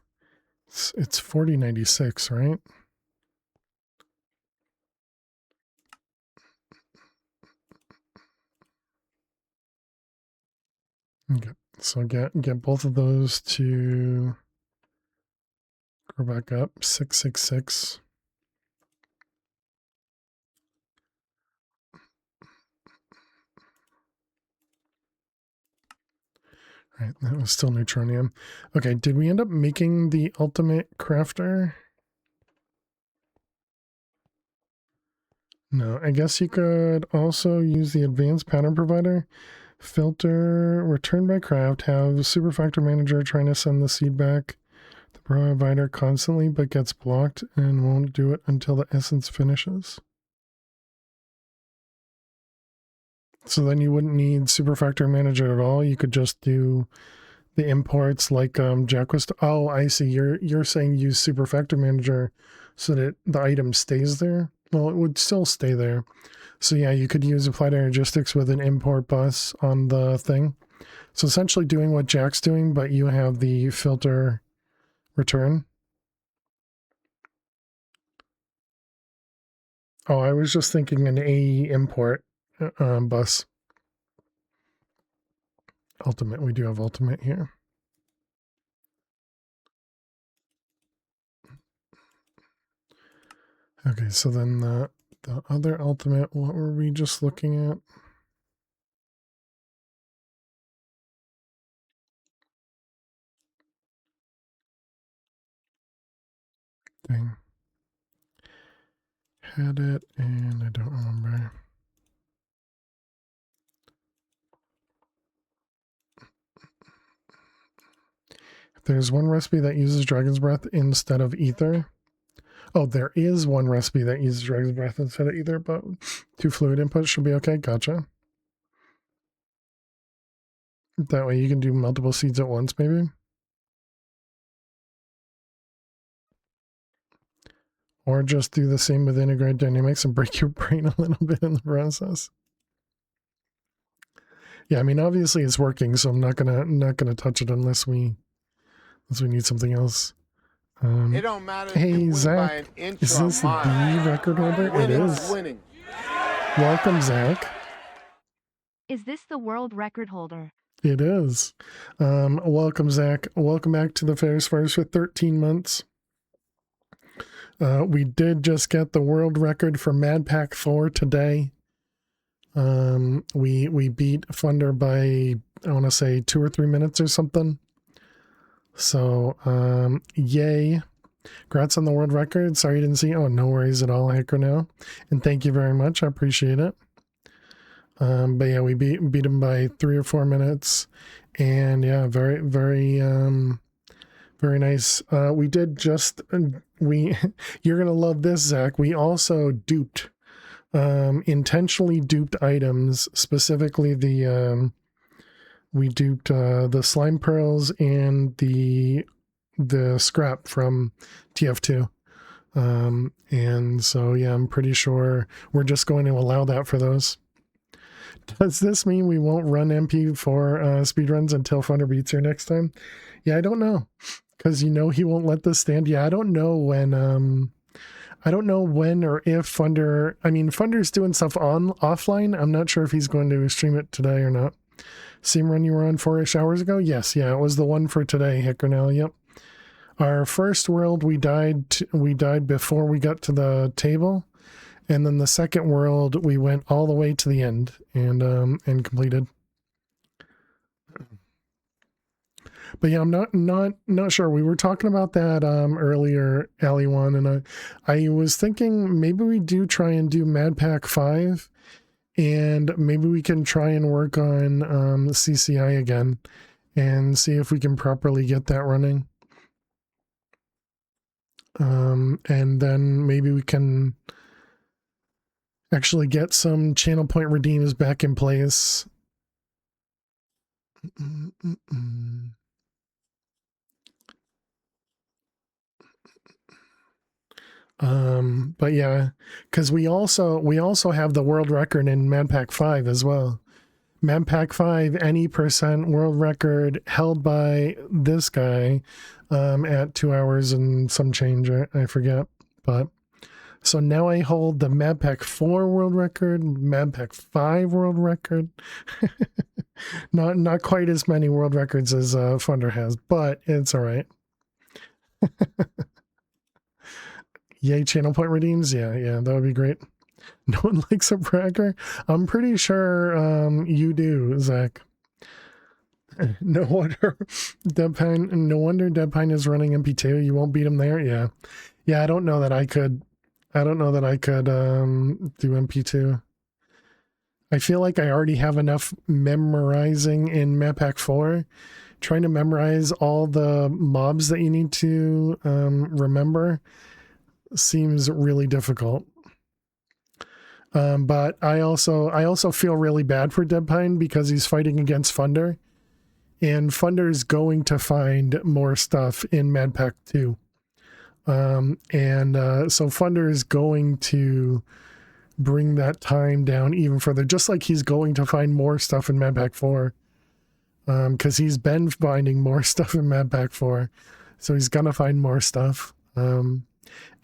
It's 4096, right? Okay, so get both of those to go back up 666. Right, that was still neutronium. Okay, did we end up making the ultimate crafter? No, I guess you could also use the advanced pattern provider. Filter, return by craft, have superfactor manager trying to send the seed back. The provider constantly but gets blocked and won't do it until the essence finishes. So then you wouldn't need superfactor manager at all. You could just do the imports like Jack was. Oh, I see. You're saying use superfactor manager so that the item stays there. Well, it would still stay there. So yeah, you could use applied energistics with an import bus on the thing. So essentially doing what Jack's doing, but you have the filter return. Oh, I was just thinking an AE import bus. Ultimate, we do have ultimate here. Okay, so then the other ultimate, what were we just looking at? Dang. Had it, and I don't remember. There's one recipe that uses dragon's breath instead of ether. Oh, there is one recipe that uses dragon's breath instead of ether, but 2 fluid inputs should be okay. Gotcha. That way you can do multiple seeds at once, maybe. Or just do the same with integrate dynamics and break your brain a little bit in the process. Yeah, I mean, obviously it's working, so I'm not gonna touch it unless we need something else. It don't matter. Hey Zach, is this the record holder? It is. Winning. Welcome, Zach. Is this the world record holder? It is. Welcome, Zach. Welcome back to the Ferris Fires for 13 months. We did just get the world record for Mad Pack 4 today. We beat Thunder by, I want to say 2 or 3 minutes or something. So, yay. Congrats on the world record. Sorry you didn't see. Oh, no worries at all, Hacker Now. And thank you very much. I appreciate it. But yeah, we beat him by 3 or 4 minutes. And yeah, very, very, very nice. We did just, you're going to love this, Zach. We also duped, intentionally duped items, specifically we duped the slime pearls and the scrap from TF2. And so, yeah, I'm pretty sure we're just going to allow that for those. Does this mean we won't run MP4 speedruns until Thunder beats her next time? Yeah, I don't know. Because he won't let this stand. Yeah, I don't know when or if Thunder, I mean, Thunder's doing stuff offline. I'm not sure if he's going to stream it today or not. Same run you were on 4-ish hours ago? Yes, yeah, it was the one for today, Hickernell, yep. Our first world, we died before we got to the table. And then the second world, we went all the way to the end and completed. But yeah, I'm not sure. We were talking about that earlier, Ali One, and I was thinking maybe we do try and do Mad Pack 5 and maybe we can try and work on CCI again and see if we can properly get that running. And then maybe we can actually get some channel point redeems back in place. But yeah, because we also have the world record in Mad Pack 5 as well. Mad Pack 5, any percent world record held by this guy at 2 hours and some change, I forget. But so now I hold the Mad Pack 4 world record, Mad Pack 5 world record. Not quite as many world records as Funder has, but it's all right. Yay, channel point redeems. Yeah, that would be great. No one likes a bragger. I'm pretty sure you do, Zach. No wonder Deadpine is running MP2. You won't beat him there. Yeah. I don't know that I could do MP2. I feel like I already have enough memorizing in Map Pack 4. Trying to memorize all the mobs that you need to remember seems really difficult. But I also feel really bad for Deadpine because he's fighting against Funder, and Funder is going to find more stuff in Mad Pack 2. So Funder is going to bring that time down even further, just like he's going to find more stuff in Mad Pack 4. Because he's been finding more stuff in Mad Pack 4. So he's gonna find more stuff. And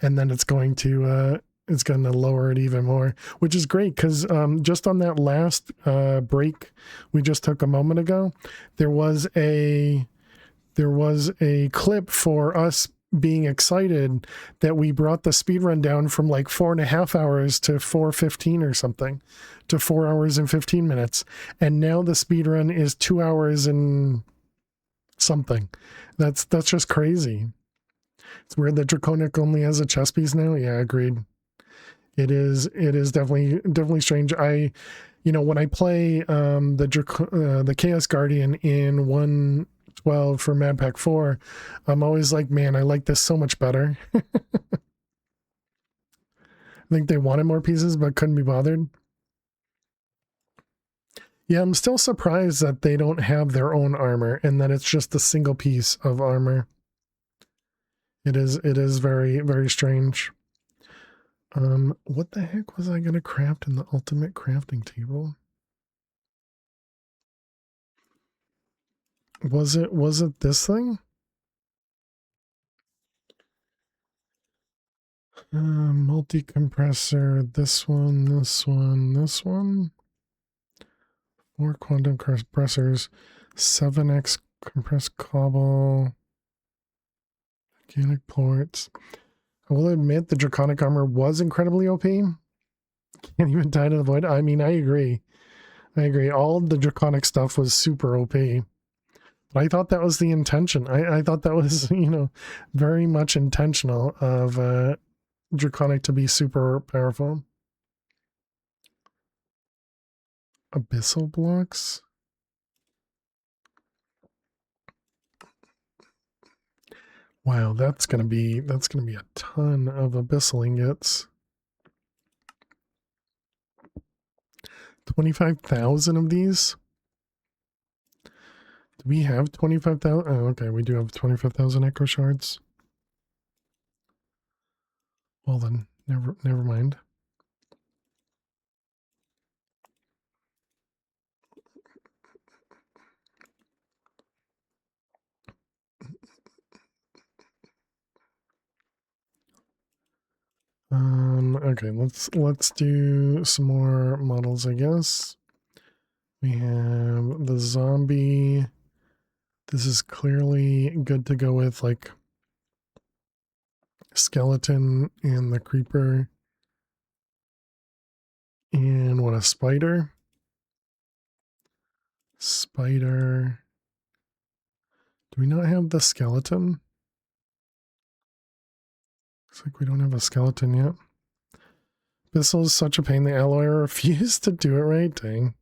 then it's going to lower it even more, which is great because just on that last break we just took a moment ago, there was a clip for us being excited that we brought the speed run down from like 4.5 hours to 4:15 or something, to 4 hours and 15 minutes, and now the speed run is 2 hours and something. That's just crazy. It's weird that Draconic only has a chess piece now. Yeah, agreed. It is definitely strange. When I play the Chaos Guardian in 1.12 for Mad Pack 4, I'm always like, man, I like this so much better. I think they wanted more pieces but couldn't be bothered. Yeah, I'm still surprised that they don't have their own armor and that it's just a single piece of armor. It is very, very strange. What the heck was I gonna craft in the ultimate crafting table? Was it this thing? Multi-compressor, this one. 4 quantum compressors, 7x compressed cobble, mechanic ports. I will admit the Draconic armor was incredibly OP. Can't even die to the void. I mean, I agree. All of the Draconic stuff was super OP. But I thought that was the intention. I thought that was, very much intentional of Draconic to be super powerful. Abyssal blocks? Wow, that's gonna be a ton of abyssal ingots. 25,000 of these? Do we have 25,000? Oh, okay, we do have 25,000 echo shards. Well then, never mind. Okay, let's do some more models, I guess. We have the zombie. This is clearly good to go with, like, skeleton and the creeper. And what, a spider? Spider. Do we not have the skeleton? Looks like we don't have a skeleton yet. This was such a pain. The alloyer refused to do it right. Dang.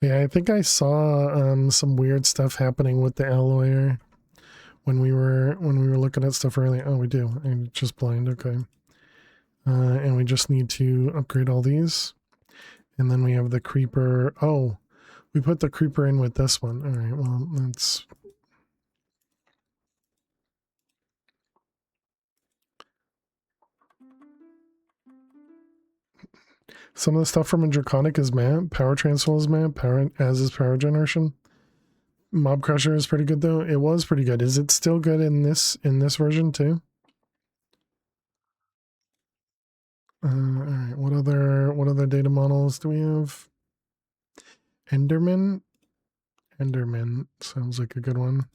Yeah, I think I saw some weird stuff happening with the alloyer when we were looking at stuff earlier. Oh, we do. I'm just blind. Okay. And we just need to upgrade all these. And then we have the creeper. Oh, we put the creeper in with this one. All right. Well, that's. Some of the stuff from a Draconic is map. Power Transfer is map. Power, as is Power Generation. Mob Crusher is pretty good though. It was pretty good. Is it still good in this version too? All right. What other data models do we have? Enderman. Enderman sounds like a good one.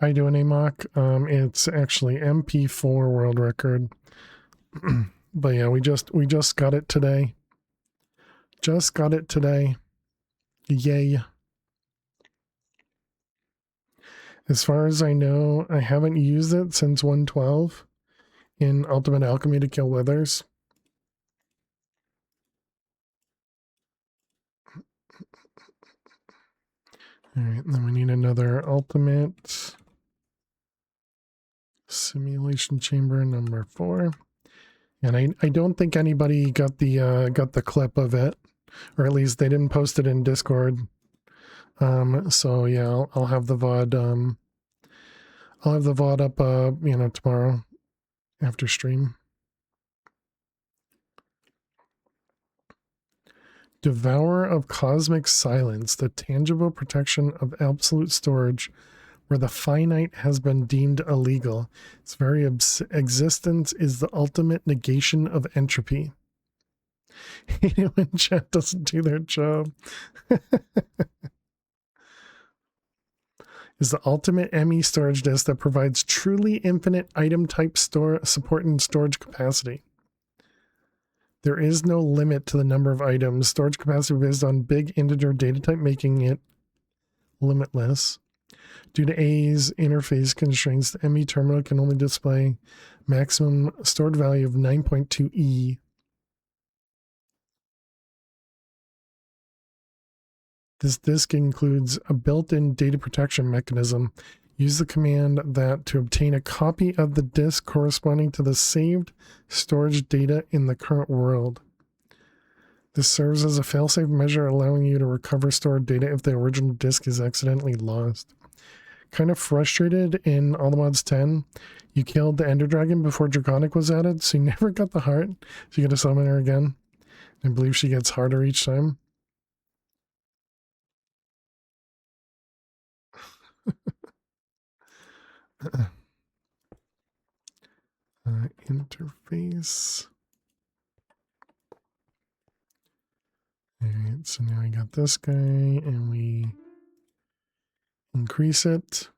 How you doing, Amok? It's actually MP4 world record. But yeah, we just got it today. Just got it today. Yay. As far as I know, I haven't used it since 112 in Ultimate Alchemy to kill withers. Alright, then we need another ultimate simulation chamber number 4. And I don't think anybody got the clip of it, or at least they didn't post it in Discord. So yeah, I'll have the VOD I'll have the VOD up tomorrow after stream. Devourer of Cosmic Silence, the tangible protection of absolute storage where the finite has been deemed illegal. Its very existence is the ultimate negation of entropy. Hate it when chat doesn't do their job. Is the ultimate ME storage disk that provides truly infinite item type support and storage capacity. There is no limit to the number of items. Storage capacity based on big integer data type, making it limitless. Due to A's interface constraints, the ME terminal can only display maximum stored value of 9.2 E. This disk includes a built-in data protection mechanism. Use the command that to obtain a copy of the disk corresponding to the saved storage data in the current world. This serves as a failsafe measure allowing you to recover stored data if the original disk is accidentally lost. Kind of frustrated in All the Mods 10, you killed the Ender Dragon before Draconic was added, so you never got the heart. So you get to summon her again. I believe she gets harder each time. Interface. Alright, so now I got this guy, and we increase it.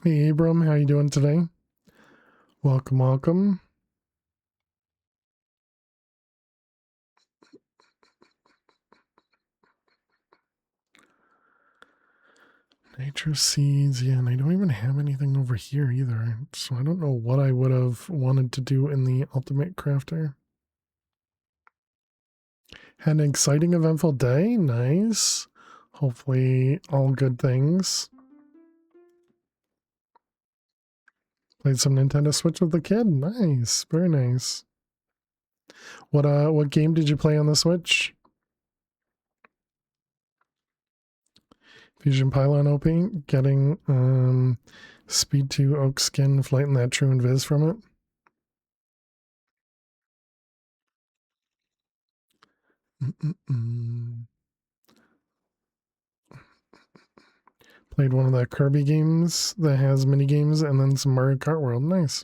Hey Abram, how you doing today? Welcome, welcome. Nitro seeds, yeah, and I don't even have anything over here either, so I don't know what I would have wanted to do in the Ultimate Crafter. Had an exciting, eventful day, nice. Hopefully all good things. Played some Nintendo Switch with the kid, nice, very nice. What game did you play on the Switch? Fusion Pylon OP, getting Speed 2 Oak Skin, Flight and that True Invis from it. Played one of the Kirby games that has mini games and then some Mario Kart World. Nice.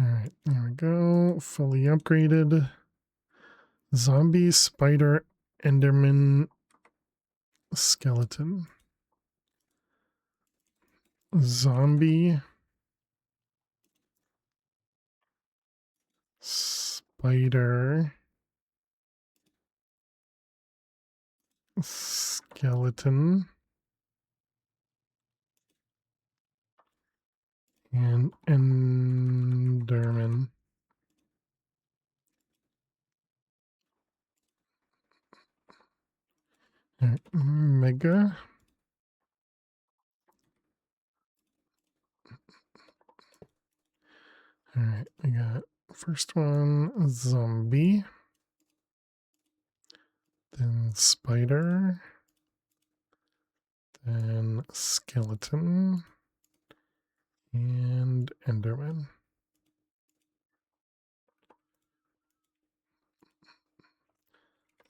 Alright, there we go. Fully upgraded. Zombie Spider Enderman skeleton. Zombie. Spider. Skeleton. And Enderman. All right, Mega. All right, we got first one, zombie. Then spider. Then skeleton. And Enderman.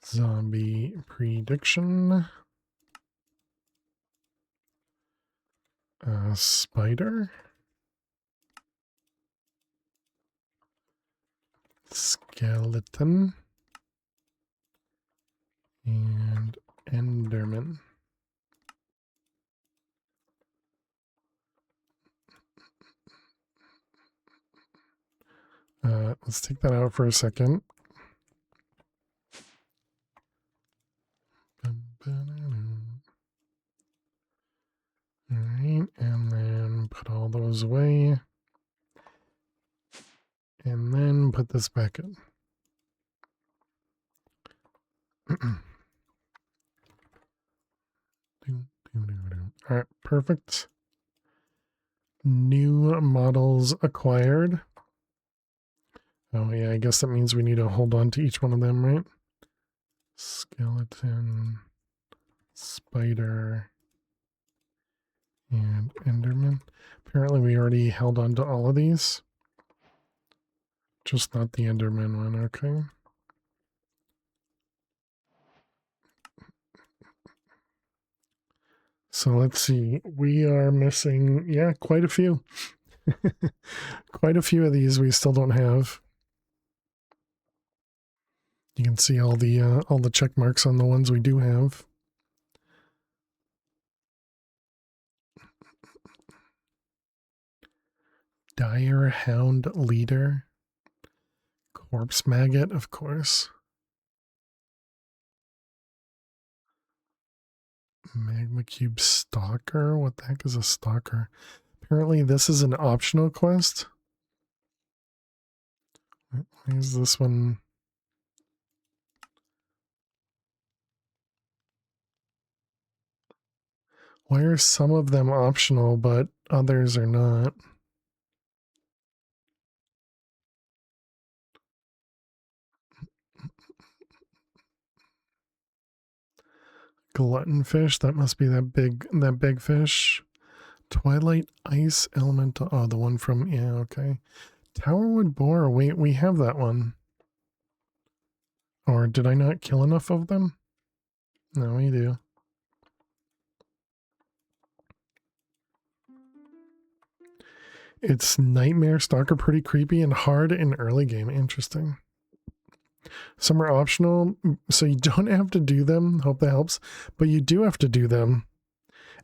Zombie prediction. Spider. Skeleton. And Enderman. Let's take that out for a second. Alright, and then put all those away. And then put this back in. Alright, perfect. New models acquired. Oh yeah, I guess that means we need to hold on to each one of them, right? Skeleton, spider, and Enderman. Apparently we already held on to all of these. Just not the Enderman one, okay. So let's see, we are missing, yeah, quite a few. Quite a few of these we still don't have. You can see all the check marks on the ones we do have. Dire Hound Leader. Corpse Maggot, of course. Magma Cube Stalker? What the heck is a stalker? Apparently this is an optional quest. Why is this one? Why are some of them optional but others are not? Glutton fish, that must be that big fish. Twilight Ice Elemental. Oh, the one from, yeah, okay. Towerwood Boar, we have that one. Or did I not kill enough of them? No, we do. It's Nightmare Stalker, pretty creepy and hard in early game. Interesting. Some are optional, so you don't have to do them. Hope that helps. But you do have to do them.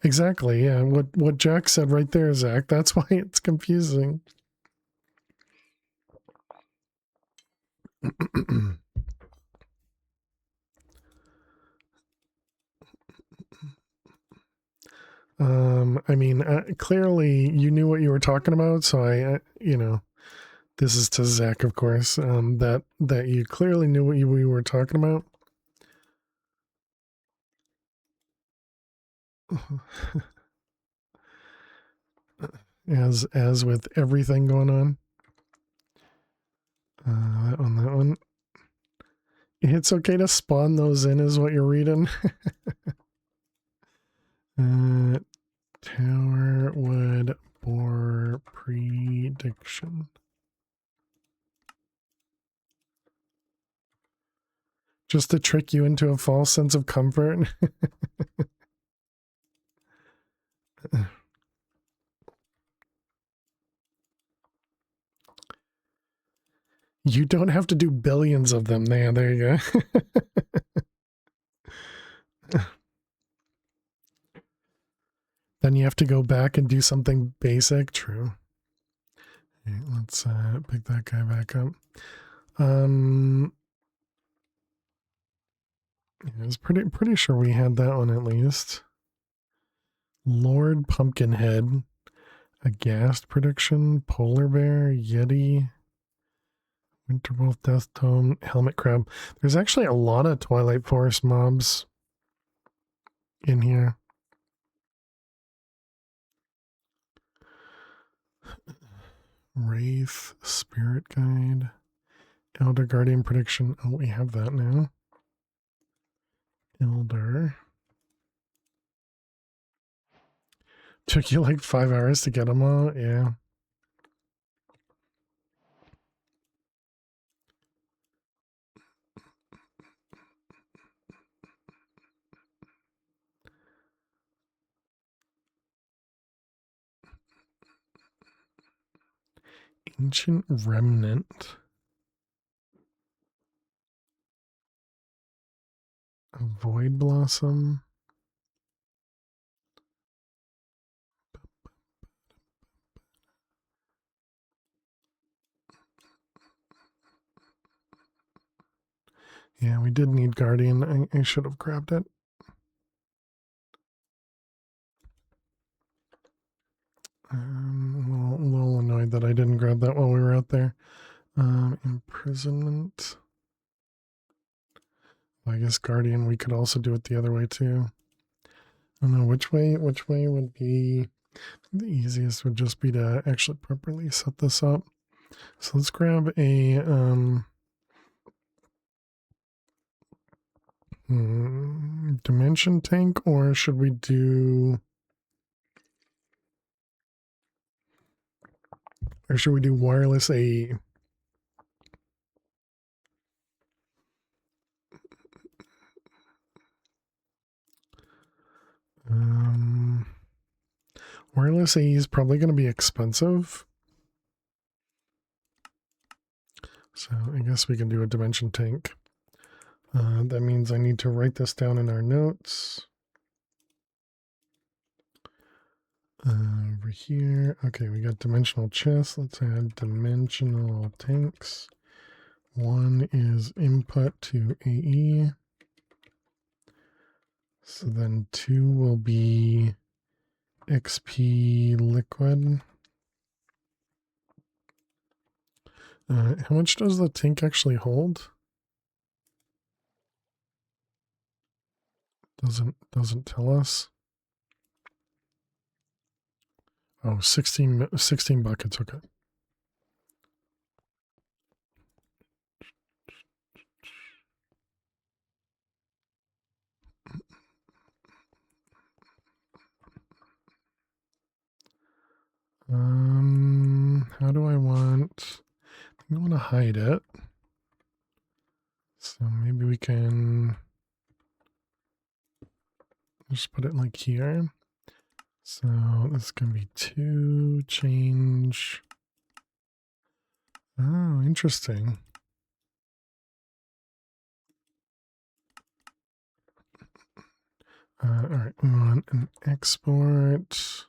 Exactly, yeah. What Jack said right there, Zach. That's why it's confusing. I mean, clearly you knew what you were talking about, so I you know, this is to Zach, of course, that you clearly knew what we were talking about. as with everything going on. That one. It's okay to spawn those in, is what you're reading. Towerwood Boar prediction. Just to trick you into a false sense of comfort. You don't have to do billions of them. There you go. then you have to go back and do something basic. True. Okay, let's pick that guy back up. I was pretty sure we had that one at least. Lord Pumpkinhead, a ghast prediction, polar bear, yeti, Winterwolf, Death Tome, Helmet Crab. There's actually a lot of Twilight Forest mobs in here. Wraith, Spirit Guide, Elder Guardian Prediction. Oh, we have that now. Elder. Took you like 5 hours to get them all? Yeah. Ancient Remnant. A Void Blossom. Yeah, we did need Guardian. I should have grabbed it. A little annoyed that I didn't grab that while we were out there. Imprisonment. Well, I guess Guardian, we could also do it the other way too. I don't know which way would be the easiest. Would just be to actually properly set this up. So let's grab a dimension tank, or should we do wireless AE? Wireless AE is probably going to be expensive. So I guess we can do a dimension tank. That means I need to write this down in our notes. Over here. Okay, we got dimensional chests. Let's add dimensional tanks. One is input to AE. So then 2 will be XP liquid. How much does the tank actually hold? Doesn't tell us. Oh, 16 buckets. Okay. How do I want? I want to hide it. So maybe we can just put it like here. So this can be 2 change. Oh, interesting. All right, we want an export.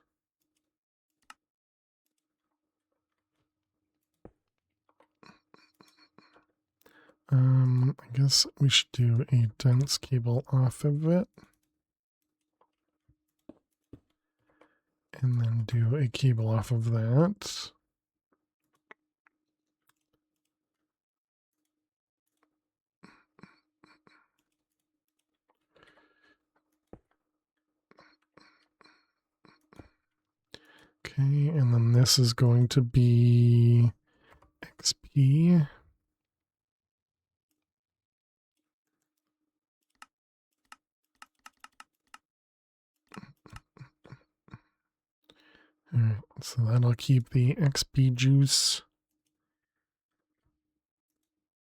I guess we should do a dense cable off of it. And then do a cable off of that. Okay, and then this is going to be XP. Alright, so that'll keep the XP juice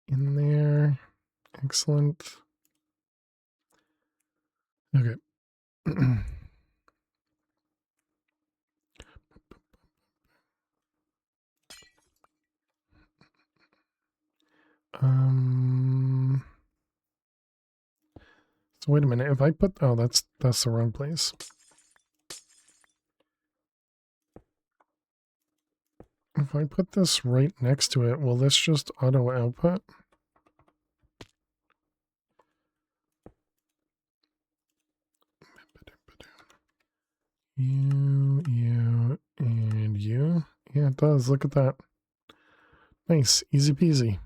in there. Excellent. Okay. So wait a minute, if I put, oh, that's the wrong place. If I put this right next to it, will this just auto output? You, and you. Yeah, it does. Look at that. Nice. Easy peasy.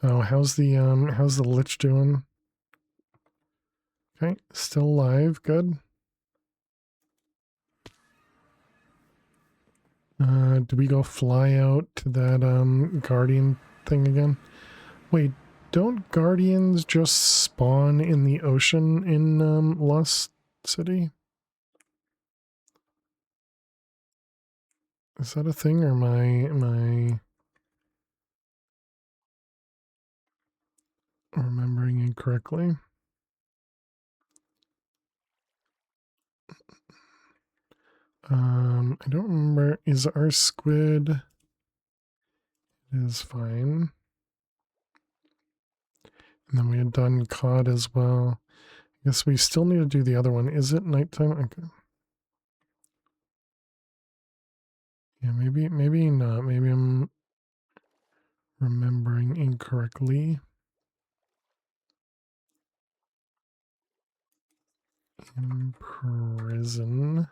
Oh, how's the Lich doing? Okay, still alive. Good. Do we go fly out to that guardian thing again? Wait, don't guardians just spawn in the ocean in Lost City? Is that a thing, or am I remembering incorrectly? I don't remember. Is our squid? It is fine. And then we had done cod as well. I guess we still need to do the other one. Is it nighttime? Okay. Yeah, maybe not. Maybe I'm remembering incorrectly. Imprison.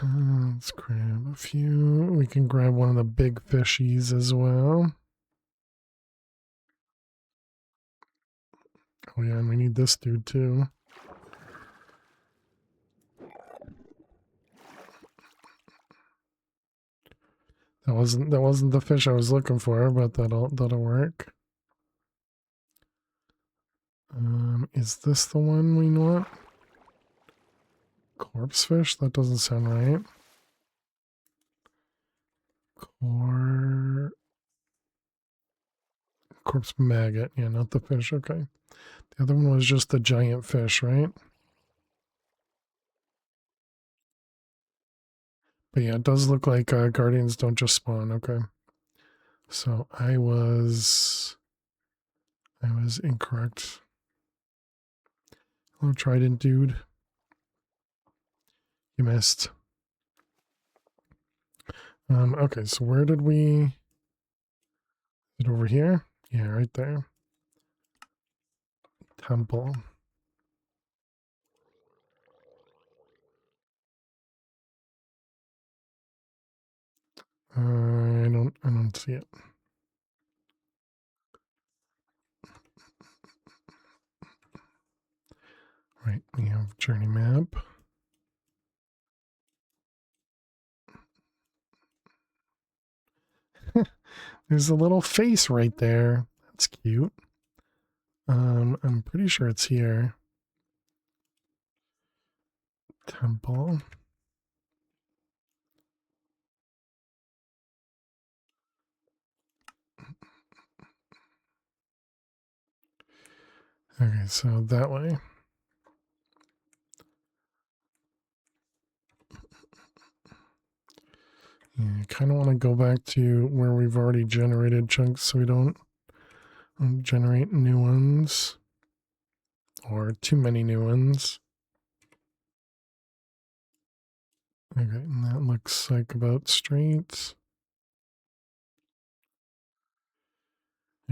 Let's grab a few. We can grab one of the big fishies as well. Oh yeah, and we need this dude too. That wasn't the fish I was looking for, but that'll work. Is this the one we want? Corpse fish? That doesn't sound right. Corpse maggot. Yeah, not the fish. Okay. The other one was just the giant fish, right? But yeah, it does look like guardians don't just spawn. Okay. So I was incorrect. Hello, Trident dude. You missed. Okay, so where did we... Is it over here? Yeah, right there. Temple. I don't see it. Right, we have journey map. There's a little face right there. That's cute. I'm pretty sure it's here. Temple. Okay, so that way. Yeah, I kind of want to go back to where we've already generated chunks so we don't generate new ones. Or too many new ones. Okay, and that looks like about straight.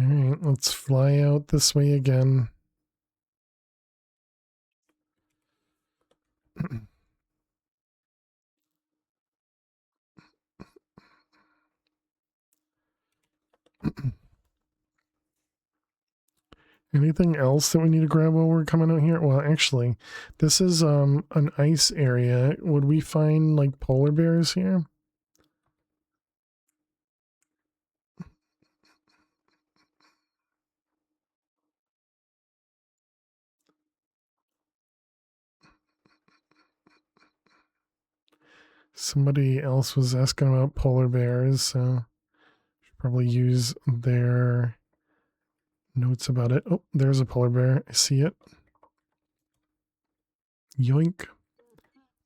Alright, let's fly out this way again. Anything else that we need to grab while we're coming out here? Well, actually, this is an ice area. Would we find like polar bears here? Somebody else was asking about polar bears, so should probably use their notes about it. Oh, there's a polar bear. I see it. Yoink.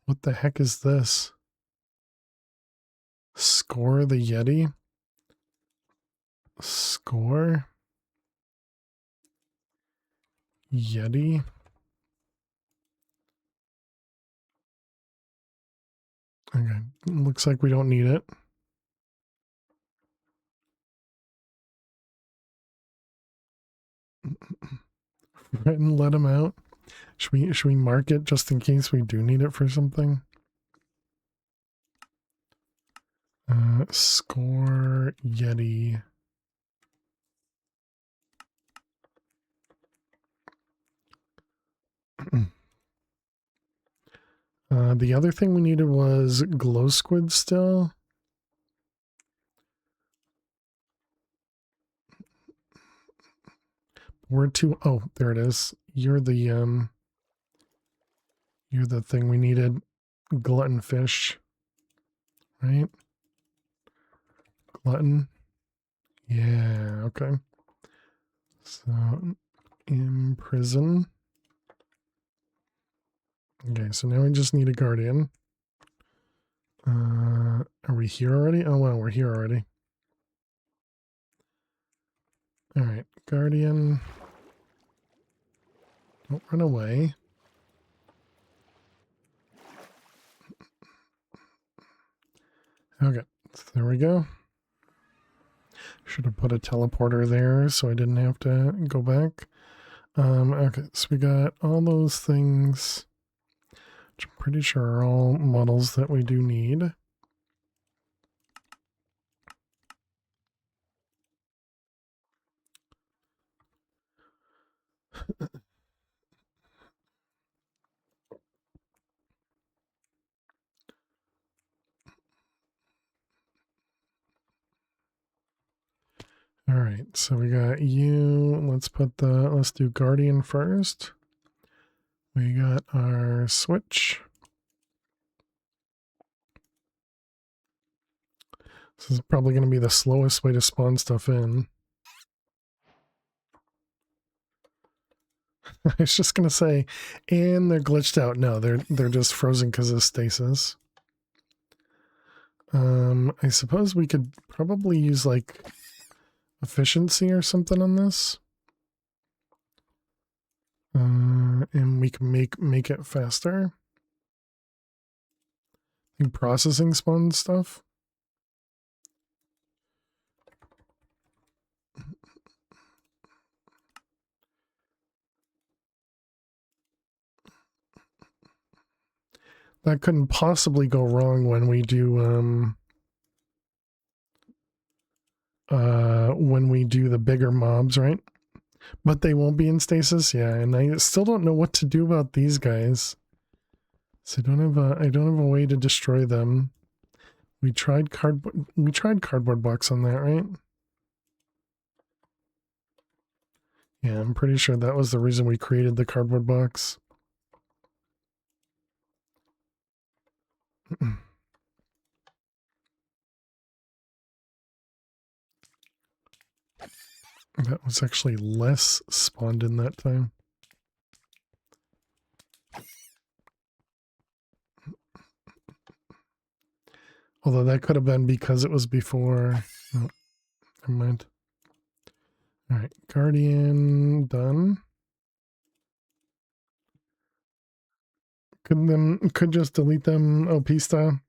What the heck is this? Score the Yeti? Score. Yeti. Okay, looks like we don't need it. And let him out. Should we mark it just in case we do need it for something? Score Yeti. The other thing we needed was glow squid still. Where to? Oh, there it is. You're the thing we needed. Glutton fish, right? Glutton. Yeah, okay. So imprison. Okay, so now we just need a guardian. Are we here already? Oh wow, we're here already. All right, guardian. Don't run away. Okay, so there we go. Should have put a teleporter there so I didn't have to go back. Okay, so we got all those things, which I'm pretty sure are all models that we do need. All right, so we got you. Let's do Guardian first. We got our switch. This is probably going to be the slowest way to spawn stuff in. I was just going to say, and they're glitched out. No, they're just frozen because of stasis. I suppose we could probably use like efficiency or something on this. And we can make it faster. And processing spawn stuff. That couldn't possibly go wrong when we do the bigger mobs, right? But they won't be in stasis, yeah, and I still don't know what to do about these guys. So I don't have a way to destroy them. We tried cardboard box on that, right? Yeah, I'm pretty sure that was the reason we created the cardboard box. That was actually less spawned in that time. Although that could have been because it was before. Oh, never mind. All right, Guardian done. Could just delete them OP style,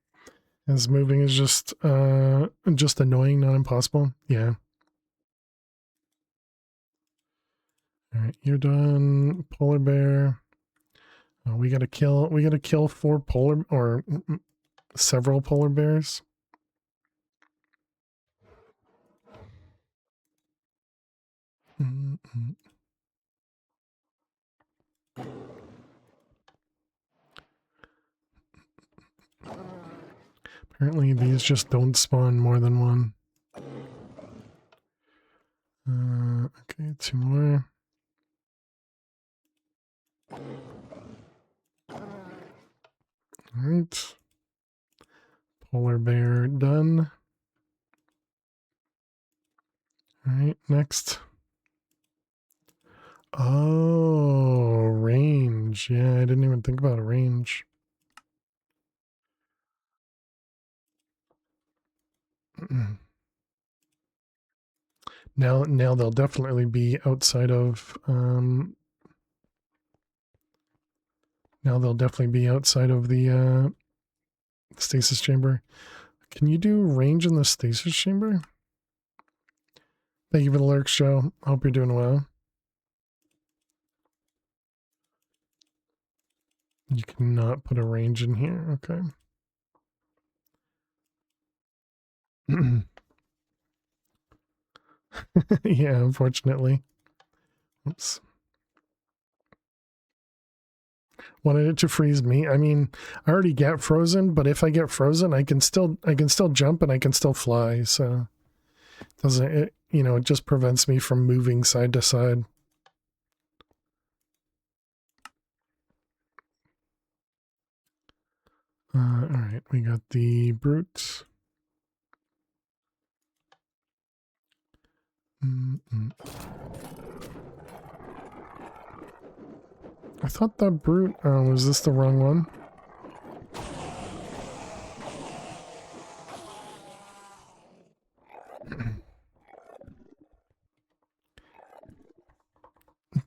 as moving is just annoying, not impossible. Yeah. All right, you're done. Polar bear. We gotta kill 4 polar or several polar bears. Apparently these just don't spawn more than one. Okay, 2 more. All right. Polar bear done. All right, next. Oh, range. Yeah, I didn't even think about a range. Now they'll definitely be outside of now they'll definitely be outside of the stasis chamber. Can you do range in the stasis chamber? Thank you for the lurk, show. Hope you're doing well. You cannot put a range in here. Okay. Yeah, unfortunately. Oops. Wanted it to freeze me. I mean, I already get frozen, but if I get frozen, I can still jump and I can still fly. So doesn't it? You know, it just prevents me from moving side to side. All right, we got the brute. I thought that brute, was this the wrong one?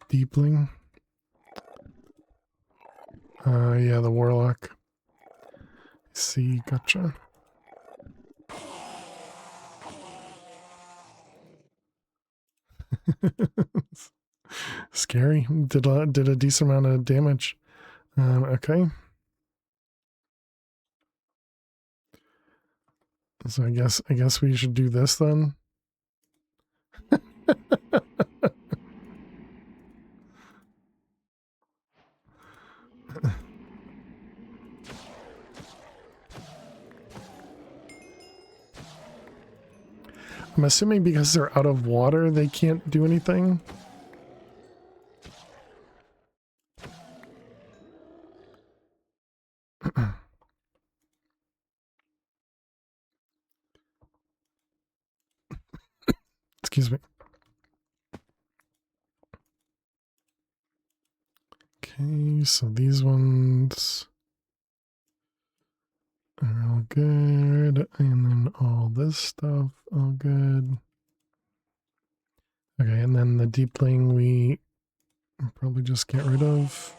Deepling. Yeah, the warlock. See, gotcha. Scary. Did a decent amount of damage. Okay. So I guess we should do this then. I'm assuming because they're out of water, they can't do anything. Excuse me. Okay, so these ones are all good, and then all this stuff, all good. Okay, and then the deepling we probably just get rid of.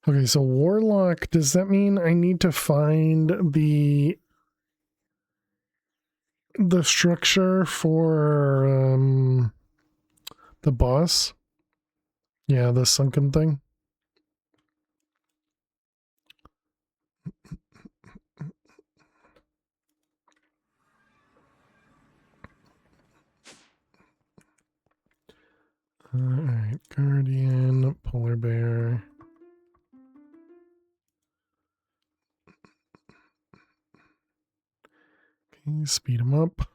Okay, so warlock, does that mean I need to find the structure for the boss? Yeah, the sunken thing. Alright, guardian, polar bear. Okay, speed him up.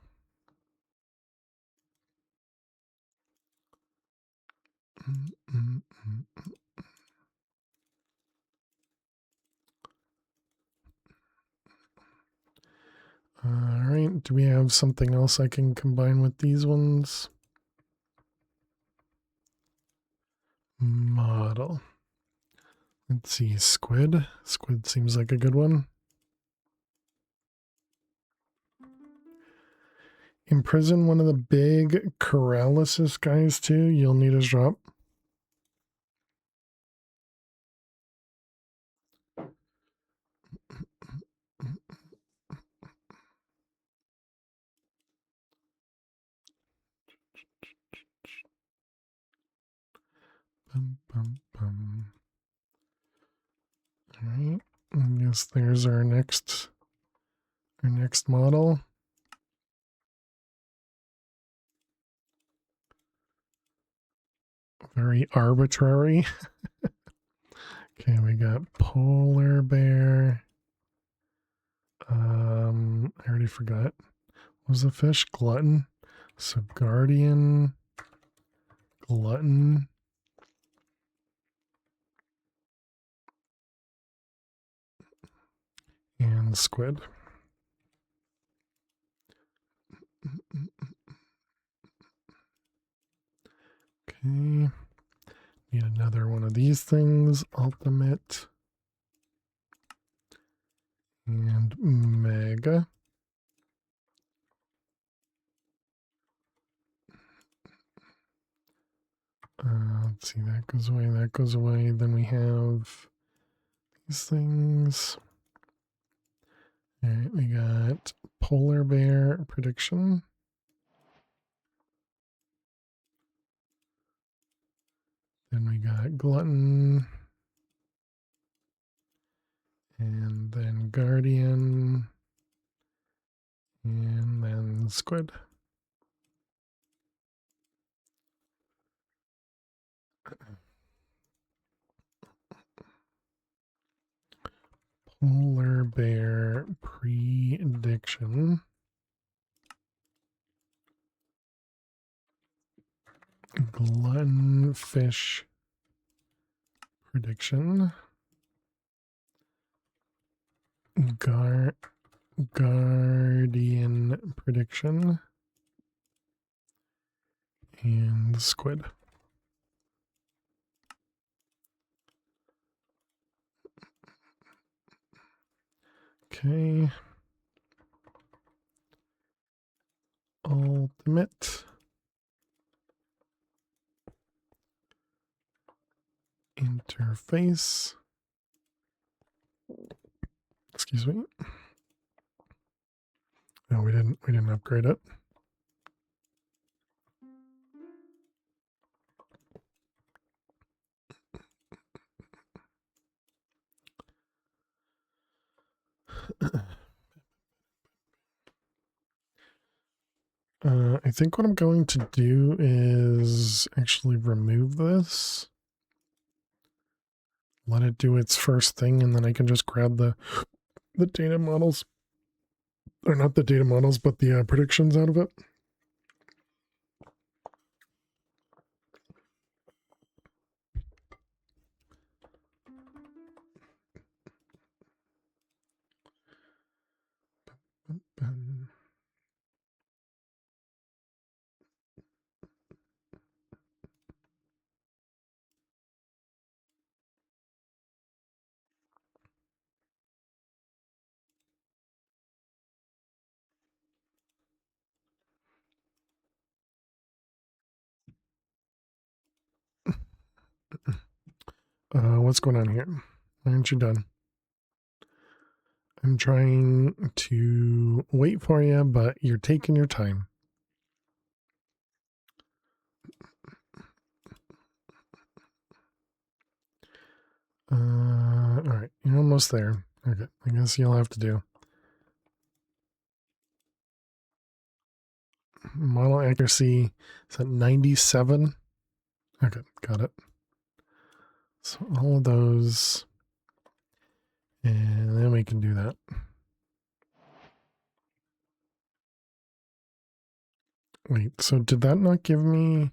Alright, do we have something else I can combine with these ones? Model. Let's see, squid. Squid seems like a good one. Imprison one of the big paralysis guys too. You'll need his drop. Bum, bum, bum. All right. I guess there's our next model. Very arbitrary. Okay, we got polar bear. I already forgot. What was the fish? Glutton. So guardian, glutton. And squid. Okay. Need another one of these things. Ultimate. And mega. let's see, that goes away, that goes away. Then we have these things. All right, we got polar bear prediction. Then we got glutton. And then guardian. And then squid. Polar bear prediction. Glutton fish prediction. Guardian prediction. And squid. Okay. Ultimate. Interface. Excuse me. No, we didn't upgrade it. I think what I'm going to do is actually remove this. Let it do its first thing, and then I can just grab the data models. Or not the data models, but the predictions out of it. What's going on here? Why aren't you done? I'm trying to wait for you, but you're taking your time. All right, you're almost there. Okay, I guess you'll have to do. Model accuracy is at 97. Okay, got it. So all of those, and then we can do that. Wait, so did that not give me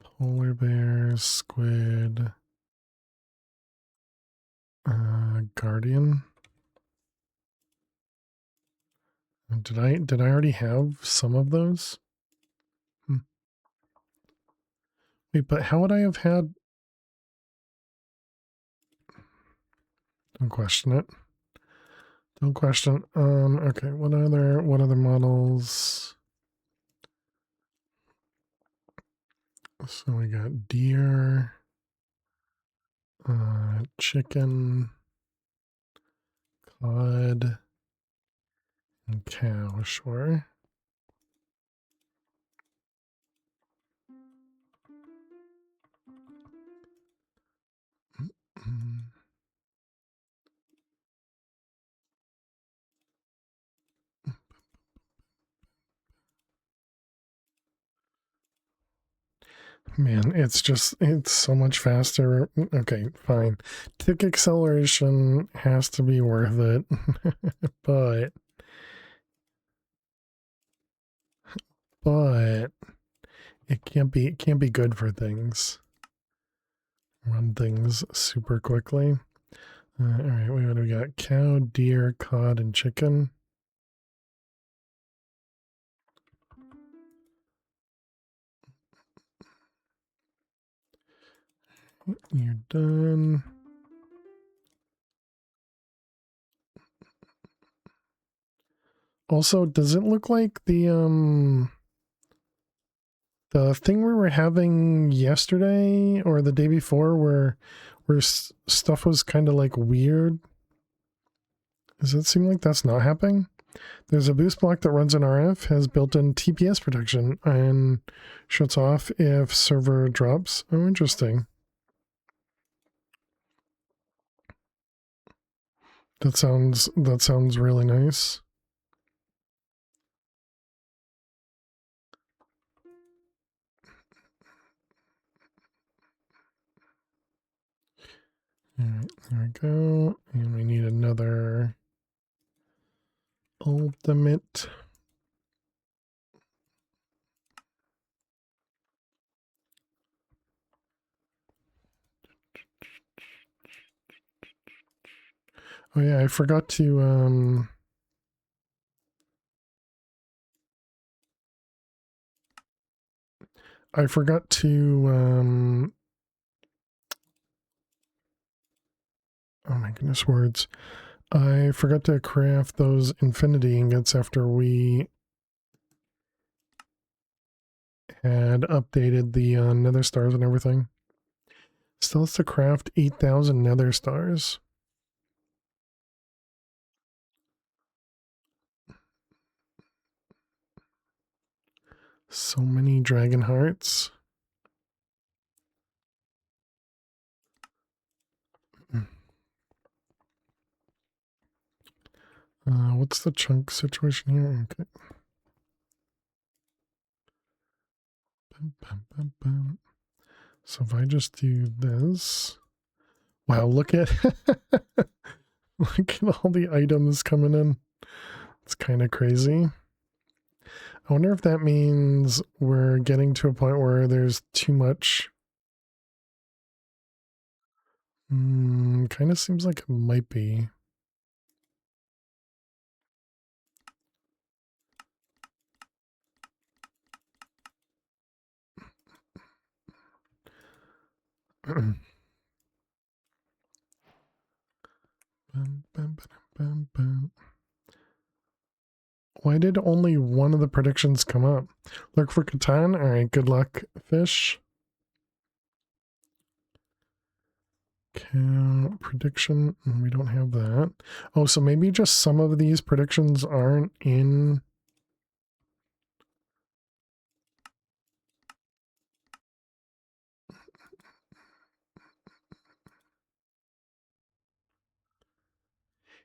polar bear, squid, guardian? Did I already have some of those? Wait, but how would I have had? Don't question it. Don't question. Okay, what other models? So we got deer, chicken, cod, and cow, sure. Man, it's so much faster. Okay, fine. Tick acceleration has to be worth it, but it can't be good for things. Run things super quickly. All right, what do we got? Cow, deer, cod, and chicken. You're done. Also, does it look like the The thing we were having yesterday or the day before where stuff was kind of like weird. Does it seem like that's not happening? There's a boost block that runs in RF, has built-in TPS protection, and shuts off if server drops. Oh, interesting. That sounds really nice. All right, there we go. And we need another ultimate. Oh yeah, I forgot to oh my goodness words. I forgot to craft those infinity ingots after we had updated the nether stars and everything. Still has to craft 8,000 nether stars. So many dragon hearts. What's the chunk situation here? Okay. So if I just do this, wow, look at look at all the items coming in. It's kind of crazy. I wonder if that means we're getting to a point where there's too much. Kind of seems like it might be. Why did only one of the predictions come up? Look for Catan. All right, good luck, fish. Cow prediction. We don't have that. Oh, so maybe just some of these predictions aren't in.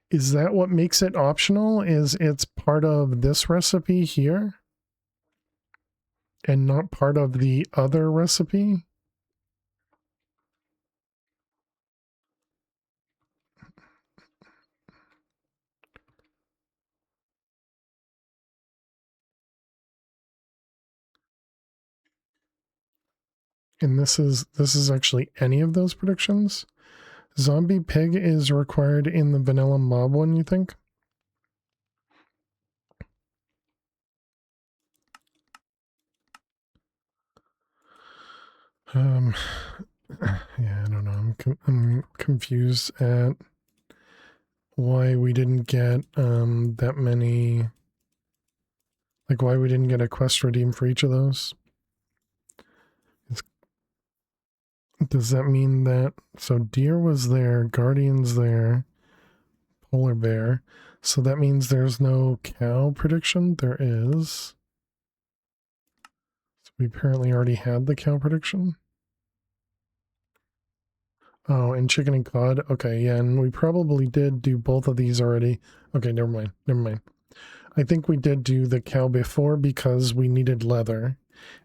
Is that what makes it optional? Is it's part of this recipe here and not part of the other recipe? And this is actually any of those predictions? Zombie pig is required in the vanilla mob one, you think? Yeah, I don't know. I'm confused at why we didn't get that many, like why we didn't get a quest redeem for each of those. Does that mean that, so deer was there, guardian's there, polar bear, so that means there's no cow prediction? There is. So we apparently already had the cow prediction. Oh, and chicken and cod. Okay, yeah, and we probably did do both of these already. Okay, never mind. I think we did do the cow before because we needed leather.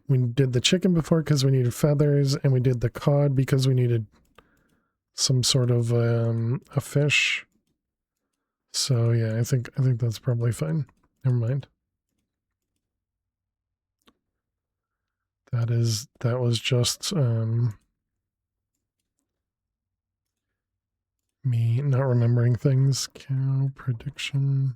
We did the chicken before because we needed feathers, and we did the cod because we needed some sort of a fish. So yeah, I think that's probably fine. Never mind. That was just me not remembering things. Cow prediction.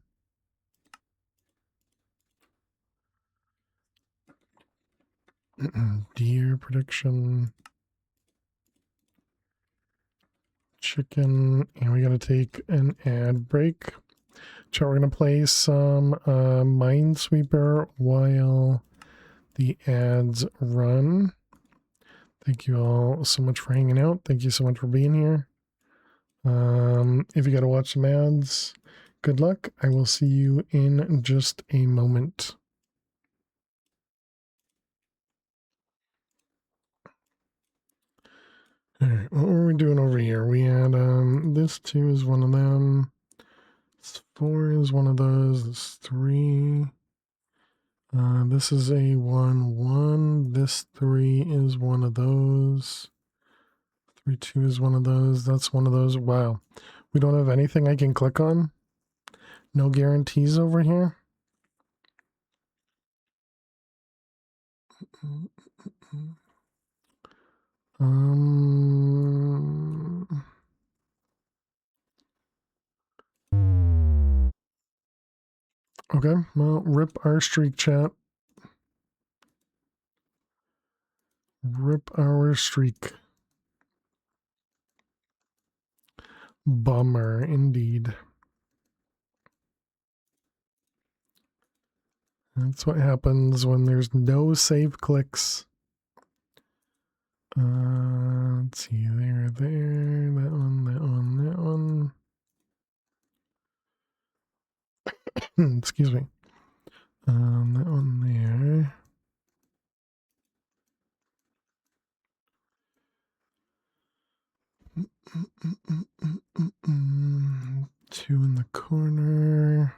Deer prediction. Chicken. And we gotta take an ad break. So we're gonna play some Minesweeper while the ads run. Thank you all so much for hanging out. Thank you so much for being here. If you got to watch some ads, good luck. I will see you in just a moment. All right, what were we doing over here? We had this 2 is one of them. This 4 is one of those. This 3. This is a 1-1. This 3 is one of those. 3-2 is one of those. That's one of those. Wow. We don't have anything I can click on? No guarantees over here? Okay, well, rip our streak, chat. Rip our streak. Bummer, indeed. That's what happens when there's no save clicks. Let's see, there, that one. Excuse me. That one there. Two in the corner.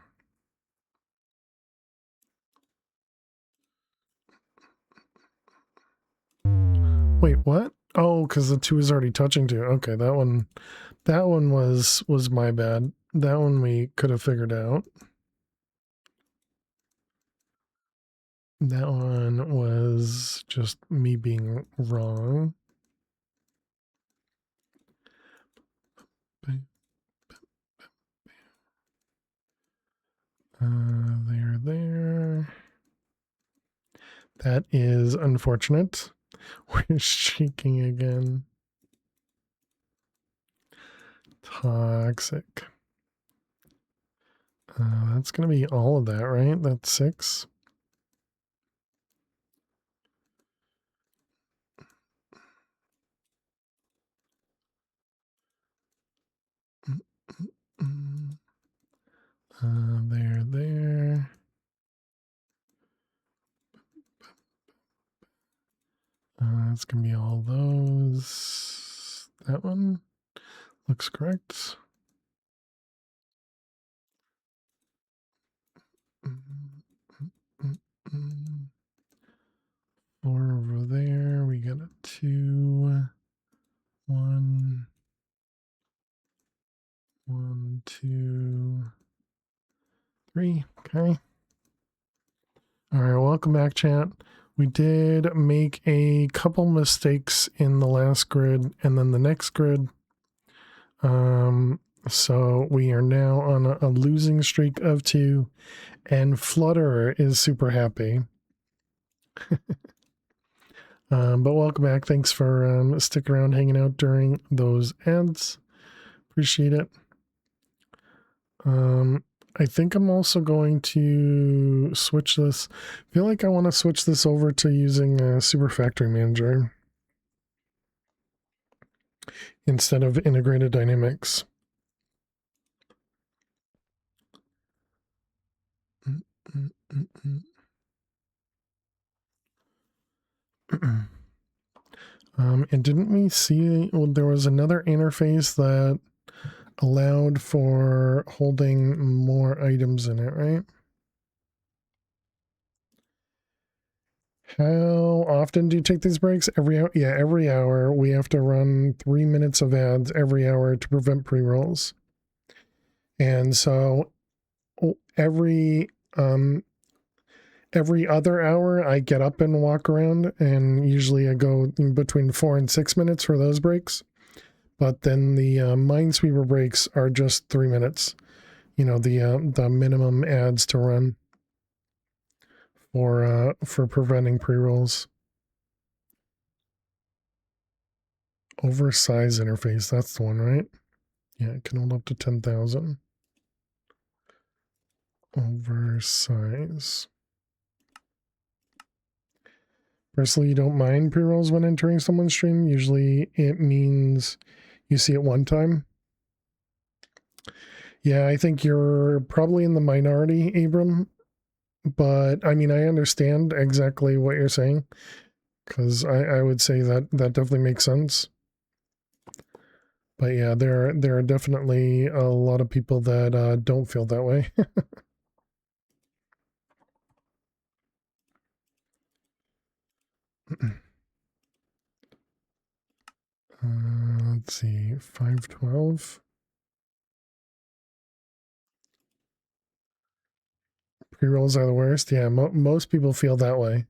Wait, what? Oh, because the 2 is already touching 2. Okay, that one was my bad. That one we could have figured out. That one was just me being wrong. There. That is unfortunate. We're shaking again. Toxic. That's going to be all of that, right? That's 6. There. It's going to be all those. That one looks correct. Four over there. We got a 2. 1. 1, 2, 3. Okay. All right. Welcome back, chat. We did make a couple mistakes in the last grid and then the next grid. So we are now on a losing streak of 2, and Flutter is super happy. But welcome back. Thanks for sticking around, hanging out during those ads. Appreciate it. I think I'm also going to switch this. I feel like I want to switch this over to using Super Factory Manager instead of Integrated Dynamics. And didn't we see, well, there was another interface that allowed for holding more items in it, right? How often do you take these breaks? Every hour? Yeah, every hour. We have to run 3 minutes of ads every hour to prevent pre-rolls. And so every other hour I get up and walk around, and usually I go in between 4 and 6 minutes for those breaks. But then the Minesweeper breaks are just 3 minutes. You know, the minimum ads to run for preventing pre-rolls. Oversize interface, that's the one, right? Yeah, it can hold up to 10,000. Oversize. Personally, you don't mind pre-rolls when entering someone's stream. Usually it means you see it one time. Yeah, I think you're probably in the minority, Abram. But I mean, I understand exactly what you're saying, because I would say that that definitely makes sense. But yeah, there are definitely a lot of people that don't feel that way. Let's see, 512. Pre-rolls are the worst. Yeah, most people feel that way.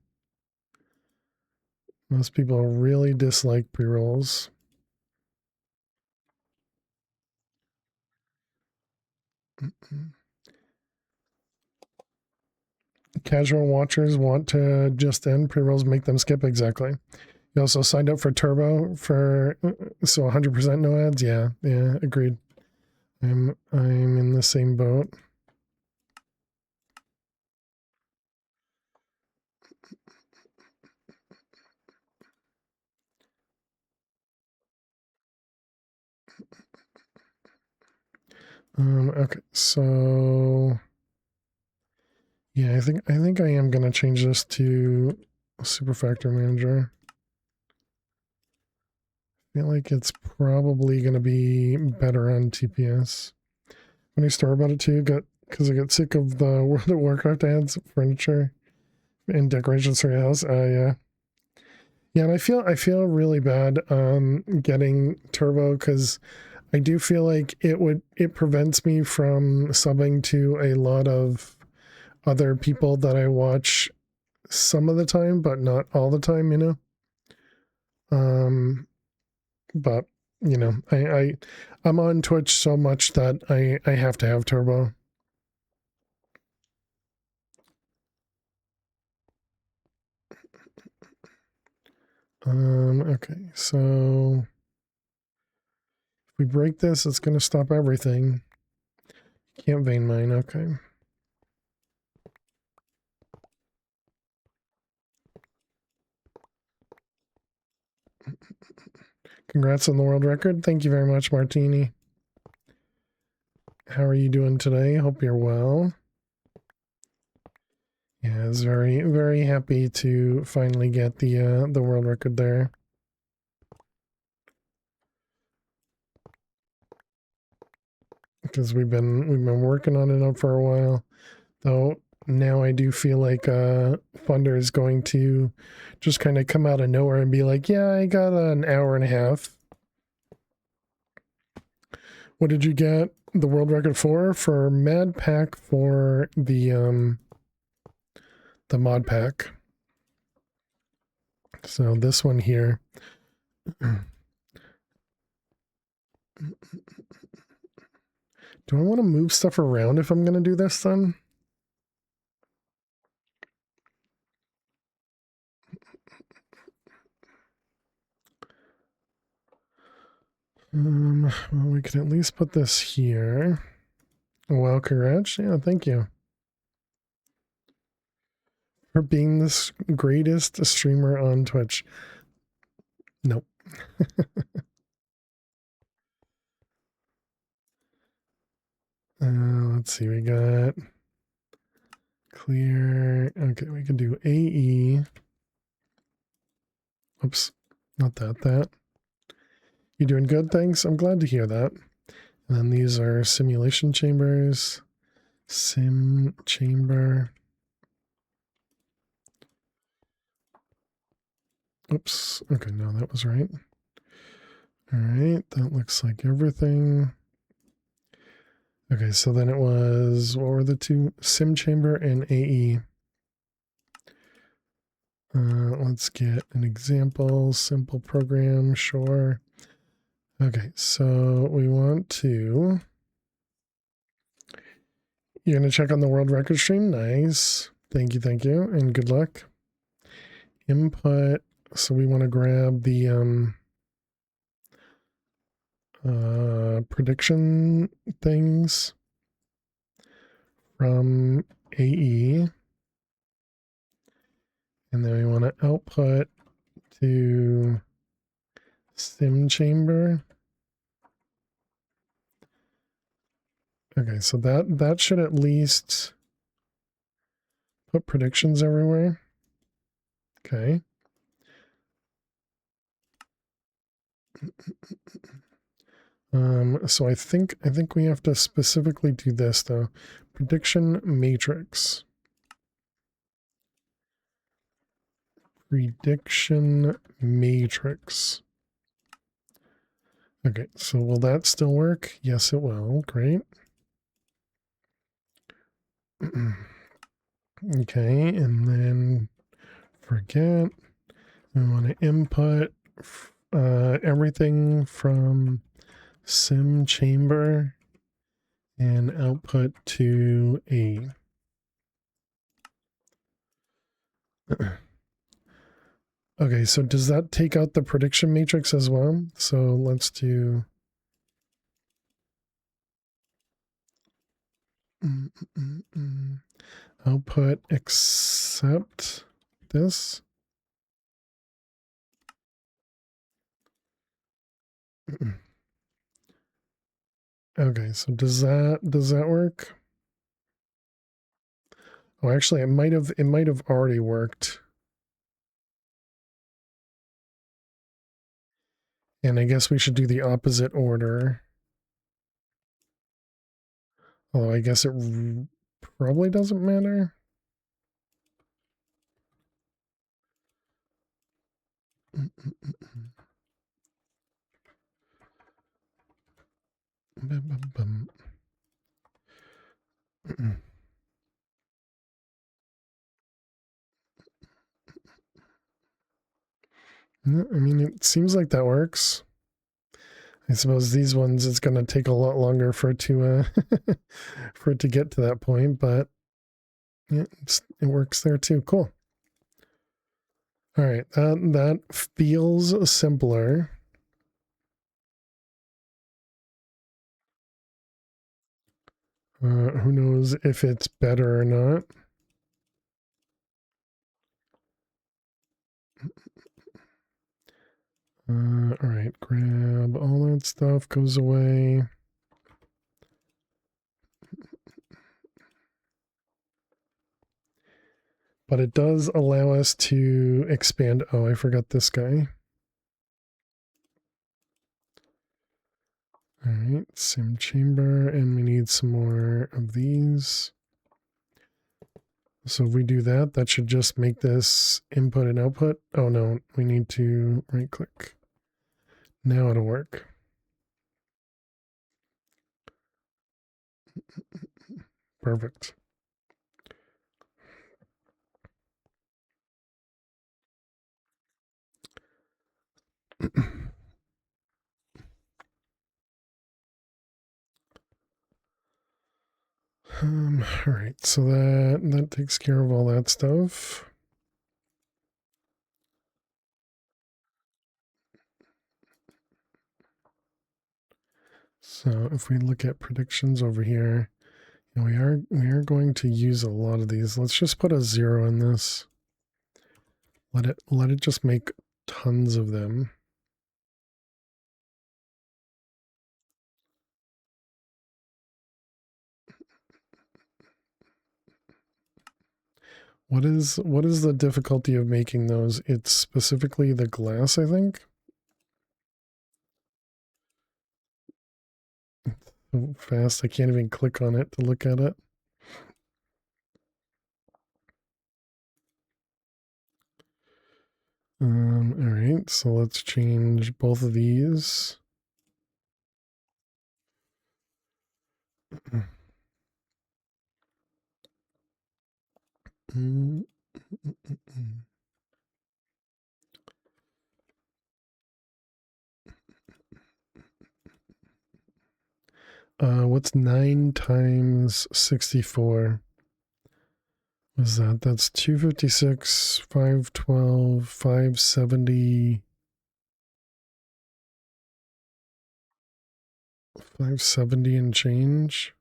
Most people really dislike pre-rolls. Casual watchers want to just end pre-rolls, make them skip. Exactly. You also signed up for Turbo for so 100% no ads. Yeah, agreed. I'm in the same boat. Okay, so yeah, I think I am gonna change this to Super Factor Manager. I feel like it's probably gonna be better on TPS. Funny story about it too, because I got sick of the World of Warcraft ads, furniture, and decorations for your house. Yeah. Yeah, and I feel really bad getting Turbo, because I do feel like it prevents me from subbing to a lot of other people that I watch some of the time, but not all the time, you know. But you know, I'm on Twitch so much that I have to have Turbo. Okay, so if we break this, it's gonna stop everything. Can't vein mine, okay. Congrats on the world record. Thank you very much, Martini. How are you doing today? Hope you're well. Yeah, I was very, very happy to finally get the world record there. Because we've been working on it for a while. Though now I do feel like Funder is going to just kind of come out of nowhere and be like, yeah, I got an hour and a half. What did you get the world record for? For Mad Pack, for the mod pack. So this one here. Do I want to move stuff around if I'm going to do this then? Well, we can at least put this here. Well, congrats. Yeah, thank you for being this greatest streamer on Twitch. Nope. Let's see, we got clear. Okay, we can do AE. Oops, not that. You doing good? Thanks. I'm glad to hear that. And then these are simulation chambers. Sim chamber. Oops. Okay, no, that was right. All right, that looks like everything. Okay, so then it was, what were the two? Sim chamber and AE. Let's get an example. Simple program, sure. Okay, so we want to... You're going to check on the world record stream? Nice. Thank you, and good luck. Input. So we want to grab the prediction things from AE. And then we want to output to sim chamber. Okay, so that should at least put predictions everywhere. Okay. So I think we have to specifically do this though. Prediction matrix. Prediction matrix. Okay, so will that still work? Yes, it will. Great. Okay, and then forget. We want to input everything from sim chamber and output to A. Okay, so does that take out the prediction matrix as well? So let's do output except this. Okay, so does that work? Oh, actually, it might have already worked. And I guess we should do the opposite order. Although I guess it probably doesn't matter. I mean, it seems like that works. I suppose these ones, it's going to take a lot longer for it to for it to get to that point, but yeah, it works there too. Cool. All right, that feels simpler. Who knows if it's better or not? All right, grab all that stuff, goes away. But it does allow us to expand. Oh, I forgot this guy. All right, sim chamber, and we need some more of these. So if we do that, that should just make this input and output. Oh no, we need to right click. Now it'll work. Perfect. All right, so that takes care of all that stuff. So if we look at predictions over here, you know, we are going to use a lot of these. Let's just put a 0 in this. Let it just make tons of them. What is the difficulty of making those? It's specifically the glass, I think. So fast, I can't even click on it to look at it. All right, so let's change both of these. What's 9 times 64? What's that? That's 256, 512, 570, 570 and change.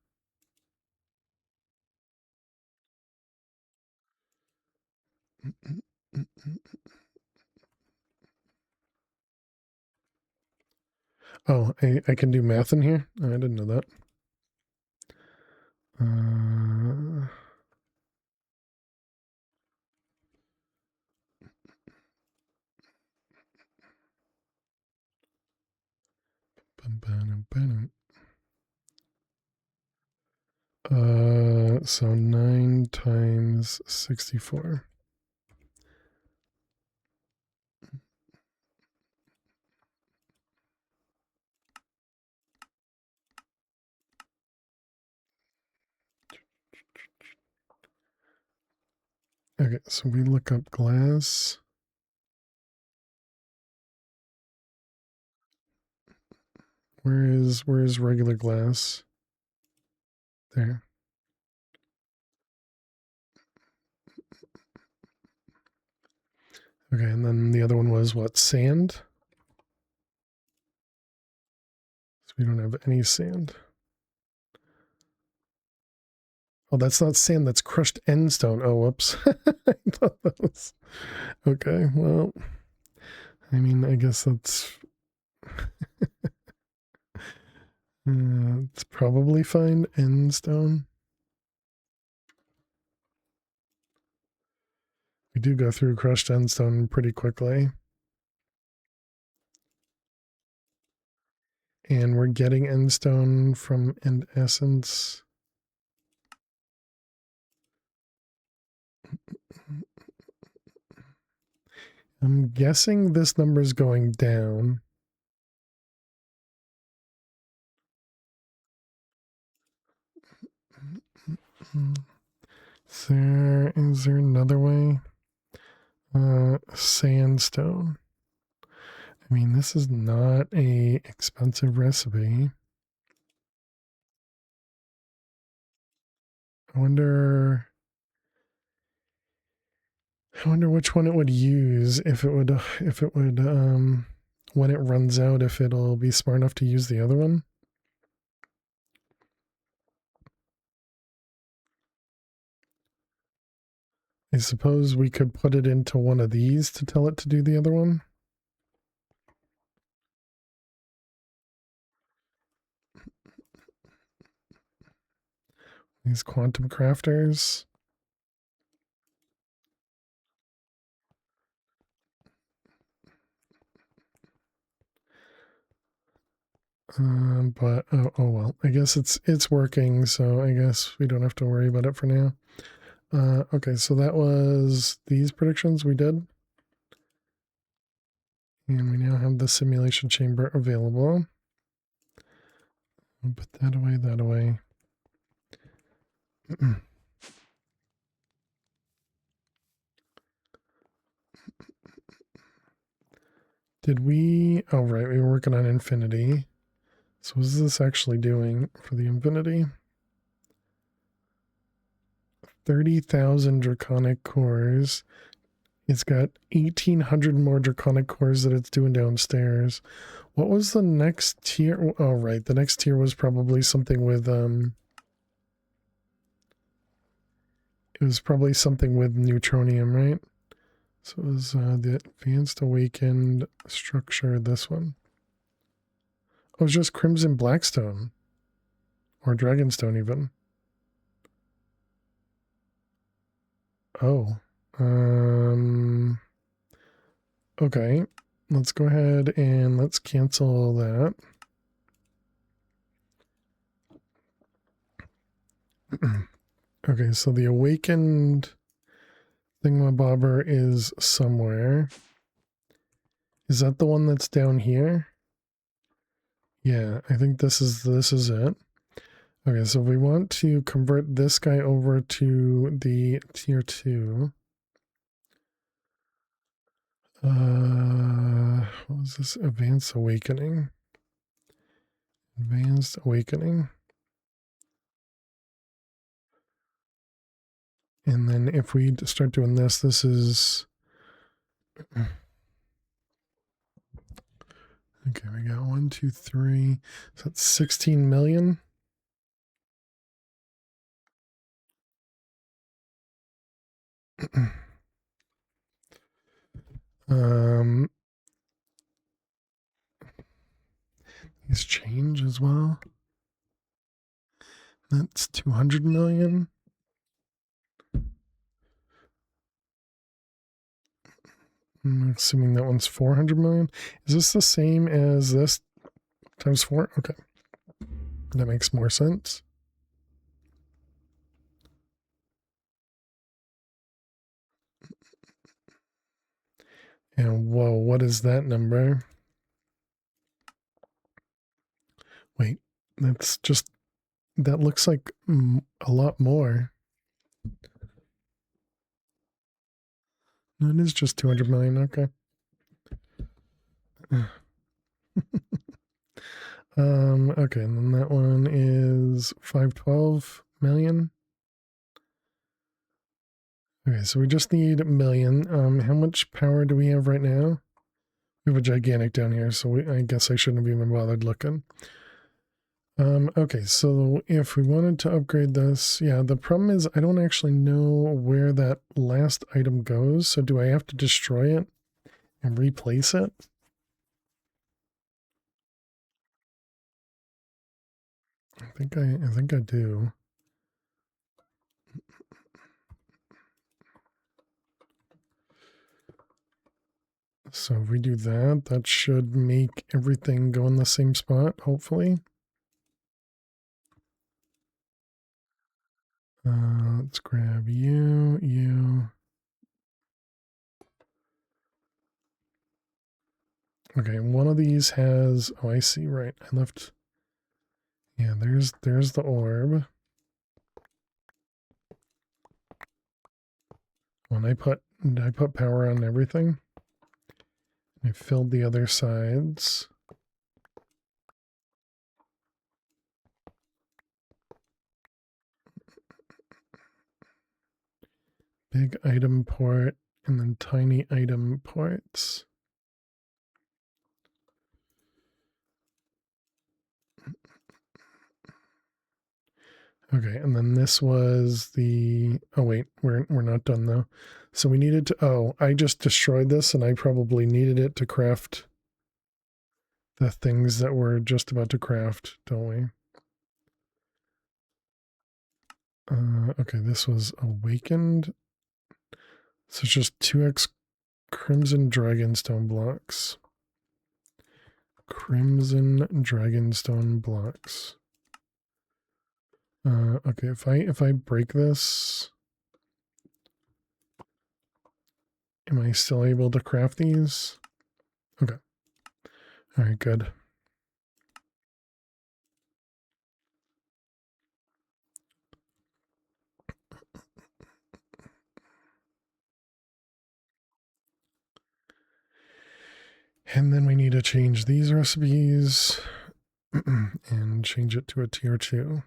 Oh, I can do math in here? Oh, I didn't know that. So 9 times 64. Okay, so we look up glass. Where is regular glass? There. Okay, and then the other one was what? Sand? So we don't have any sand. Oh, that's not sand, that's crushed end stone. Oh, whoops. I thought that was... Okay, well, I mean, I guess that's... it's probably fine. End stone. We do go through crushed end stone pretty quickly. And we're getting end stone from end essence. I'm guessing this number is going down. Is there another way? Sandstone. I mean, this is not a expensive recipe. I wonder which one it would use if it would when it runs out, if it'll be smart enough to use the other one. I suppose we could put it into one of these to tell it to do the other one. These quantum crafters. But oh well, I guess it's working, so I guess we don't have to worry about it for now. Okay, so that was these predictions we did. And we now have the simulation chamber available. I'll put that away, that away. Did we... Oh, right, we were working on infinity. So what is this actually doing for the infinity? 30,000 draconic cores. It's got 1,800 more draconic cores that it's doing downstairs. What was the next tier? Oh, right. The next tier was probably something with, it was probably something with neutronium, right? So it was the advanced awakened structure, this one. Oh, it was just crimson blackstone. Or dragonstone, even. Oh. Okay. Let's go ahead and let's cancel that. Okay, so the awakened thingamabobber is somewhere. Is that the one that's down here? Yeah, I think this is it. Okay, so we want to convert this guy over to the tier 2. What was this? Advanced Awakening. Advanced Awakening. And then if we start doing this, this is... Okay, we got 1, 2, 3. So that's 16 million. These change as well. That's 200 million. I'm assuming that one's 400 million. Is this the same as this times 4? Okay. That makes more sense. And whoa, what is that number? Wait, that's just, that looks like a lot more. No, it is just 200 million. Okay. Okay, and then that one is 512 million. Okay, so we just need a million. How much power do we have right now? We have a gigantic down here, so I guess I shouldn't have even bothered looking. Okay, so if we wanted to upgrade this, yeah, the problem is I don't actually know where that last item goes, so do I have to destroy it and replace it? I think I do. So if we do that, that should make everything go in the same spot, hopefully. Let's grab you. Okay, one of these has, oh, I see, right. I left, yeah, there's the orb. When I put power on everything. I filled the other sides. Big item port and then tiny item ports. Okay, and then this was the, oh wait, we're not done though. So we needed to, oh, I just destroyed this and I probably needed it to craft the things that we're just about to craft, don't we? Okay, this was awakened. So it's just 2x Crimson Dragonstone blocks. Crimson Dragonstone blocks. Okay, if I break this, am I still able to craft these? Okay. All right, good. And then we need to change these recipes and change it to a tier 2.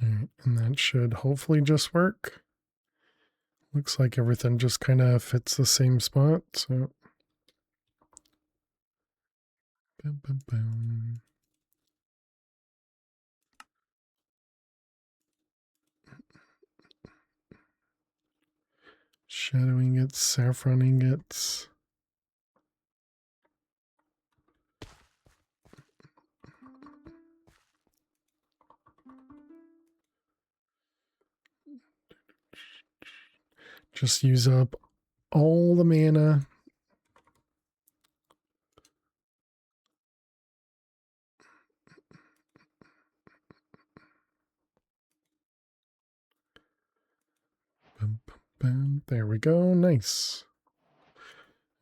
All right, and that should hopefully just work. Looks like everything just kind of fits the same spot, so. Boom, boom, boom. Shadow ingots, saffron ingots. Just use up all the mana. Bum, bum, bum. There we go. Nice.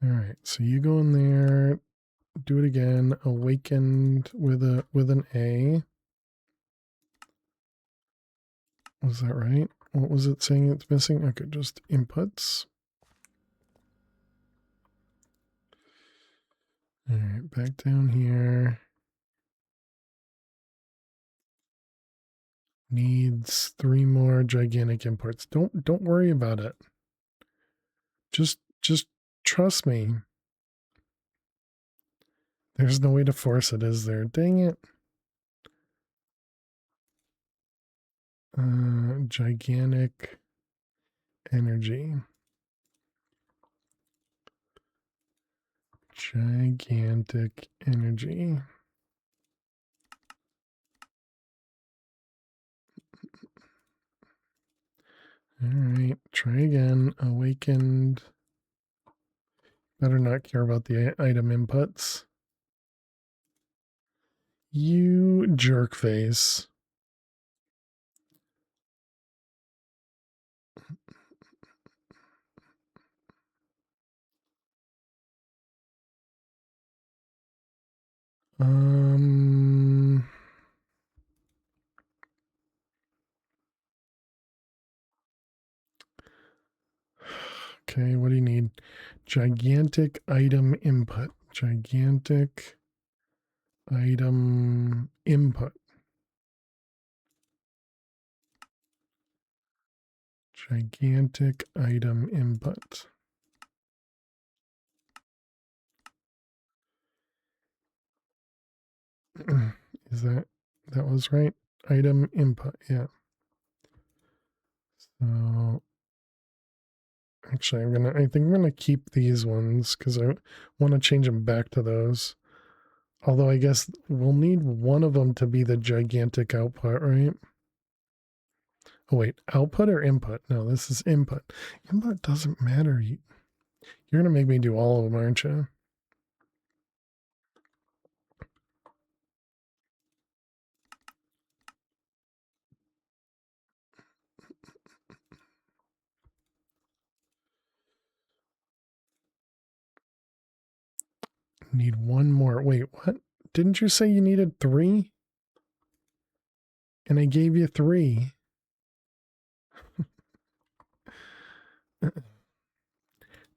All right. So you go in there, do it again. Awakened with an A. Was that right? What was it saying it's missing? Okay, just inputs. All right, back down here. Needs 3 more gigantic imports. Don't worry about it. Just trust me. There's no way to force it, is there? Dang it. Gigantic energy. Gigantic energy. All right, try again. Awakened. Better not care about the item inputs. You jerk face. Okay, what do you need? Gigantic item input. Gigantic item input. Gigantic item input. Is that was right? Item input, yeah. So actually I think I'm gonna keep these ones because I want to change them back to those. Although I guess we'll need one of them to be the gigantic output, right? Oh wait, output or input? No, this is input. Input doesn't matter. You're gonna make me do all of them, aren't you? Need one more. Wait, what? Didn't you say you needed 3? And I gave you 3.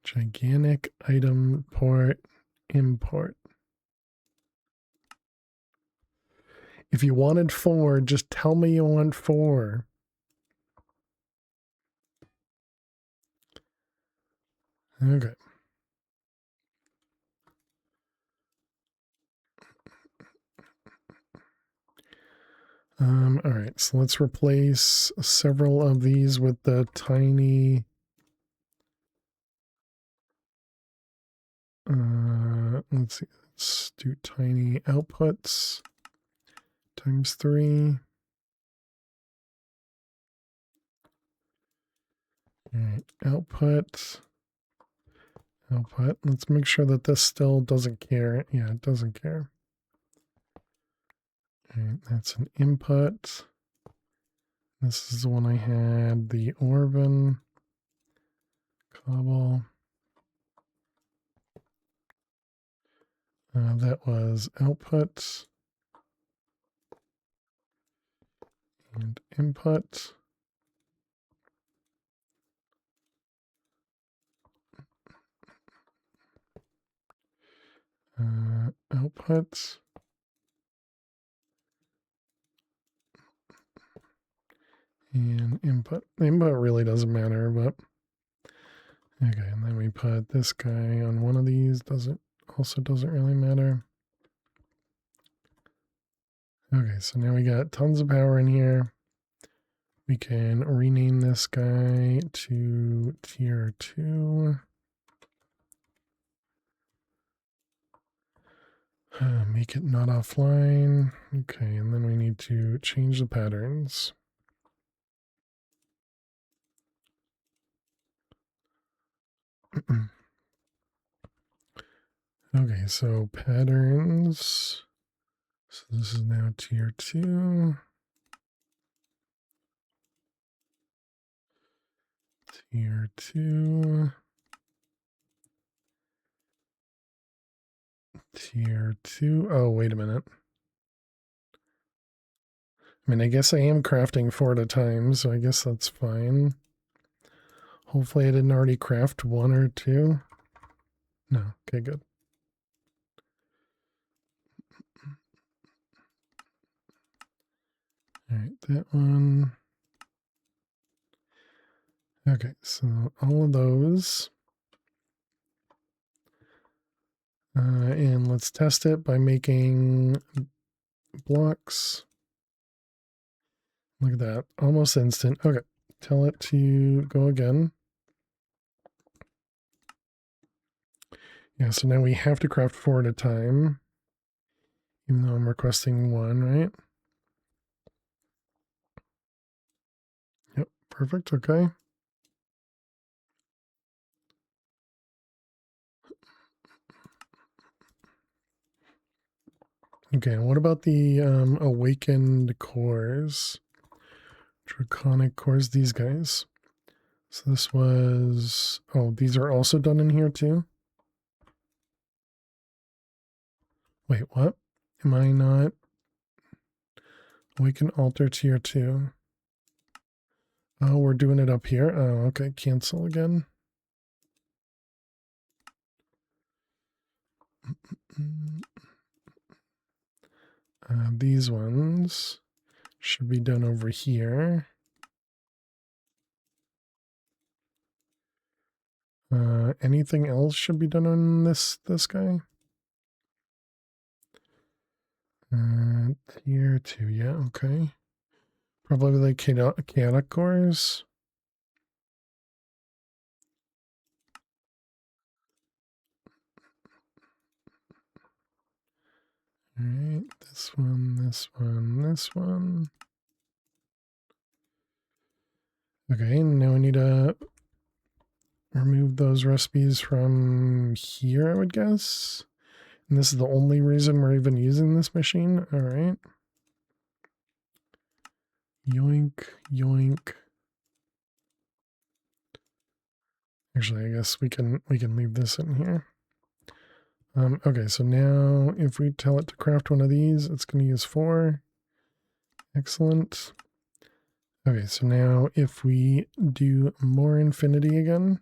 Gigantic item port import. If you wanted 4, just tell me you want 4. Okay. All right, so let's replace several of these with the tiny let's see, let's do tiny outputs times 3. All right, output. Let's make sure that this still doesn't care. Yeah, it doesn't care. All right, that's an input. This is the one I had, the Orban cobble. That was output and input. Output. And input. Input really doesn't matter, but okay, and then we put this guy on one of these. Doesn't really matter. Okay, so now we got tons of power in here. We can rename this guy to tier 2. Make it not offline. Okay, and then we need to change the patterns. Okay, so patterns. So this is now tier 2. Tier 2. Tier 2. Oh, wait a minute. I mean, I guess I am crafting 4 at a time, so I guess that's fine. Hopefully I didn't already craft 1 or 2. No, okay, good. All right, that one. Okay, so all of those. And let's test it by making blocks. Look at that. Almost instant. Okay. Tell it to go again. Yeah, so now we have to craft 4 at a time. Even though I'm requesting 1, right? Yep, perfect. Okay. Okay, and what about the awakened cores? Draconic cores, these guys. So this was... Oh, these are also done in here too? Wait, what? Am I not... Awaken altar tier 2. Oh, we're doing it up here? Oh, okay. Cancel again. These ones should be done over here. Anything else should be done on this guy? Tier 2, yeah, okay. Probably like chaotic cores. Alright, this one, this one, this one. Okay, now I need to remove those recipes from here, I would guess. And this is the only reason we're even using this machine. Alright. Yoink, yoink. Actually, I guess we can leave this in here. Okay, so now if we tell it to craft one of these, it's going to use 4. Excellent. Okay, so now if we do more infinity again.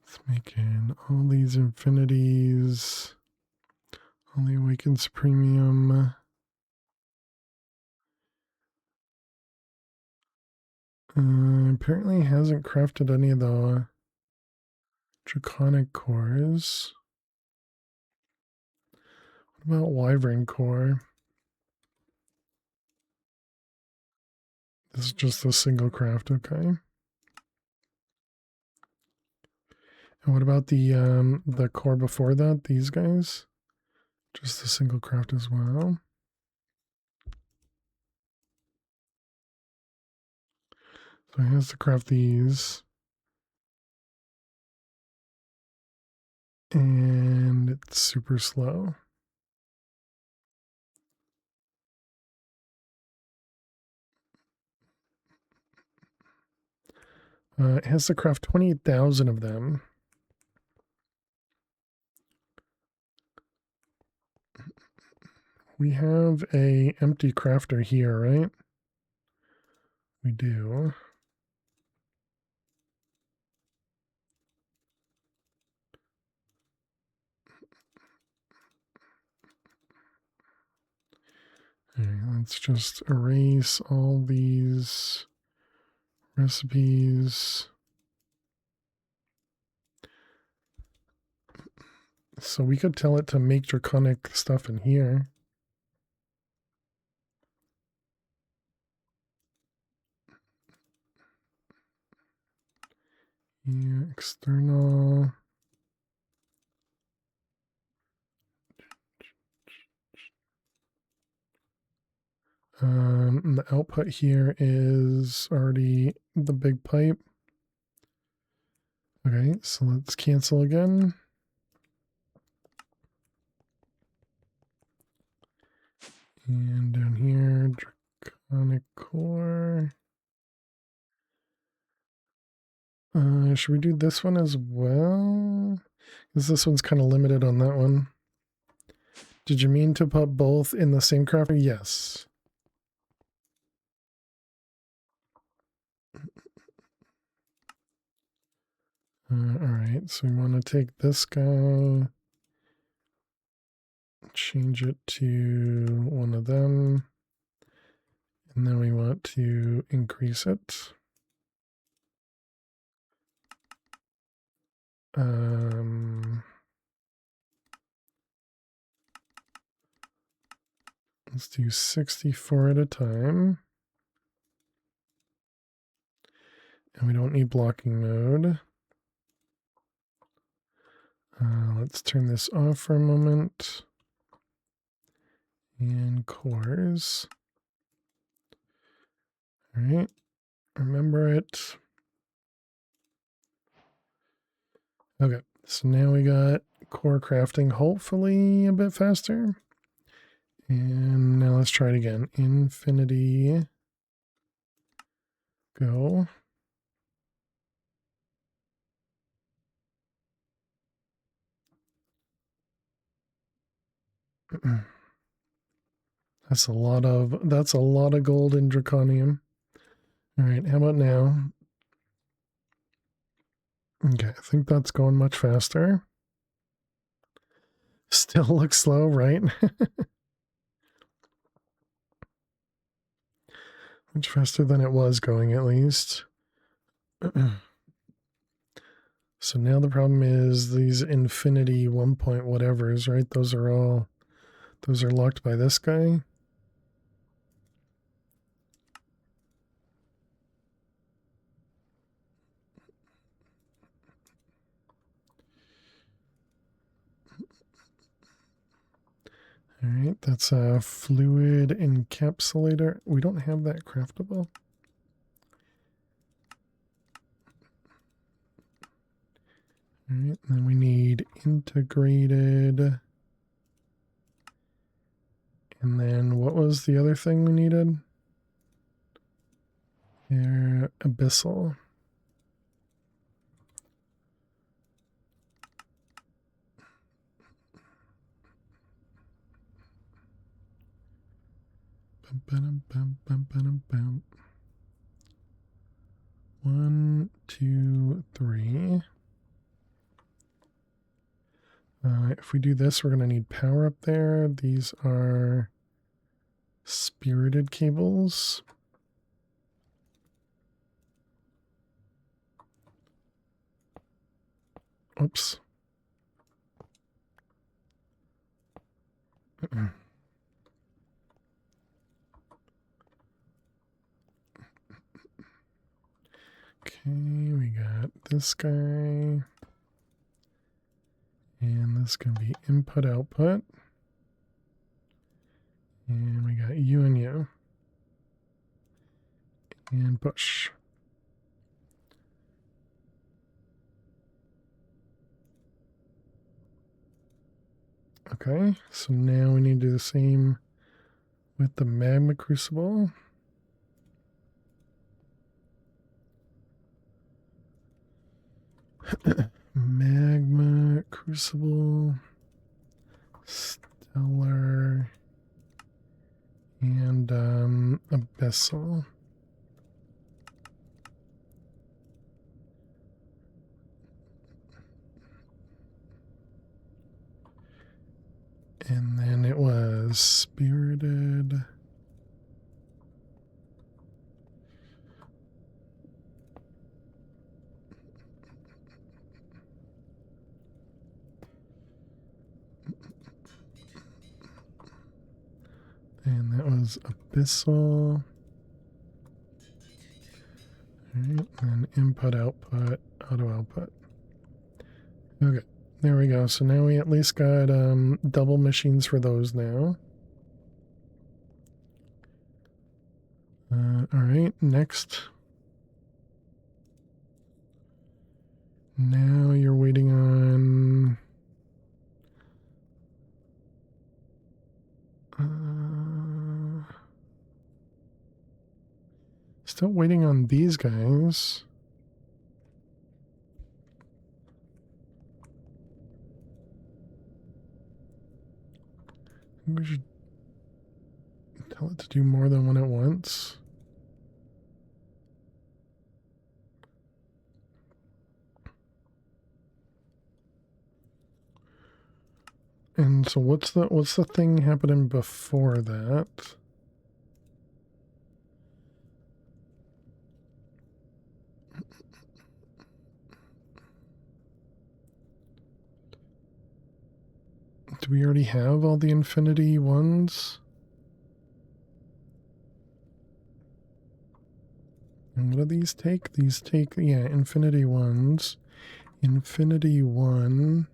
Let's make in all these infinities. Only awakens premium. Apparently hasn't crafted any of the draconic cores. What about wyvern core? This is just a single craft, okay. And what about the core before that, these guys? Just a single craft as well. So he has to craft these. And it's super slow. It has to craft 28,000 of them. We have a empty crafter here, right? We do. Okay, let's just erase all these recipes. So we could tell it to make draconic stuff in here. Yeah, external. The output here is already the big pipe. Okay, so let's cancel again. And down here, draconic core. Should we do this one as well? Because this one's kind of limited on that one. Did you mean to put both in the same crafter? Yes. Alright, so we want to take this guy, change it to one of them, and then we want to increase it. Let's do 64 at a time. And we don't need blocking mode. Let's turn this off for a moment. And cores. All right, remember it. Okay, so now we got core crafting hopefully a bit faster. And now let's try it again. Infinity. Go. That's a lot of gold in draconium. All right, how about now? Okay, I think that's going much faster. Still looks slow, right? Much faster than it was going, at least. So now the problem is these infinity 1 point whatevers, right? Those are locked by this guy. All right, that's a fluid encapsulator. We don't have that craftable. All right, then we need integrated. And then what was the other thing we needed? Air abyssal. Bum, bum, bum, bum, bum. 1, 2, 3. If we do this, we're going to need power up there. These are spirited cables. Oops. Okay, we got this guy. And this can be input output. And we got you and you. And push. Okay, so now we need to do the same with the magma crucible. Magma crucible, stellar, and abyssal. And then it was spirited. And that was abyssal. Alright, and input, output, auto output. Okay, there we go. So now we at least got double machines for those now. Alright, next. Now you're waiting on... still waiting on these guys. We should tell it to do more than one at once. And so what's the thing happening before that? Do we already have all the infinity ones? And what do these take? These take, yeah, infinity ones. Infinity one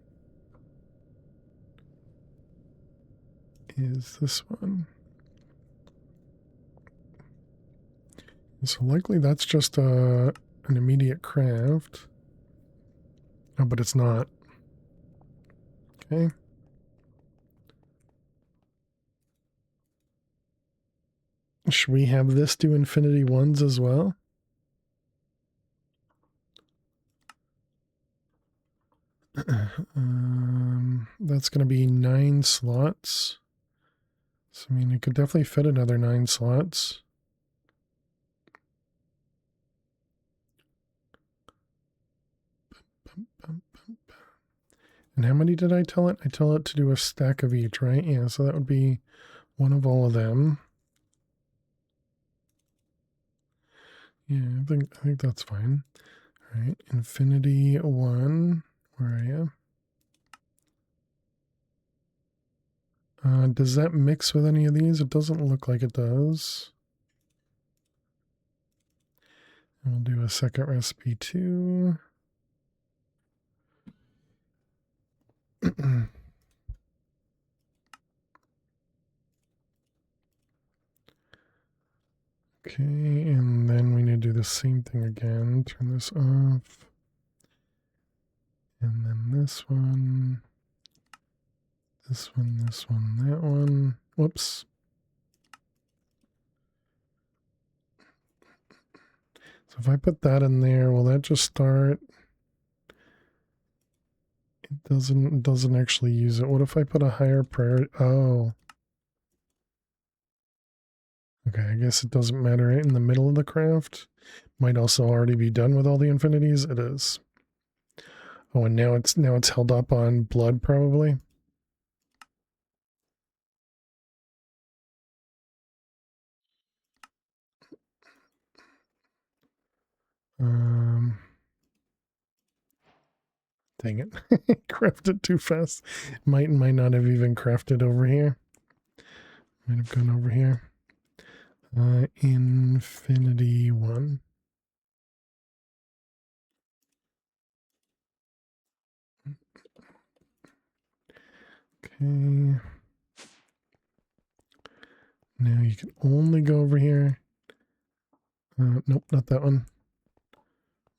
is this one. So likely that's just an immediate craft. Oh, but it's not. Okay. Should we have this do infinity ones as well? That's going to be 9 slots. So, I mean, it could definitely fit another 9 slots. And how many did I tell it? I tell it to do a stack of each, right? Yeah, so that would be one of all of them. Yeah, I think that's fine. All right, infinity 1. Where are you? Does that mix with any of these? It doesn't look like it does. And we'll do a second recipe too. Okay, and then we need to do the same thing again. Turn this off. And then this one, that one. Whoops. So if I put that in there, will that just start? It doesn't actually use it. What if I put a higher priority? Oh. Okay, I guess it doesn't matter right in the middle of the craft. Might also already be done with all the infinities. It is. Oh, and now it's held up on blood probably. Dang it. Crafted too fast. Might not have even crafted over here. Might have gone over here. Infinity 1. Okay. Now you can only go over here. Nope, not that one.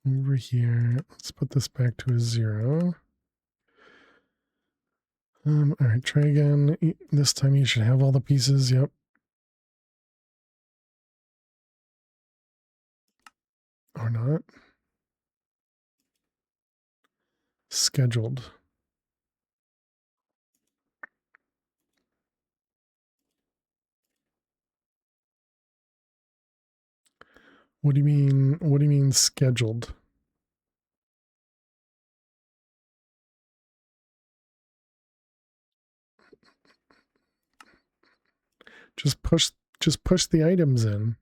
Over here. Let's put this back to a 0. Alright, try again. This time you should have all the pieces. Yep. Or not. Scheduled. What do you mean? What do you mean scheduled? Just push the items in.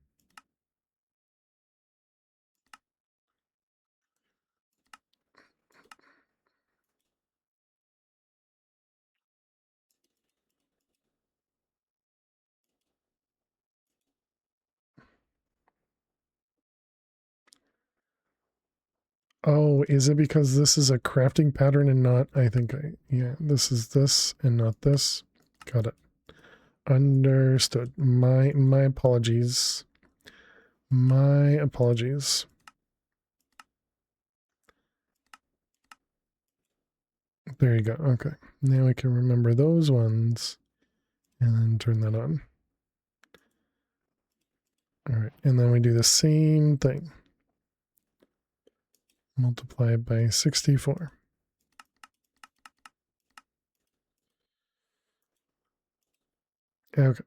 Oh, is it because this is a crafting pattern and not, yeah, this is this and not this. Got it. Understood. My apologies. My apologies. There you go. Okay. Now I can remember those ones and then turn that on. All right. And then we do the same thing. Multiply it by 64. Okay.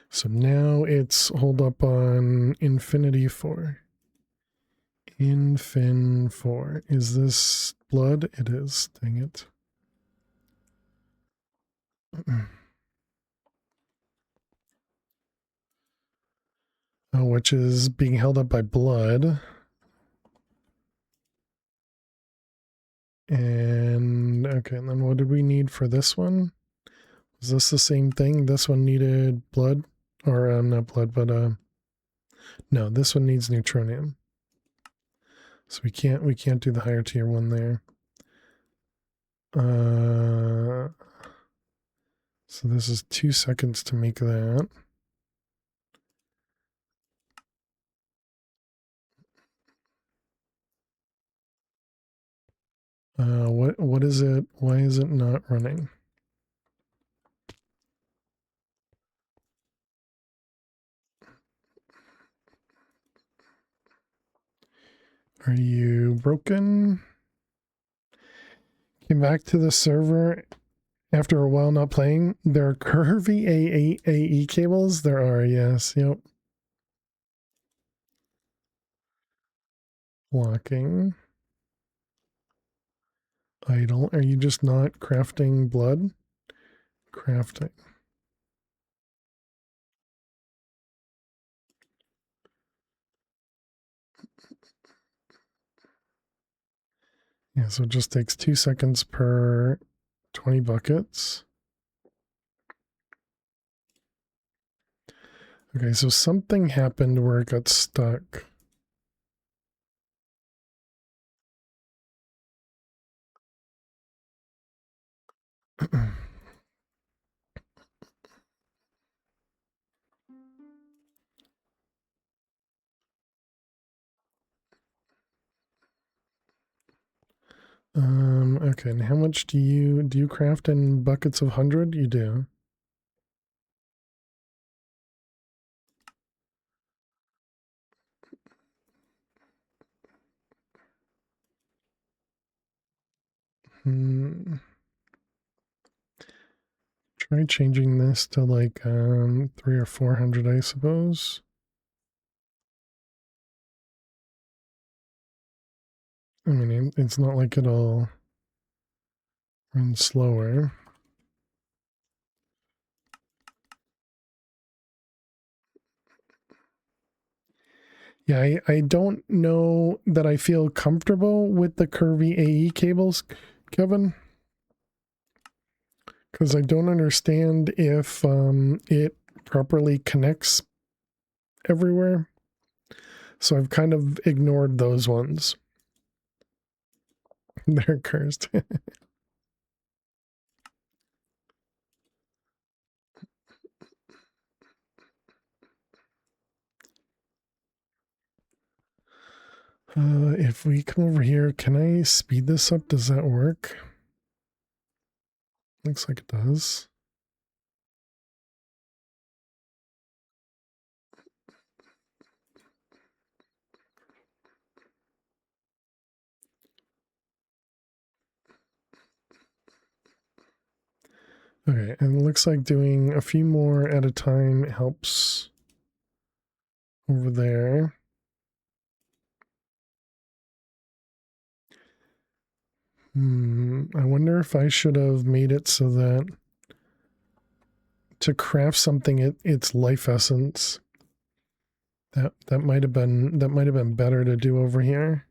So now it's hold up on infinity 4. Infin 4. Is this blood? It is. Dang it. Oh, which is being held up by blood. And okay, and then what did we need for this one? Is this the same thing? This one needed blood? Or not blood, but no, this one needs neutronium. So we can't do the higher tier one there. So this is 2 seconds to make that. What is it? Why is it not running? Are you broken? Came back to the server after a while not playing. There are curvy AE cables. There are, yes, yep. Blocking. Idle. Are you just not crafting blood? Crafting. Yeah, so it just takes 2 seconds per 20 buckets. Okay, so something happened where it got stuck. Okay, and how much do you craft in buckets of 100? You do. Try changing this to like 300 or 400, I suppose. I mean, it's not like it'll run slower. Yeah, I don't know that I feel comfortable with the curvy AE cables, Kevin. Because I don't understand if it properly connects everywhere. So I've kind of ignored those ones. They're cursed. If we come over here, can I speed this up? Does that work? Looks like it does. Okay, and it looks like doing a few more at a time helps over there. I wonder if I should have made it so that to craft something its life essence. That might have been better to do over here.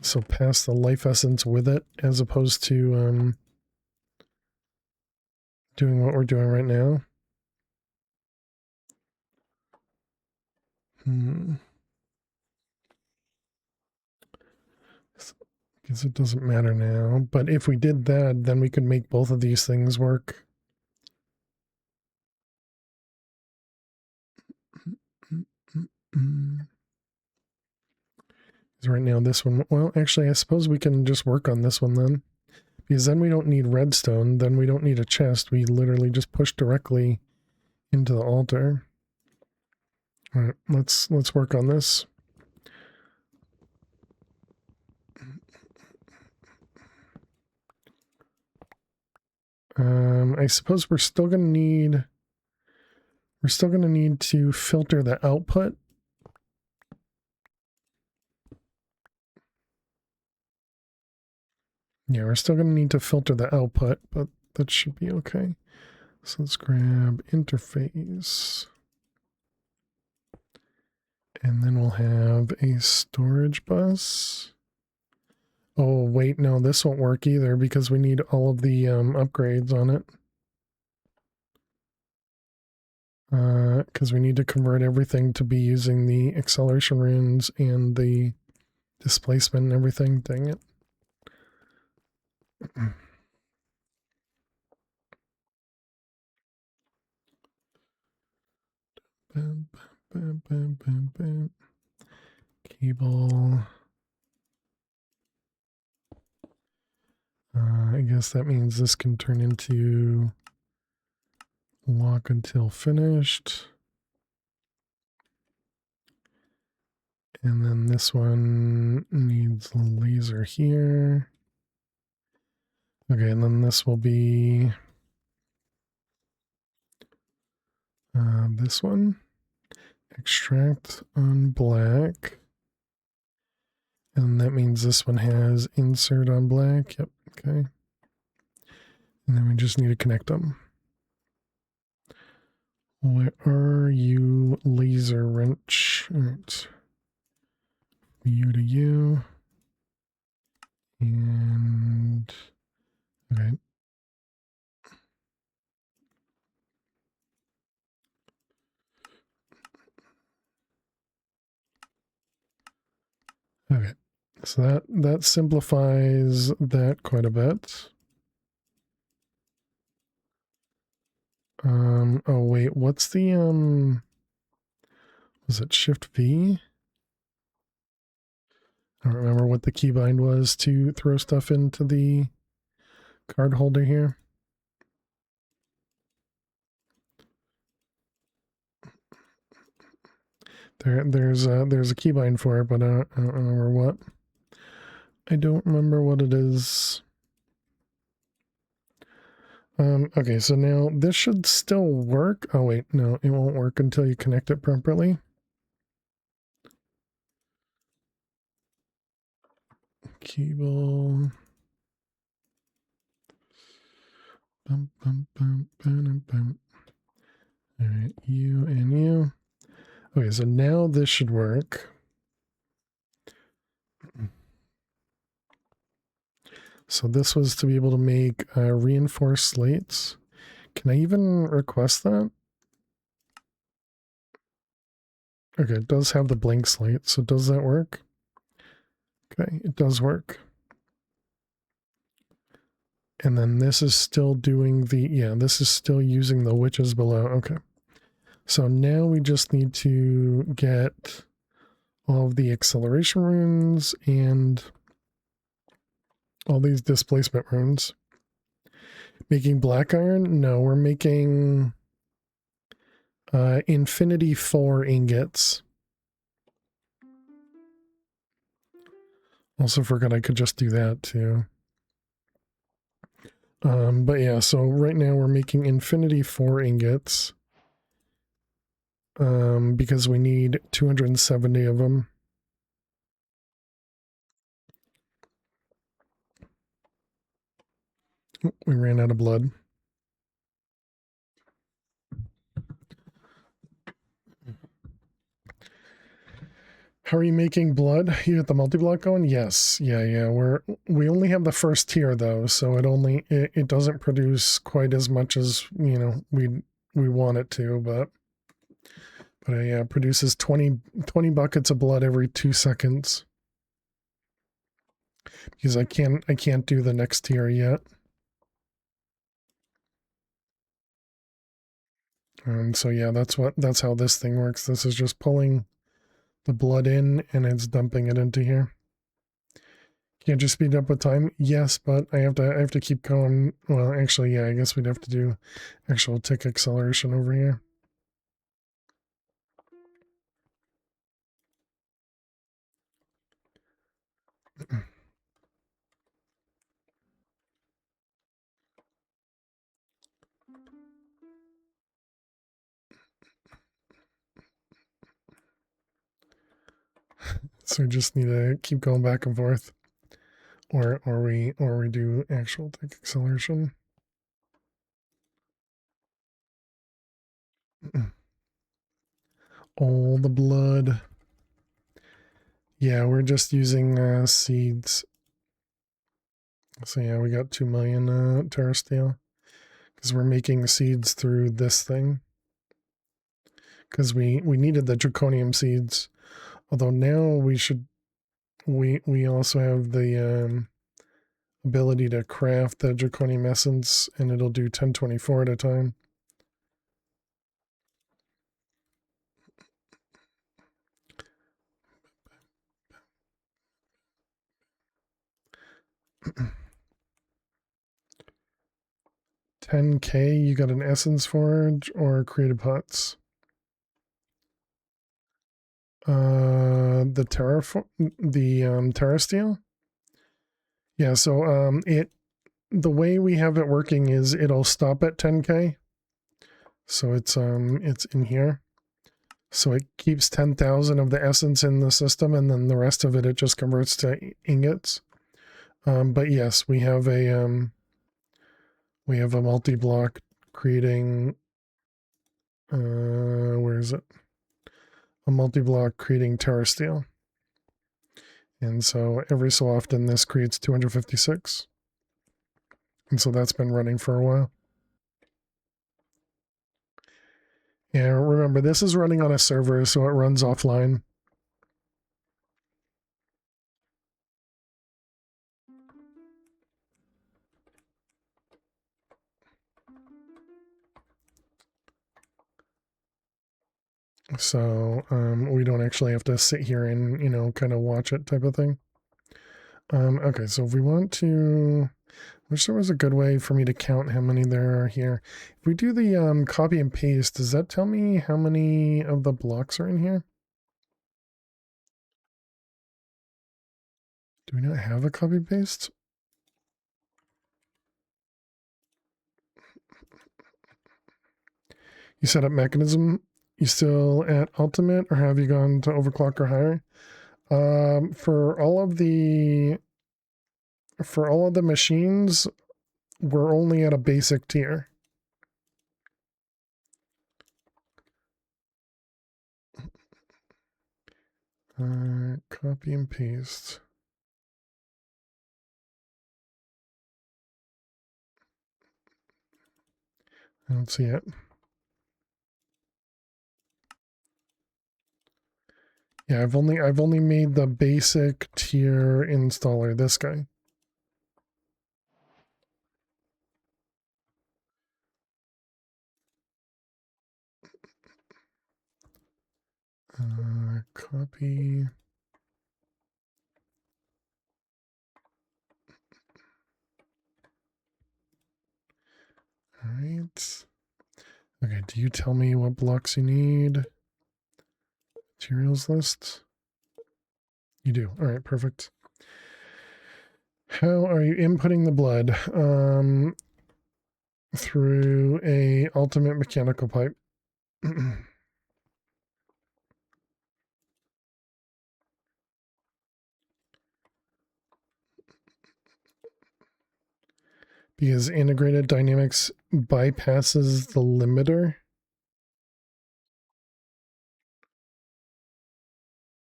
So pass the life essence with it as opposed to doing what we're doing right now. Because it doesn't matter now. But if we did that, then we could make both of these things work. Because right now this one, well, actually, I suppose we can just work on this one then. Because then we don't need redstone, then we don't need a chest. We literally just push directly into the altar. All right, let's work on this. I suppose we're still gonna need to filter the output Yeah, we're still going to need to filter the output, but that should be okay. So let's grab interface. And then we'll have a storage bus. Oh, wait, no, this won't work either because we need all of the upgrades on it. Because we need to convert everything to be using the acceleration runes and the displacement and everything. Dang it. Bam, bam, bam, bam, bam. Cable. I guess that means this can turn into lock until finished. And then this one needs laser here. Okay, and then this will be this one. Extract on black. And that means this one has insert on black. Yep, okay. And then we just need to connect them. Where are you, laser wrench? All right. You to you. And okay. Okay. So that simplifies that quite a bit. Oh wait, what's the was it Shift V? I don't remember what the keybind was to throw stuff into the card holder here. There's a keybind for it, but I don't remember what. I don't remember what it is. Okay, so now this should still work. Oh wait, no, it won't work until you connect it properly. Cable. Bum, bum, bum, bum, bum. All right, you and you. Okay, so now this should work. So this was to be able to make reinforced slates. Can I even request that? Okay, it does have the blank slate, so does that work? Okay, it does work. And then this is still doing the, yeah, this is still using the witches below. Okay. So now we just need to get all of the acceleration runes and all these displacement runes. Making black iron? No, we're making infinity 4 ingots. Also forgot I could just do that too. But yeah, so right now we're making infinity 4 ingots. Because we need 270 of them. We ran out of blood. How are you making blood? You got the multi-block going? Yes. Yeah. We only have the first tier though, so it doesn't produce quite as much as, you know, we want it to, but yeah, it produces 20 buckets of blood every 2 seconds. Because I can't do the next tier yet. So yeah, that's how this thing works. This is just pulling the blood in and it's dumping it into here. Can't you speed up with time? Yes, but I have to keep going. Well, actually, yeah, I guess we'd have to do actual tick acceleration over here. So we just need to keep going back and forth. or we do actual tick acceleration. All the blood. Yeah, we're just using seeds. So yeah, we got 2 million terrestrial because we're making seeds through this thing. Because we needed the draconium seeds, although now we also have the ability to craft the draconium essence, and it'll do 1024 at a time. $10K, you got an essence forge or creative pots? The terrasteel. Yeah, so the way we have it working is it'll stop at 10K. So it's in here. So it keeps 10,000 of the essence in the system, and then the rest of it just converts to ingots. But yes, we have a multi-block creating where is it? A multi-block creating terrasteel. And so every so often this creates 256. And so that's been running for a while. Yeah, remember this is running on a server, so it runs offline. So we don't actually have to sit here and, you know, kind of watch it type of thing. Okay, so if we want to, I wish there was a good way for me to count how many there are here. If we do the copy and paste, does that tell me how many of the blocks are in here? Do we not have a copy and paste? You set up mechanism. You still at ultimate, or have you gone to overclock or higher? For all of the machines, we're only at a basic tier. Copy and paste. I don't see it. Yeah, I've only made the basic tier installer, this guy. Copy. All right. Okay, do you tell me what blocks you need? Materials list. You do. All right, perfect. How are you inputting the blood? Through a ultimate mechanical pipe. Because integrated dynamics bypasses the limiter.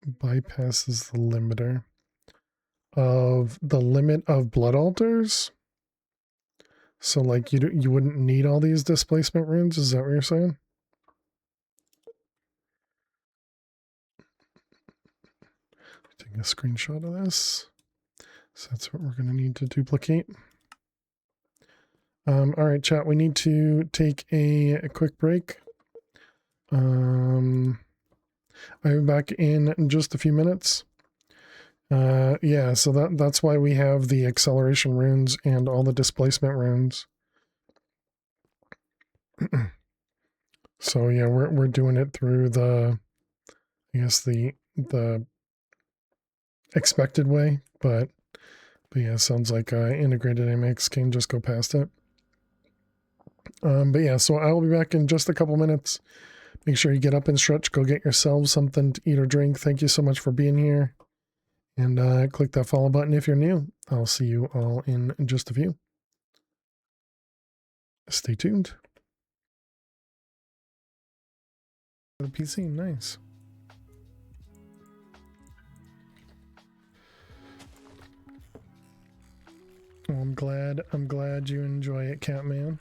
Bypasses the limiter of the limit of blood altars. So like you wouldn't need all these displacement runes, is that what you're saying? Taking a screenshot of this. So that's what we're going to need to duplicate. All right, chat, we need to take a quick break. I'll be back in just a few minutes. Yeah, so that's why we have the acceleration runes and all the displacement runes. So yeah, we're doing it through the, I guess the expected way, but yeah, sounds like integrated dynamics can just go past it. But yeah, so I'll be back in just a couple minutes. Make sure you get up and stretch, go get yourselves something to eat or drink. Thank you so much for being here. And click that follow button if you're new. I'll see you all in just a few. Stay tuned. The PC, nice. Well, I'm glad you enjoy it, Catman.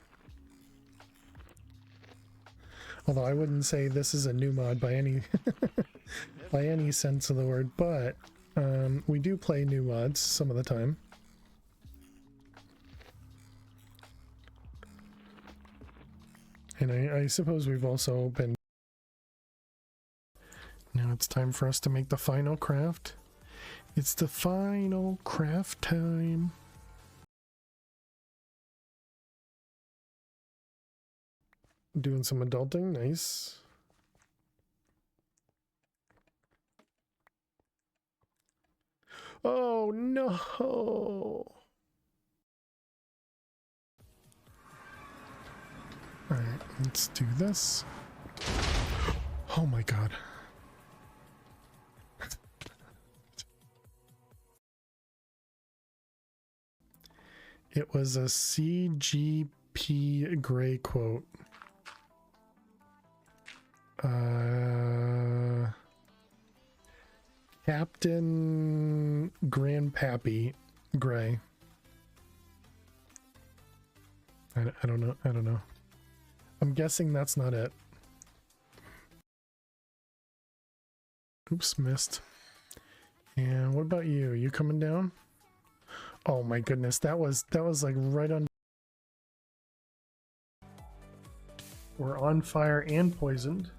Although I wouldn't say this is a new mod by any by any sense of the word, but we do play new mods some of the time. And I suppose we've also been... Now it's time for us to make the final craft. It's the final craft time. Doing some adulting, nice. Oh no! Alright, let's do this. Oh my god. It was a CGP Gray quote. Captain Grandpappy Gray. I don't know. I don't know. I'm guessing that's not it. Oops, missed. And what about you? You coming down? Oh my goodness, that was like right on. We're on fire and poisoned.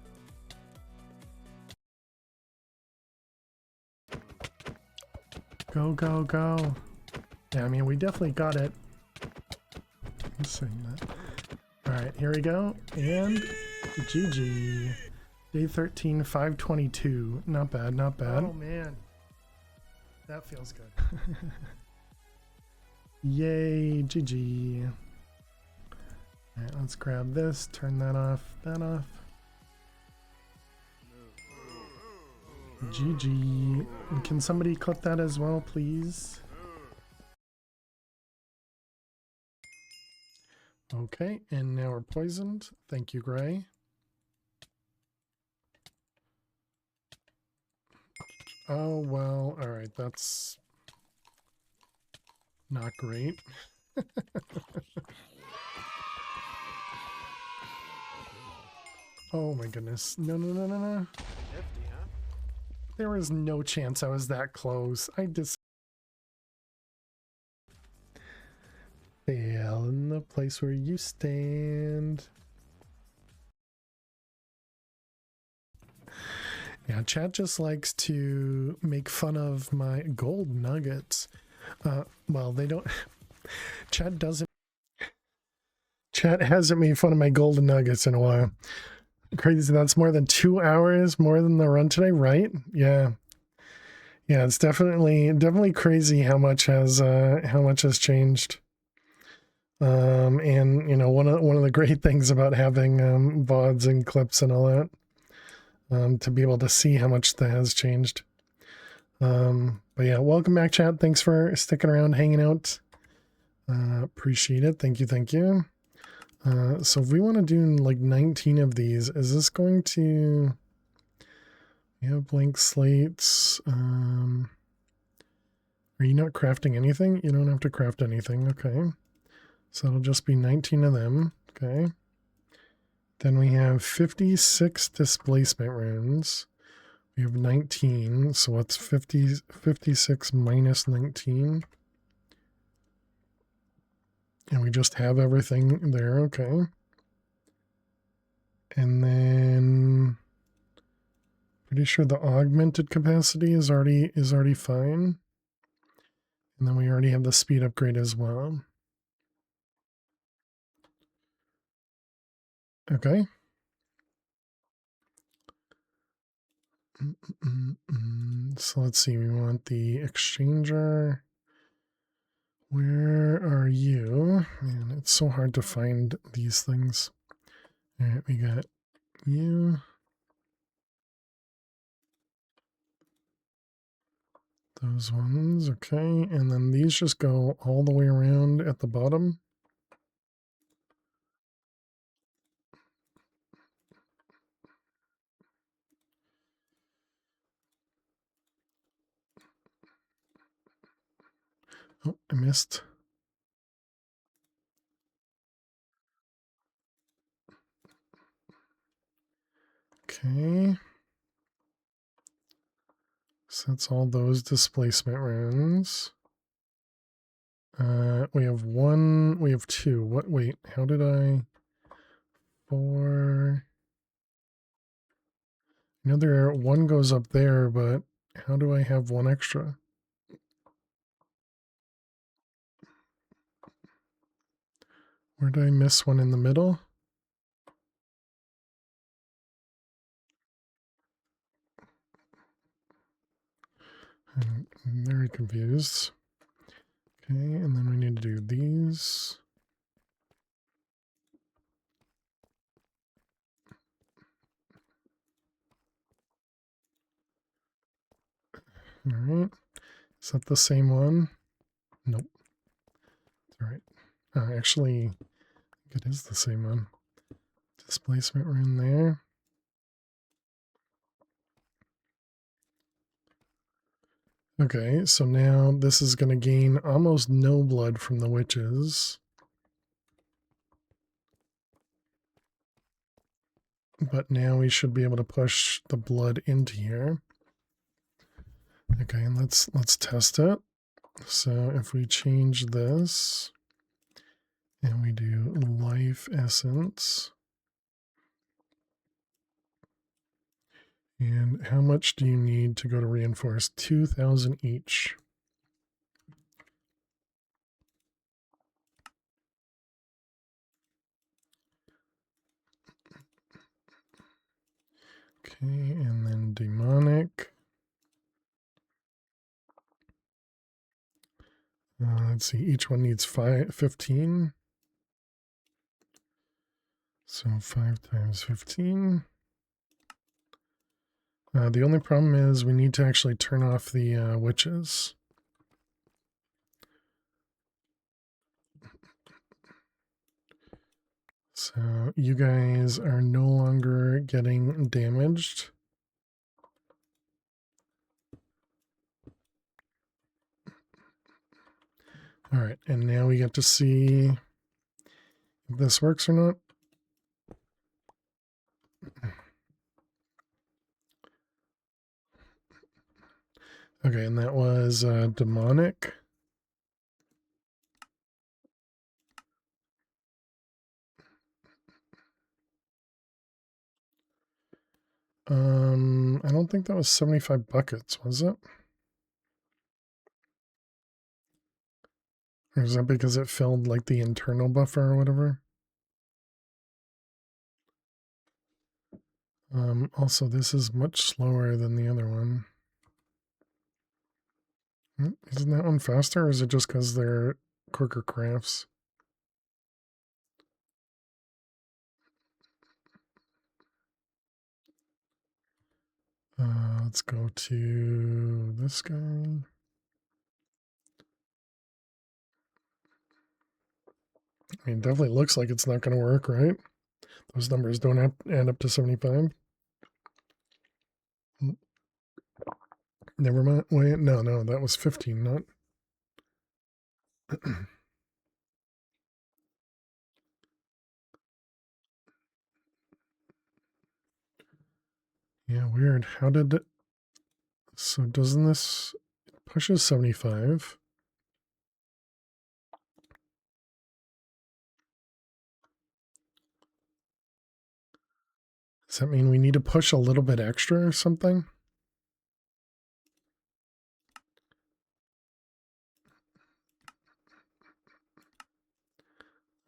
Go, go, go. Yeah, I mean, we definitely got it. I'm saying that. Alright, here we go. And GG. Day 13, 522. Not bad, not bad. Oh man. That feels good. Yay, GG. Alright, let's grab this, turn that off, that off. GG. Can somebody clip that as well, please? Okay, and now we're poisoned. Thank you, Gray. Oh, well, alright, that's not great. Oh my goodness. No, no, no, no, no. Nifty, huh? There was no chance I was that close. I just fail in the place where you stand. Yeah, chat just likes to make fun of my gold nuggets. Well, they don't. Chat doesn't. Chat hasn't made fun of my golden nuggets in a while. Crazy, that's more than 2 hours more than the run today, right? Yeah. Yeah, it's definitely crazy how much has changed. And you know, one of the great things about having VODs and clips and all that, to be able to see how much that has changed. But yeah, welcome back, chat. Thanks for sticking around, hanging out. Appreciate it. Thank you, thank you. So if we want to do like 19 of these, is this going to... We have blank slates. Are you not crafting anything? You don't have to craft anything. Okay. So it'll just be 19 of them. Okay. Then we have 56 displacement runes. We have 19. So what's 56 minus 19? And we just have everything there. Okay. And then pretty sure the augmented capacity is already fine. And then we already have the speed upgrade as well. Okay. So let's see, we want the exchanger. Where are you? Man, it's so hard to find these things. All right, we got you. Those ones, okay. And then these just go all the way around at the bottom. Oh, I missed. Okay. So that's all those displacement runes. We have one, we have two. What, wait, how did I? 4. One goes up there, but how do I have one extra? Where did I miss one in the middle? I'm very confused. Okay, and then we need to do these. All right. Is that the same one? Nope. All right. Actually, it is the same one. Displacement rune there. Okay, so now this is going to gain almost no blood from the witches. But now we should be able to push the blood into here. Okay, and let's test it. So if we change this and we do life essence, and how much do you need to go to reinforce? 2,000 each. Okay, and then demonic. Let's see, each one needs 15. So 5 times 15. The only problem is we need to actually turn off the witches. So you guys are no longer getting damaged. All right, and now we get to see if this works or not. Okay, and that was demonic. I don't think that was 75 buckets, was it? Or is that because it filled like the internal buffer or whatever? Also, this is much slower than the other one. Isn't that one faster, or is it just because they're quicker crafts? Let's go to this guy. I mean, it definitely looks like it's not going to work, right? Those numbers don't add up to 75. Never mind. Wait, no, that was 15, not. Yeah, weird. How did it... So doesn't this... It pushes 75. Does that mean we need to push a little bit extra or something?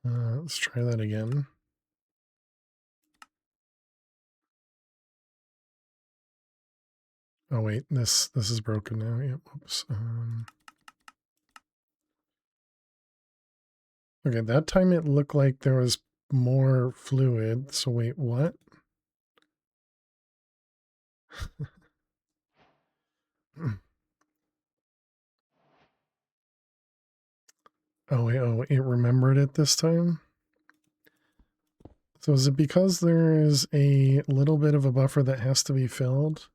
Let's try that again. Oh wait, this is broken now. Yep. Oops. Okay, that time it looked like there was more fluid. So wait, what? Oh, it remembered it this time? So is it because there is a little bit of a buffer that has to be filled?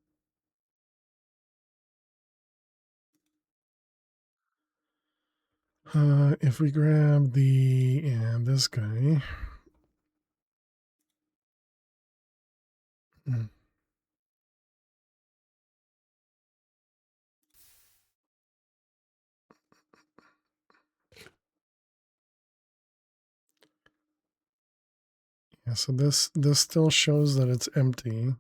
If we grab this guy. Yeah, so this still shows that it's empty.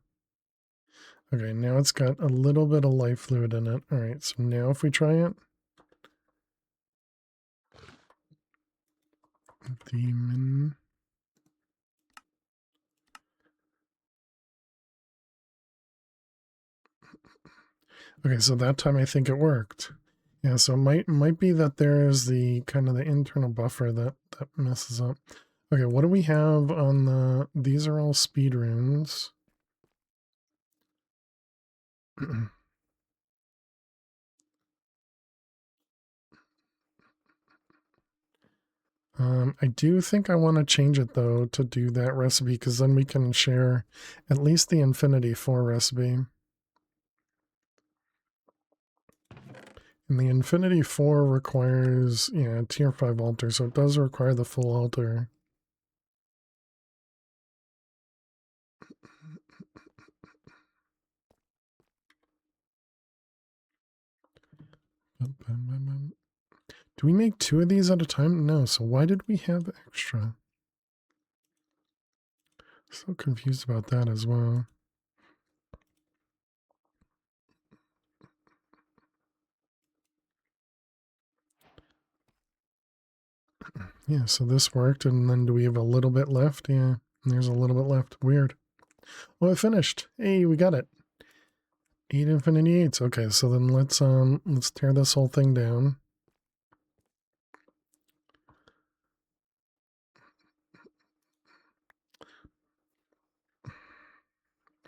Okay, now it's got a little bit of life fluid in it. All right, so now if we try it. Demon. Okay, so that time I think it worked. Yeah, so it might be that there is the kind of the internal buffer that messes up. Okay, what do we have on the... These are all speed runes. I do think I want to change it though to do that recipe because then we can share at least the Infinity 4 recipe. And the Infinity 4 requires, yeah, tier 5 altar, so it does require the full altar. Do we make 2 of these at a time? No, so why did we have extra? So confused about that as well. Yeah, so this worked, and then do we have a little bit left? Yeah, there's a little bit left. Weird. Well, it finished. Hey, we got it. 8 Infinity 8s. Okay, so then let's tear this whole thing down.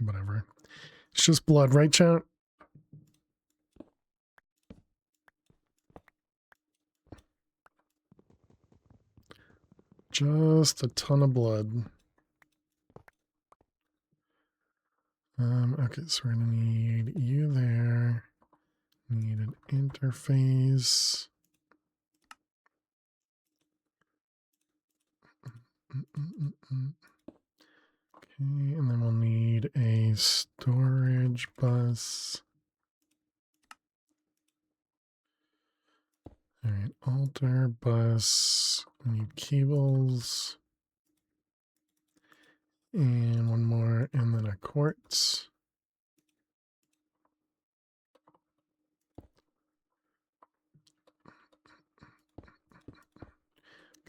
Whatever. It's just blood, right, chat? Just a ton of blood. Okay, so we're gonna need you there. Need an interface. Okay, and then we'll need a storage bus. All right, altar bus. We need cables. And one more, and then a quartz.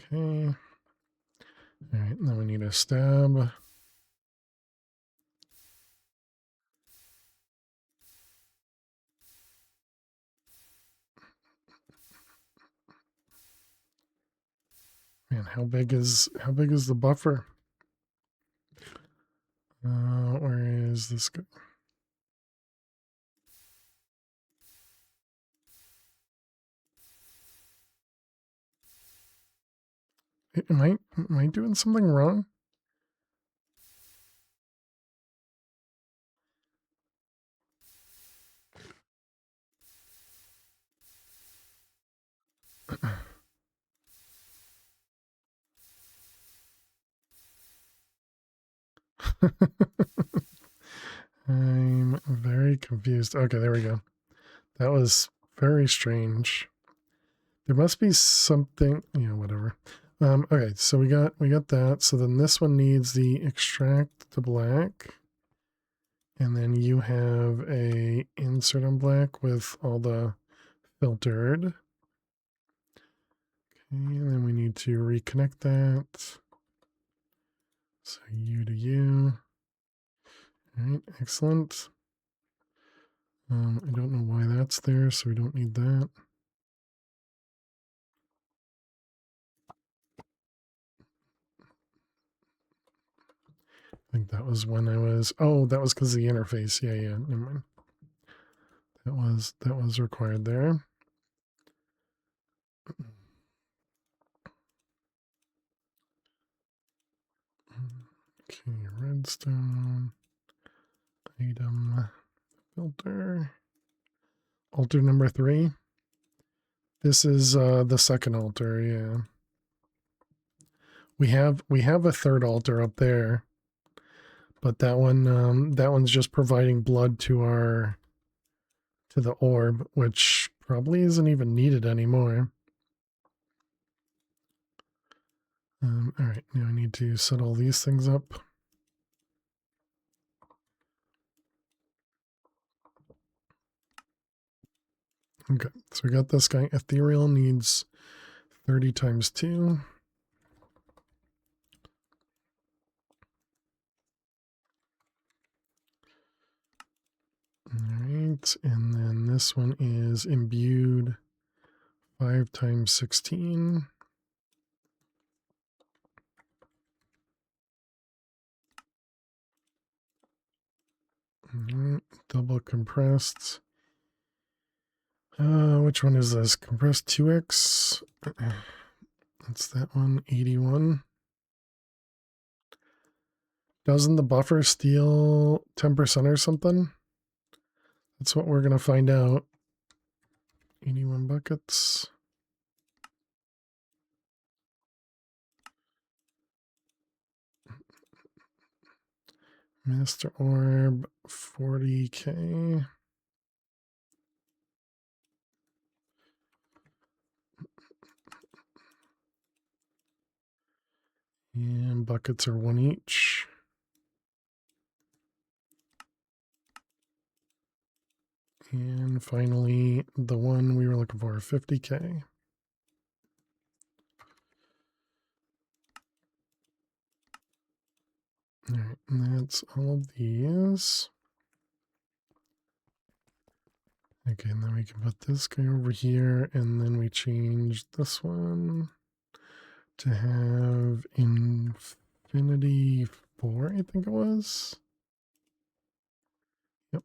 Okay. All right, then we need a stab. Man, how big is the buffer? Where is this go? Am I doing something wrong? I'm very confused. Okay, there we go. That was very strange. There must be something, yeah, whatever. Okay, so we got that. So then this one needs the extract to black. And then you have a insert on black with all the filtered. Okay, and then we need to reconnect that. So you to you. All right, excellent. I don't know why that's there, so we don't need that. I think that was when I was, oh, that was because of the interface. Yeah, never mind. That was required there. Okay, redstone. Item. Filter. Altar number 3. This is the second altar, yeah. We have a third altar up there. But that one's just providing blood to the orb, which probably isn't even needed anymore. All right, now I need to set all these things up. Okay, so we got this guy. Ethereal needs 30 times 2. All right, and then this one is imbued 5 times 16. Double compressed. Which one is this? Compressed 2x. That's that one. 81. Doesn't the buffer steal 10% or something? That's what we're going to find out. 81 buckets. Master Orb, 40k. And buckets are 1 each. And finally, the one we were looking for, 50k. All right, and that's all of these. Okay, and then we can put this guy over here, and then we change this one to have infinity 4, I think it was. Yep.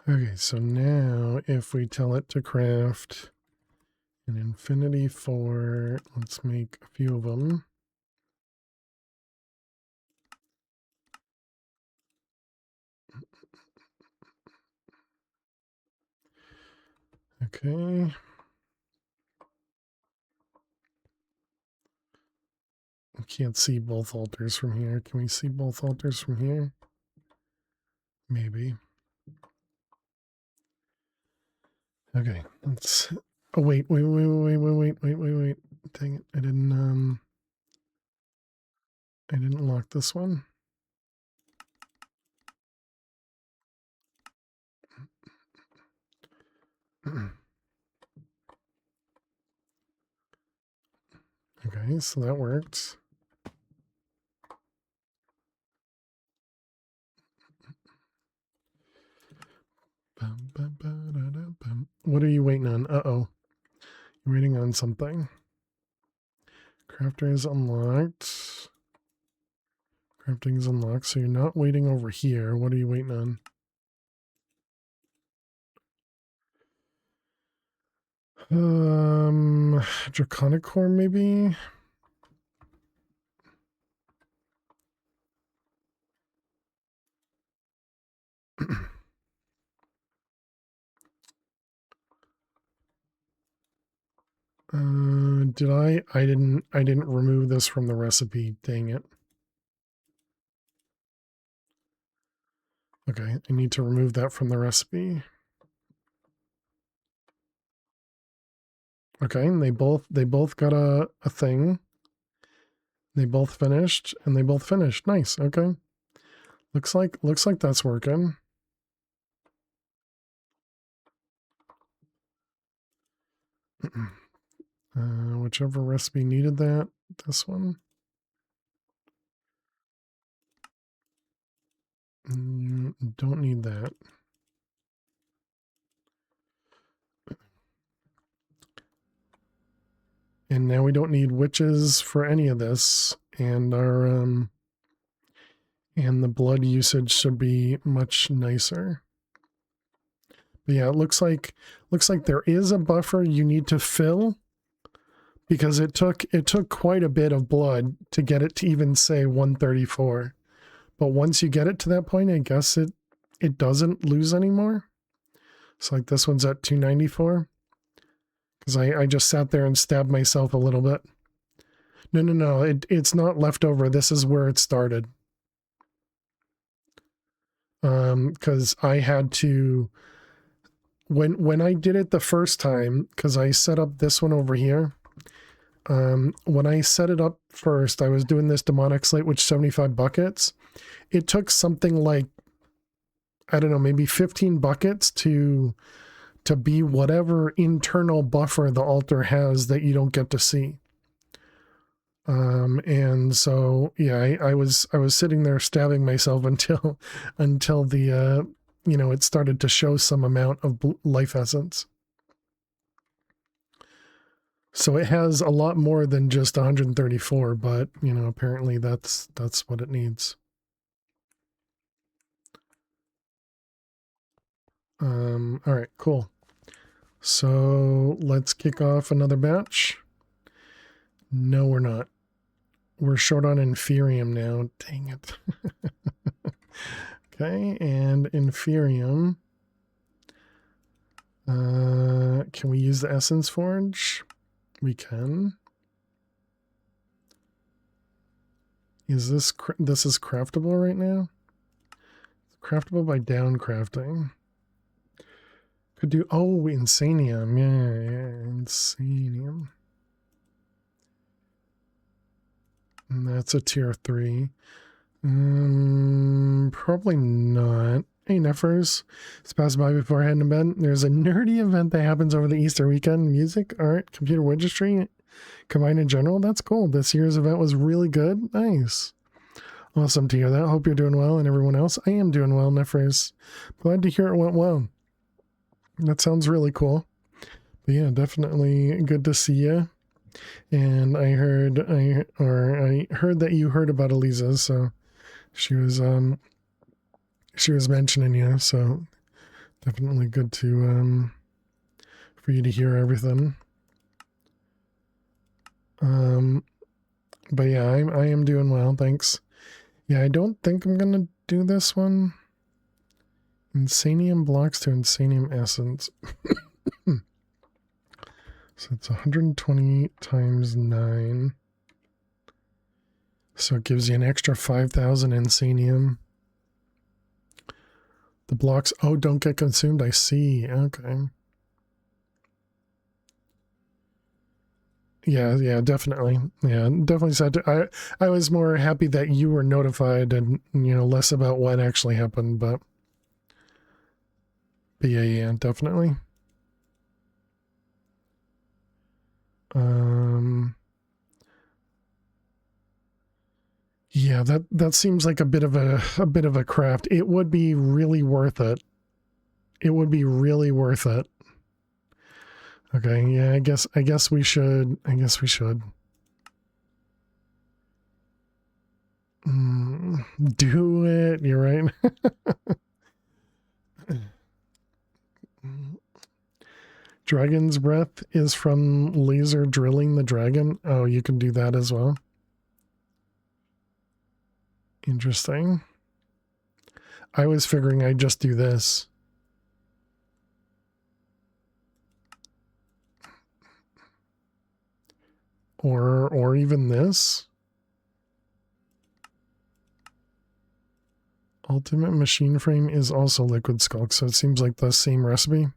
Okay, so now if we tell it to craft an infinity 4, let's make a few of them. Okay. I can't see both altars from here. Can we see both altars from here? Maybe. Okay, let's... Oh, wait. Dang it, I didn't lock this one. Okay, so that worked. What are you waiting on? Uh-oh. You're waiting on something. Crafter is unlocked. Crafting is unlocked, so you're not waiting over here. What are you waiting on? Draconic core, maybe? Did I didn't remove this from the recipe. Dang it. Okay, I need to remove that from the recipe. Okay, and they both got a thing. They both finished, and they both finished. Nice. Okay. Looks like that's working. Whichever recipe needed that. This one. Don't need that. And now we don't need witches for any of this, and our and the blood usage should be much nicer. But yeah, it looks like there is a buffer you need to fill, because it took quite a bit of blood to get it to even say 134. But once you get it to that point, I guess it doesn't lose anymore. So like this one's at 294. Because I just sat there and stabbed myself a little bit. No. It's not leftover. This is where it started. Because I had to, when I did it the first time, because I set up this one over here. When I set it up first, I was doing this demonic slate, which 75 buckets. It took something like, I don't know, maybe 15 buckets to be whatever internal buffer the altar has that you don't get to see. And so, yeah, I was sitting there stabbing myself until the, it started to show some amount of life essence. So it has a lot more than just 134, but, apparently that's what it needs. All right, cool. So let's kick off another batch. No, we're not. We're short on Inferium now. Dang it. Okay, and Inferium. Can we use the Essence Forge? We can. Is this is craftable right now? Craftable by down crafting. Could do, Insanium. Yeah, Insanium. And that's a tier 3. Probably not. Hey, Neffers. It's passed by before heading to bed. There's a nerdy event that happens over the Easter weekend. Music, art, computer registry, combined in general. That's cool. This year's event was really good. Nice. Awesome to hear that. Hope you're doing well, and everyone else. I am doing well, Neffers. Glad to hear it went well. That sounds really cool. But yeah, definitely good to see you. And I heard that you heard about Eliza, so she was mentioning you, so definitely good to for you to hear everything. But yeah, I am doing well, thanks. Yeah, I don't think I'm gonna do this one. Insanium blocks to Insanium Essence. So it's 120 times 9. So it gives you an extra 5,000 Insanium. The blocks, don't get consumed. I see. Okay. Yeah, definitely. Yeah, definitely said to, I was more happy that you were notified and, less about what actually happened, but yeah, definitely. Yeah, that seems like a bit of a craft. It would be really worth it. It would be really worth it. Okay, yeah, I guess we should. Do it. You're right. Dragon's breath is from laser drilling the dragon. Oh, you can do that as well. Interesting. I was figuring I'd just do this. Or even this. Ultimate Machine Frame is also Liquid Skulk, so it seems like the same recipe.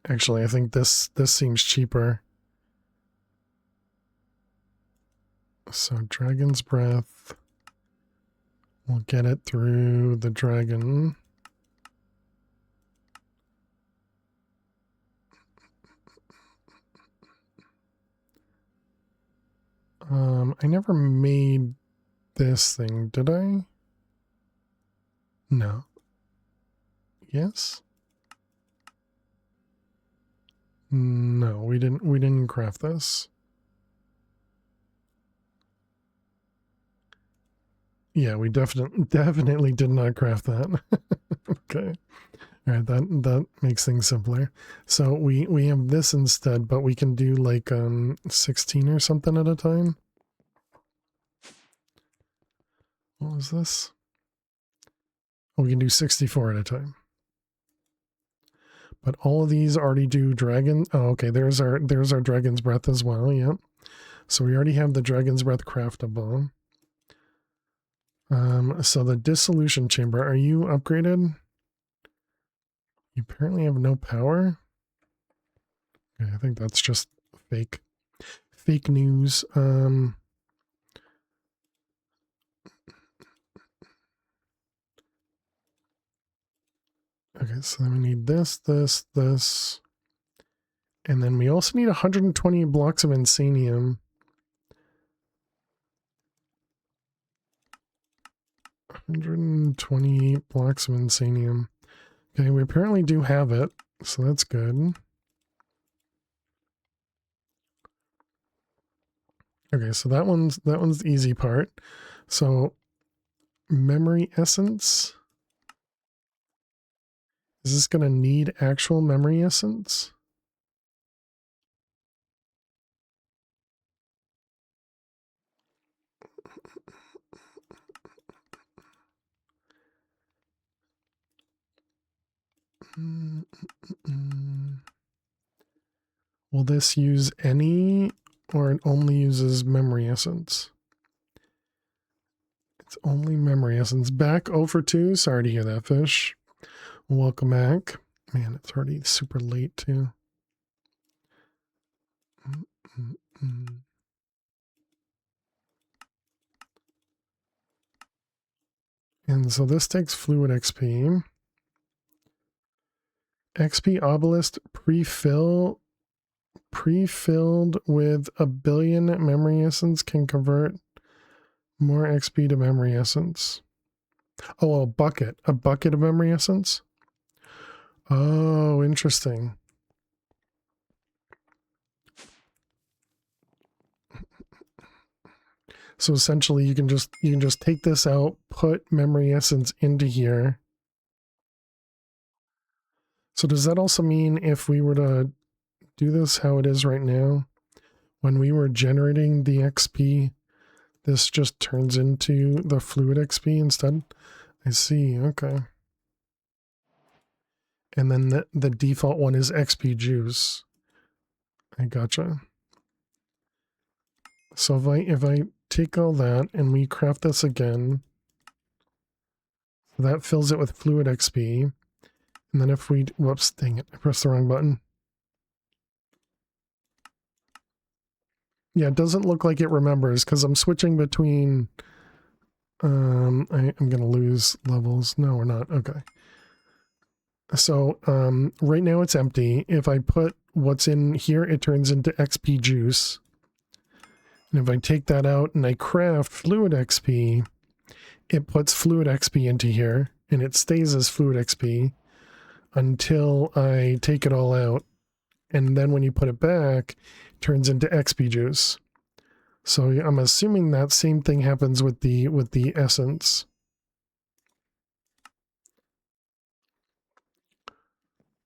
Actually, I think this seems cheaper. So Dragon's Breath. We'll get it through the dragon. I never made this thing, did I? No. Yes? No, we didn't craft this. Yeah, we definitely did not craft that. Okay. All right, that makes things simpler. So we have this instead, but we can do like 16 or something at a time. What was this? Oh, we can do 64 at a time. But all of these already do dragon. Oh, okay. There's our dragon's breath as well. Yep. So we already have the dragon's breath craftable. So the dissolution chamber. Are you upgraded? You apparently have no power. Okay, I think that's just fake news. Okay, so then we need this, and then we also need 120 blocks of insanium. 120 blocks of insanium. Okay, we apparently do have it, so that's good. Okay, so that one's the easy part. So memory essence. Is this going to need actual memory essence? Will this use any, or it only uses memory essence? It's only memory essence. Back over 2. Sorry to hear that, fish. Welcome back. Man, it's already super late too. And so this takes fluid XP. XP obelisk pre-filled with 1 billion memory essence can convert more XP to memory essence. Oh, a bucket of memory essence. Oh, interesting. So essentially you can just take this out, put memory essence into here. So does that also mean if we were to do this how it is right now, when we were generating the XP, this just turns into the fluid XP instead? I see, okay. And then the default one is XP juice. I gotcha. So if I take all that and we craft this again, that fills it with fluid XP. And then if we, whoops, dang it, I pressed the wrong button. Yeah, it doesn't look like it remembers because I'm switching between, I'm going to lose levels. No, we're not. Okay. So right now it's empty. If I put what's in here, it turns into XP juice. And if I take that out and I craft fluid XP, it puts fluid XP into here and it stays as fluid XP until I take it all out. And then when you put it back, it turns into XP juice. So I'm assuming that same thing happens with the essence.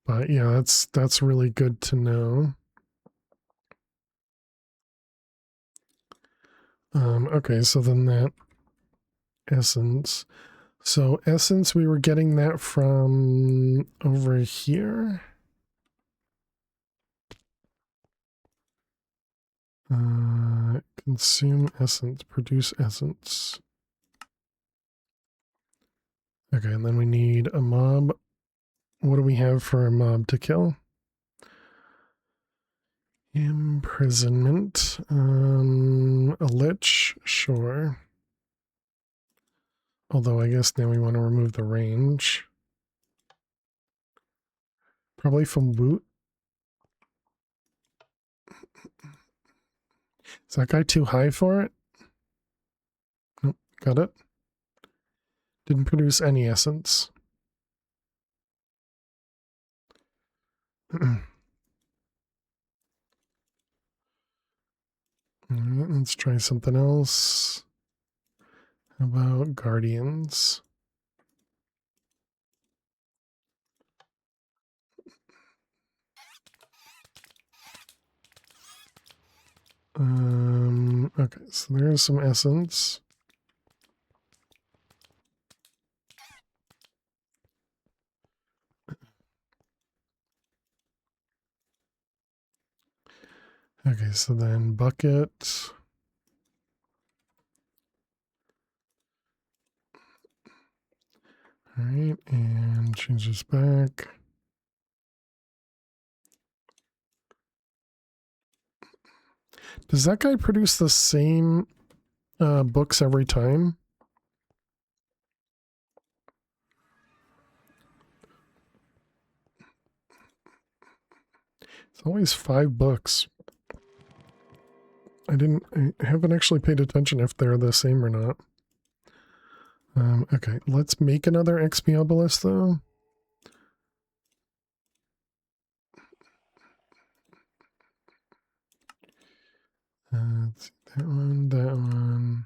But yeah, that's really good to know. Okay, so then that essence. So essence, we were getting that from over here. Consume essence, produce essence. Okay, and then we need a mob. What do we have for a mob to kill? Imprisonment. A lich, sure. Although I guess now we want to remove the range. Probably from Woot. Is that guy too high for it? Nope, got it. Didn't produce any essence. Alright, let's try something else. How about Guardians? Okay, so there's some essence. Okay, so then bucket. All right, and change this back. Does that guy produce the same books every time? It's always 5 books. I haven't actually paid attention if they're the same or not. Okay, let's make another XP obelisk though. Let's see, that one, that one,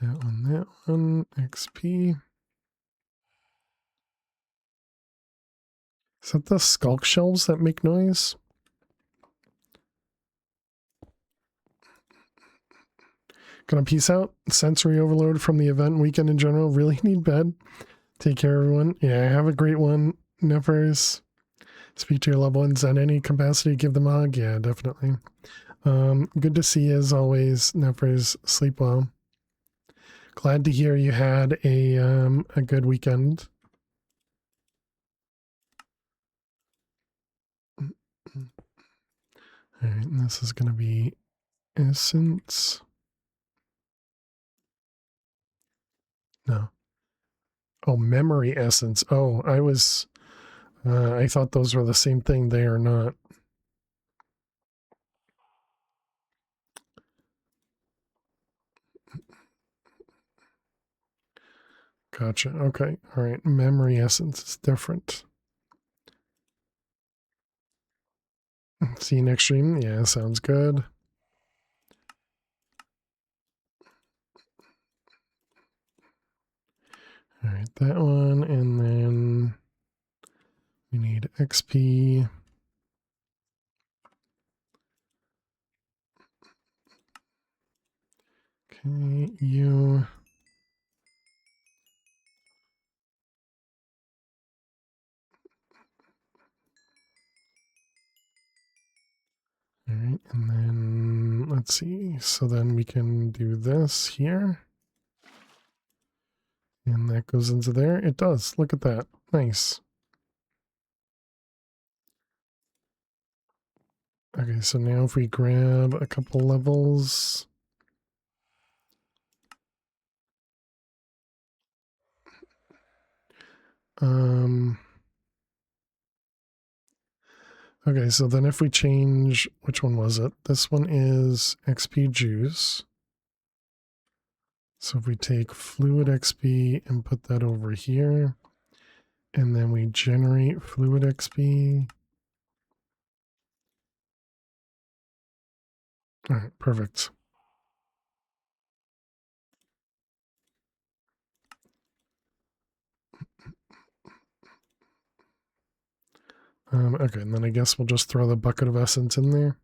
that one, that one, XP. Is that the skulk shelves that make noise? Gonna peace out. Sensory overload from the event weekend in general. Really need bed. Take care, everyone. Yeah, have a great one. Nevers. Speak to your loved ones at any capacity. Give them a hug. Yeah, definitely. Good to see you as always. Nevers. Sleep well. Glad to hear you had a good weekend. All right, and this is gonna be essence. No. Oh, memory essence. Oh, I thought those were the same thing. They are not. Gotcha. Okay. All right. Memory essence is different. See you next stream. Yeah, sounds good. All right, that one. And then we need XP. Okay, you. All right, and then let's see. So then we can do this here. And that goes into there. It does. Look at that. Nice. Okay, so now if we grab a couple levels. Okay, so then if we change, which one was it? This one is XP juice. So if we take fluid XP and put that over here, and then we generate fluid XP. All right, perfect. Okay, and then I guess we'll just throw the bucket of essence in there.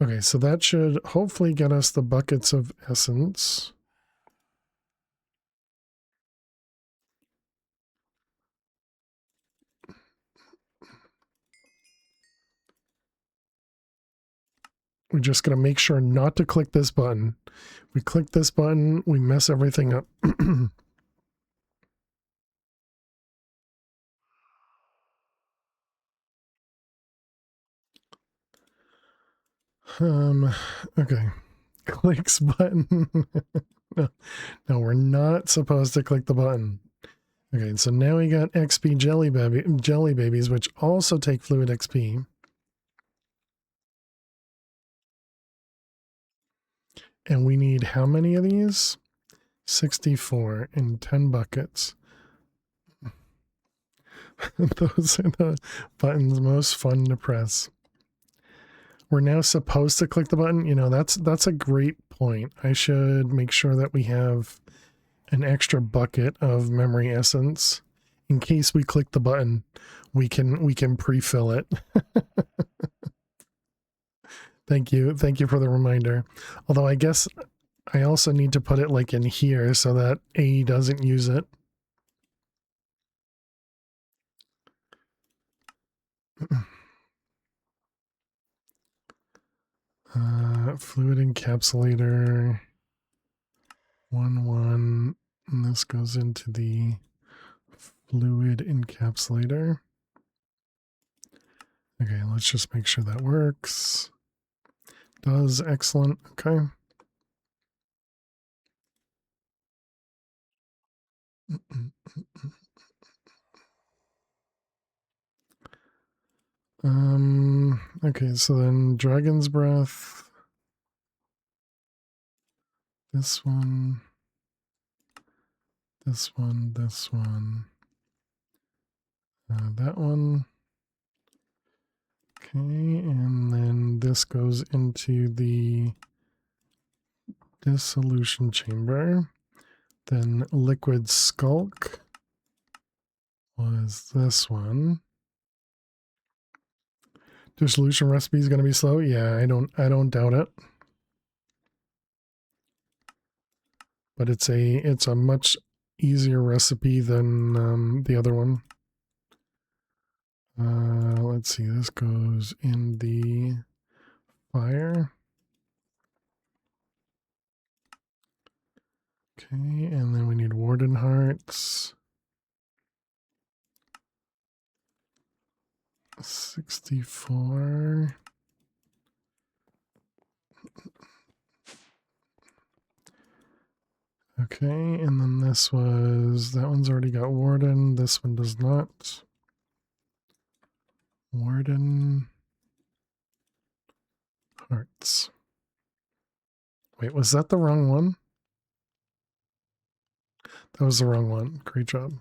Okay, so that should hopefully get us the buckets of essence. We're just going to make sure not to click this button. We click this button, we mess everything up. Okay. Clicks button. No, we're not supposed to click the button. Okay, so now we got XP jelly babies, which also take fluid XP. And we need how many of these? 64 in 10 buckets. Those are the buttons most fun to press. We're now supposed to click the button. You know, that's a great point. I should make sure that we have an extra bucket of memory essence in case we click the button. We can pre-fill it. Thank you for the reminder. Although I guess I also need to put it like in here so that A doesn't use it. Fluid encapsulator 1 and this goes into the fluid encapsulator. Okay, let's just make sure that works. Does. Excellent. Okay. Okay, so then Dragon's Breath. This one. This one. This one. That one. Okay, and then this goes into the dissolution chamber. Then liquid skulk was this one. Dissolution recipe is going to be slow. Yeah, I don't doubt it. But it's a much easier recipe than the other one. Let's see. This goes in the fire. Okay, and then we need Warden Hearts. 64. Okay, and then this was, that one's already got Warden. This one does not. Warden Hearts. Wait, was that the wrong one? That was the wrong one. Great job.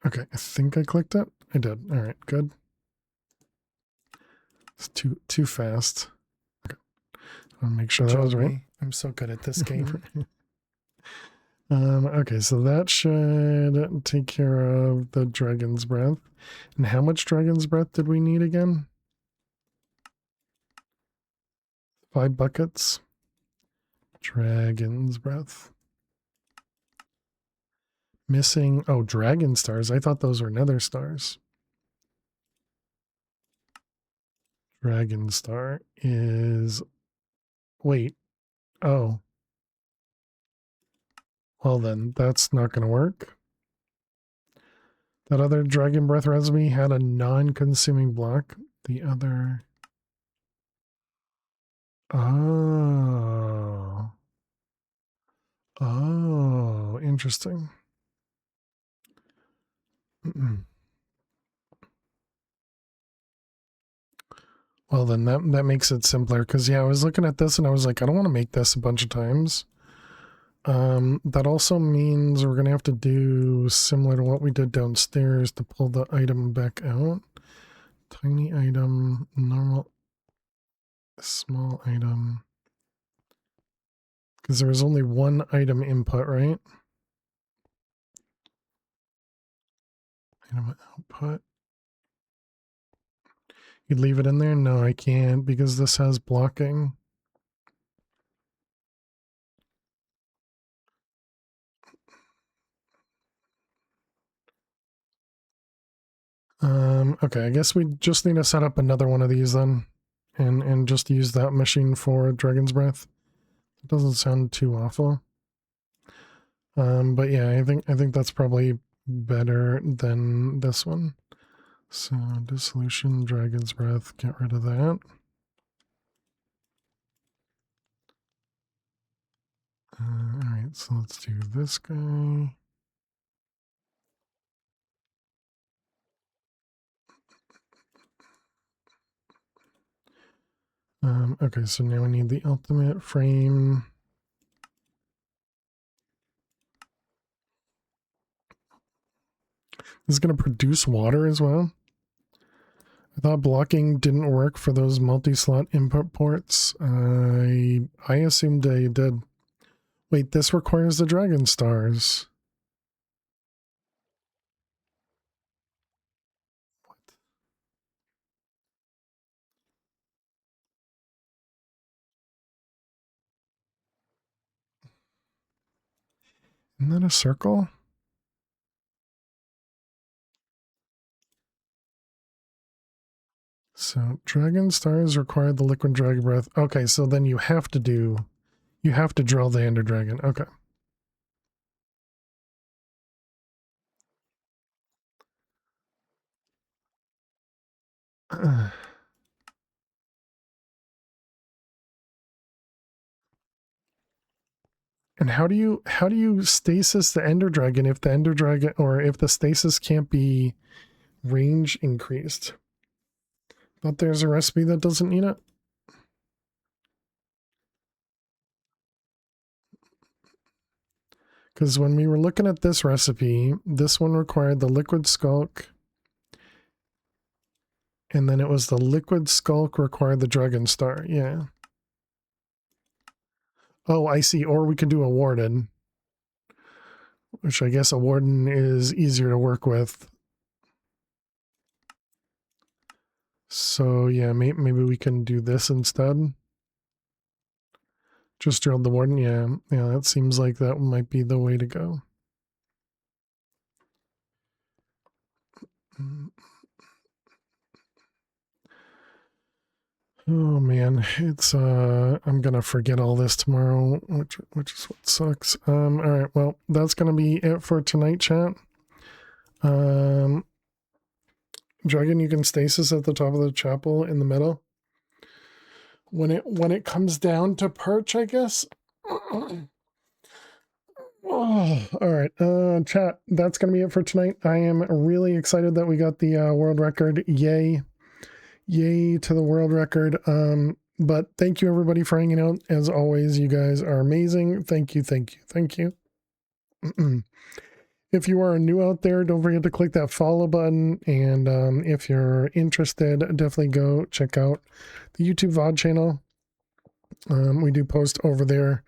Okay, I think I clicked it. I did. All right, good. It's too fast. Okay, I want to make sure that was right. I'm so good at this game. Okay, so that should take care of the Dragon's Breath. And how much Dragon's Breath did we need again? 5 buckets. Dragon's Breath. Missing, oh, Dragon Stars. I thought those were Nether Stars. Dragon Star is, wait, oh. Well then, that's not going to work. That other Dragon Breath recipe had a non-consuming block. The other... Oh. Oh, interesting. Well then, that makes it simpler, because yeah, I was looking at this and I was like, I don't want to make this a bunch of times. That also means we're going to have to do similar to what we did downstairs to pull the item back out. Tiny item, normal, small item. Because there was only one item input, right? Item output. You'd leave it in there? No, I can't because this has blocking. Okay, I guess we just need to set up another one of these then, and just use that machine for Dragon's Breath. It doesn't sound too awful. But yeah, I think that's probably better than this one. So dissolution, Dragon's Breath, get rid of that. All right, so let's do this guy. Okay, so now we need the ultimate frame. This is going to produce water as well. I thought blocking didn't work for those multi-slot input ports. I assumed they did. Wait, this requires the Dragon Stars. Isn't that a circle? So dragon stars require the liquid dragon breath. Okay, so then you have to drill the ender dragon. Okay. And how do you stasis the ender dragon if the ender dragon, or if the stasis can't be range increased? Thought there's a recipe that doesn't need it. Because when we were looking at this recipe, this one required the liquid skulk, and then it was the liquid skulk required the dragon star. Yeah. Oh, I see. Or we could do a warden, which I guess a warden is easier to work with. So yeah, maybe we can do this instead. Just drilled the warden. Yeah, that seems like that might be the way to go. Oh man, it's I'm gonna forget all this tomorrow, which is what sucks. All right, well, that's gonna be it for tonight, chat. Dragon, you can stasis at the top of the chapel in the middle. When it comes down to perch, I guess. Oh, all right, chat, that's gonna be it for tonight. I am really excited that we got the world record. Yay to the world record. But thank you everybody for hanging out. As always, you guys are amazing. Thank you. If you are new out there, don't forget to click that follow button. And if you're interested, definitely go check out the YouTube VOD channel. We do post over there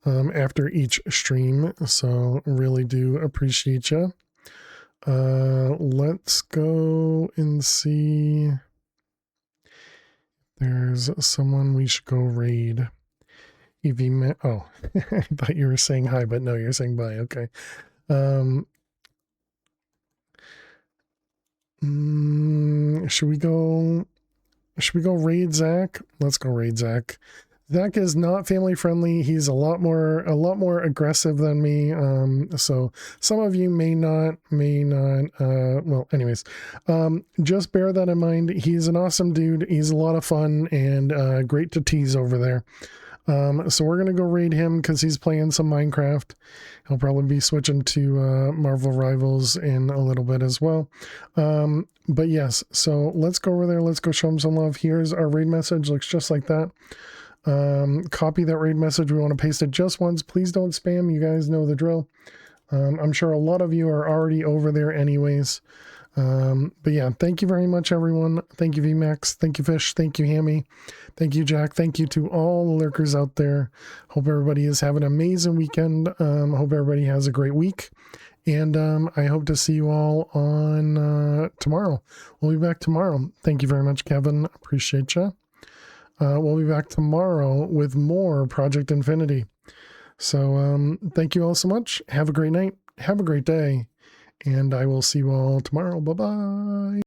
after each stream, so really do appreciate you. Let's go and see. There's someone we should go raid. Oh, I thought you were saying hi, but no, you're saying bye. Okay. Should we go raid Zach? Let's go raid Zach. Zach is not family friendly. He's a lot more aggressive than me. So some of you may not, well, anyways, just bear that in mind. He's an awesome dude. He's a lot of fun and great to tease over there. So we're going to go raid him because he's playing some Minecraft. He'll probably be switching to Marvel Rivals in a little bit as well. But yes, so let's go over there. Let's go show him some love. Here's our raid message. Looks just like that. Copy that raid message. We want to paste it just once. Please don't spam. You guys know the drill. I'm sure a lot of you are already over there anyways. But yeah, thank you very much, everyone. Thank you, VMAX. Thank you, Fish. Thank you, Hammy. Thank you, Jack. Thank you to all the lurkers out there. Hope everybody is having an amazing weekend. Hope everybody has a great week. And I hope to see you all on tomorrow. We'll be back tomorrow. Thank you very much, Kevin. Appreciate you. We'll be back tomorrow with more Project Infinity. So thank you all so much. Have a great night. Have a great day. And I will see you all tomorrow. Bye-bye.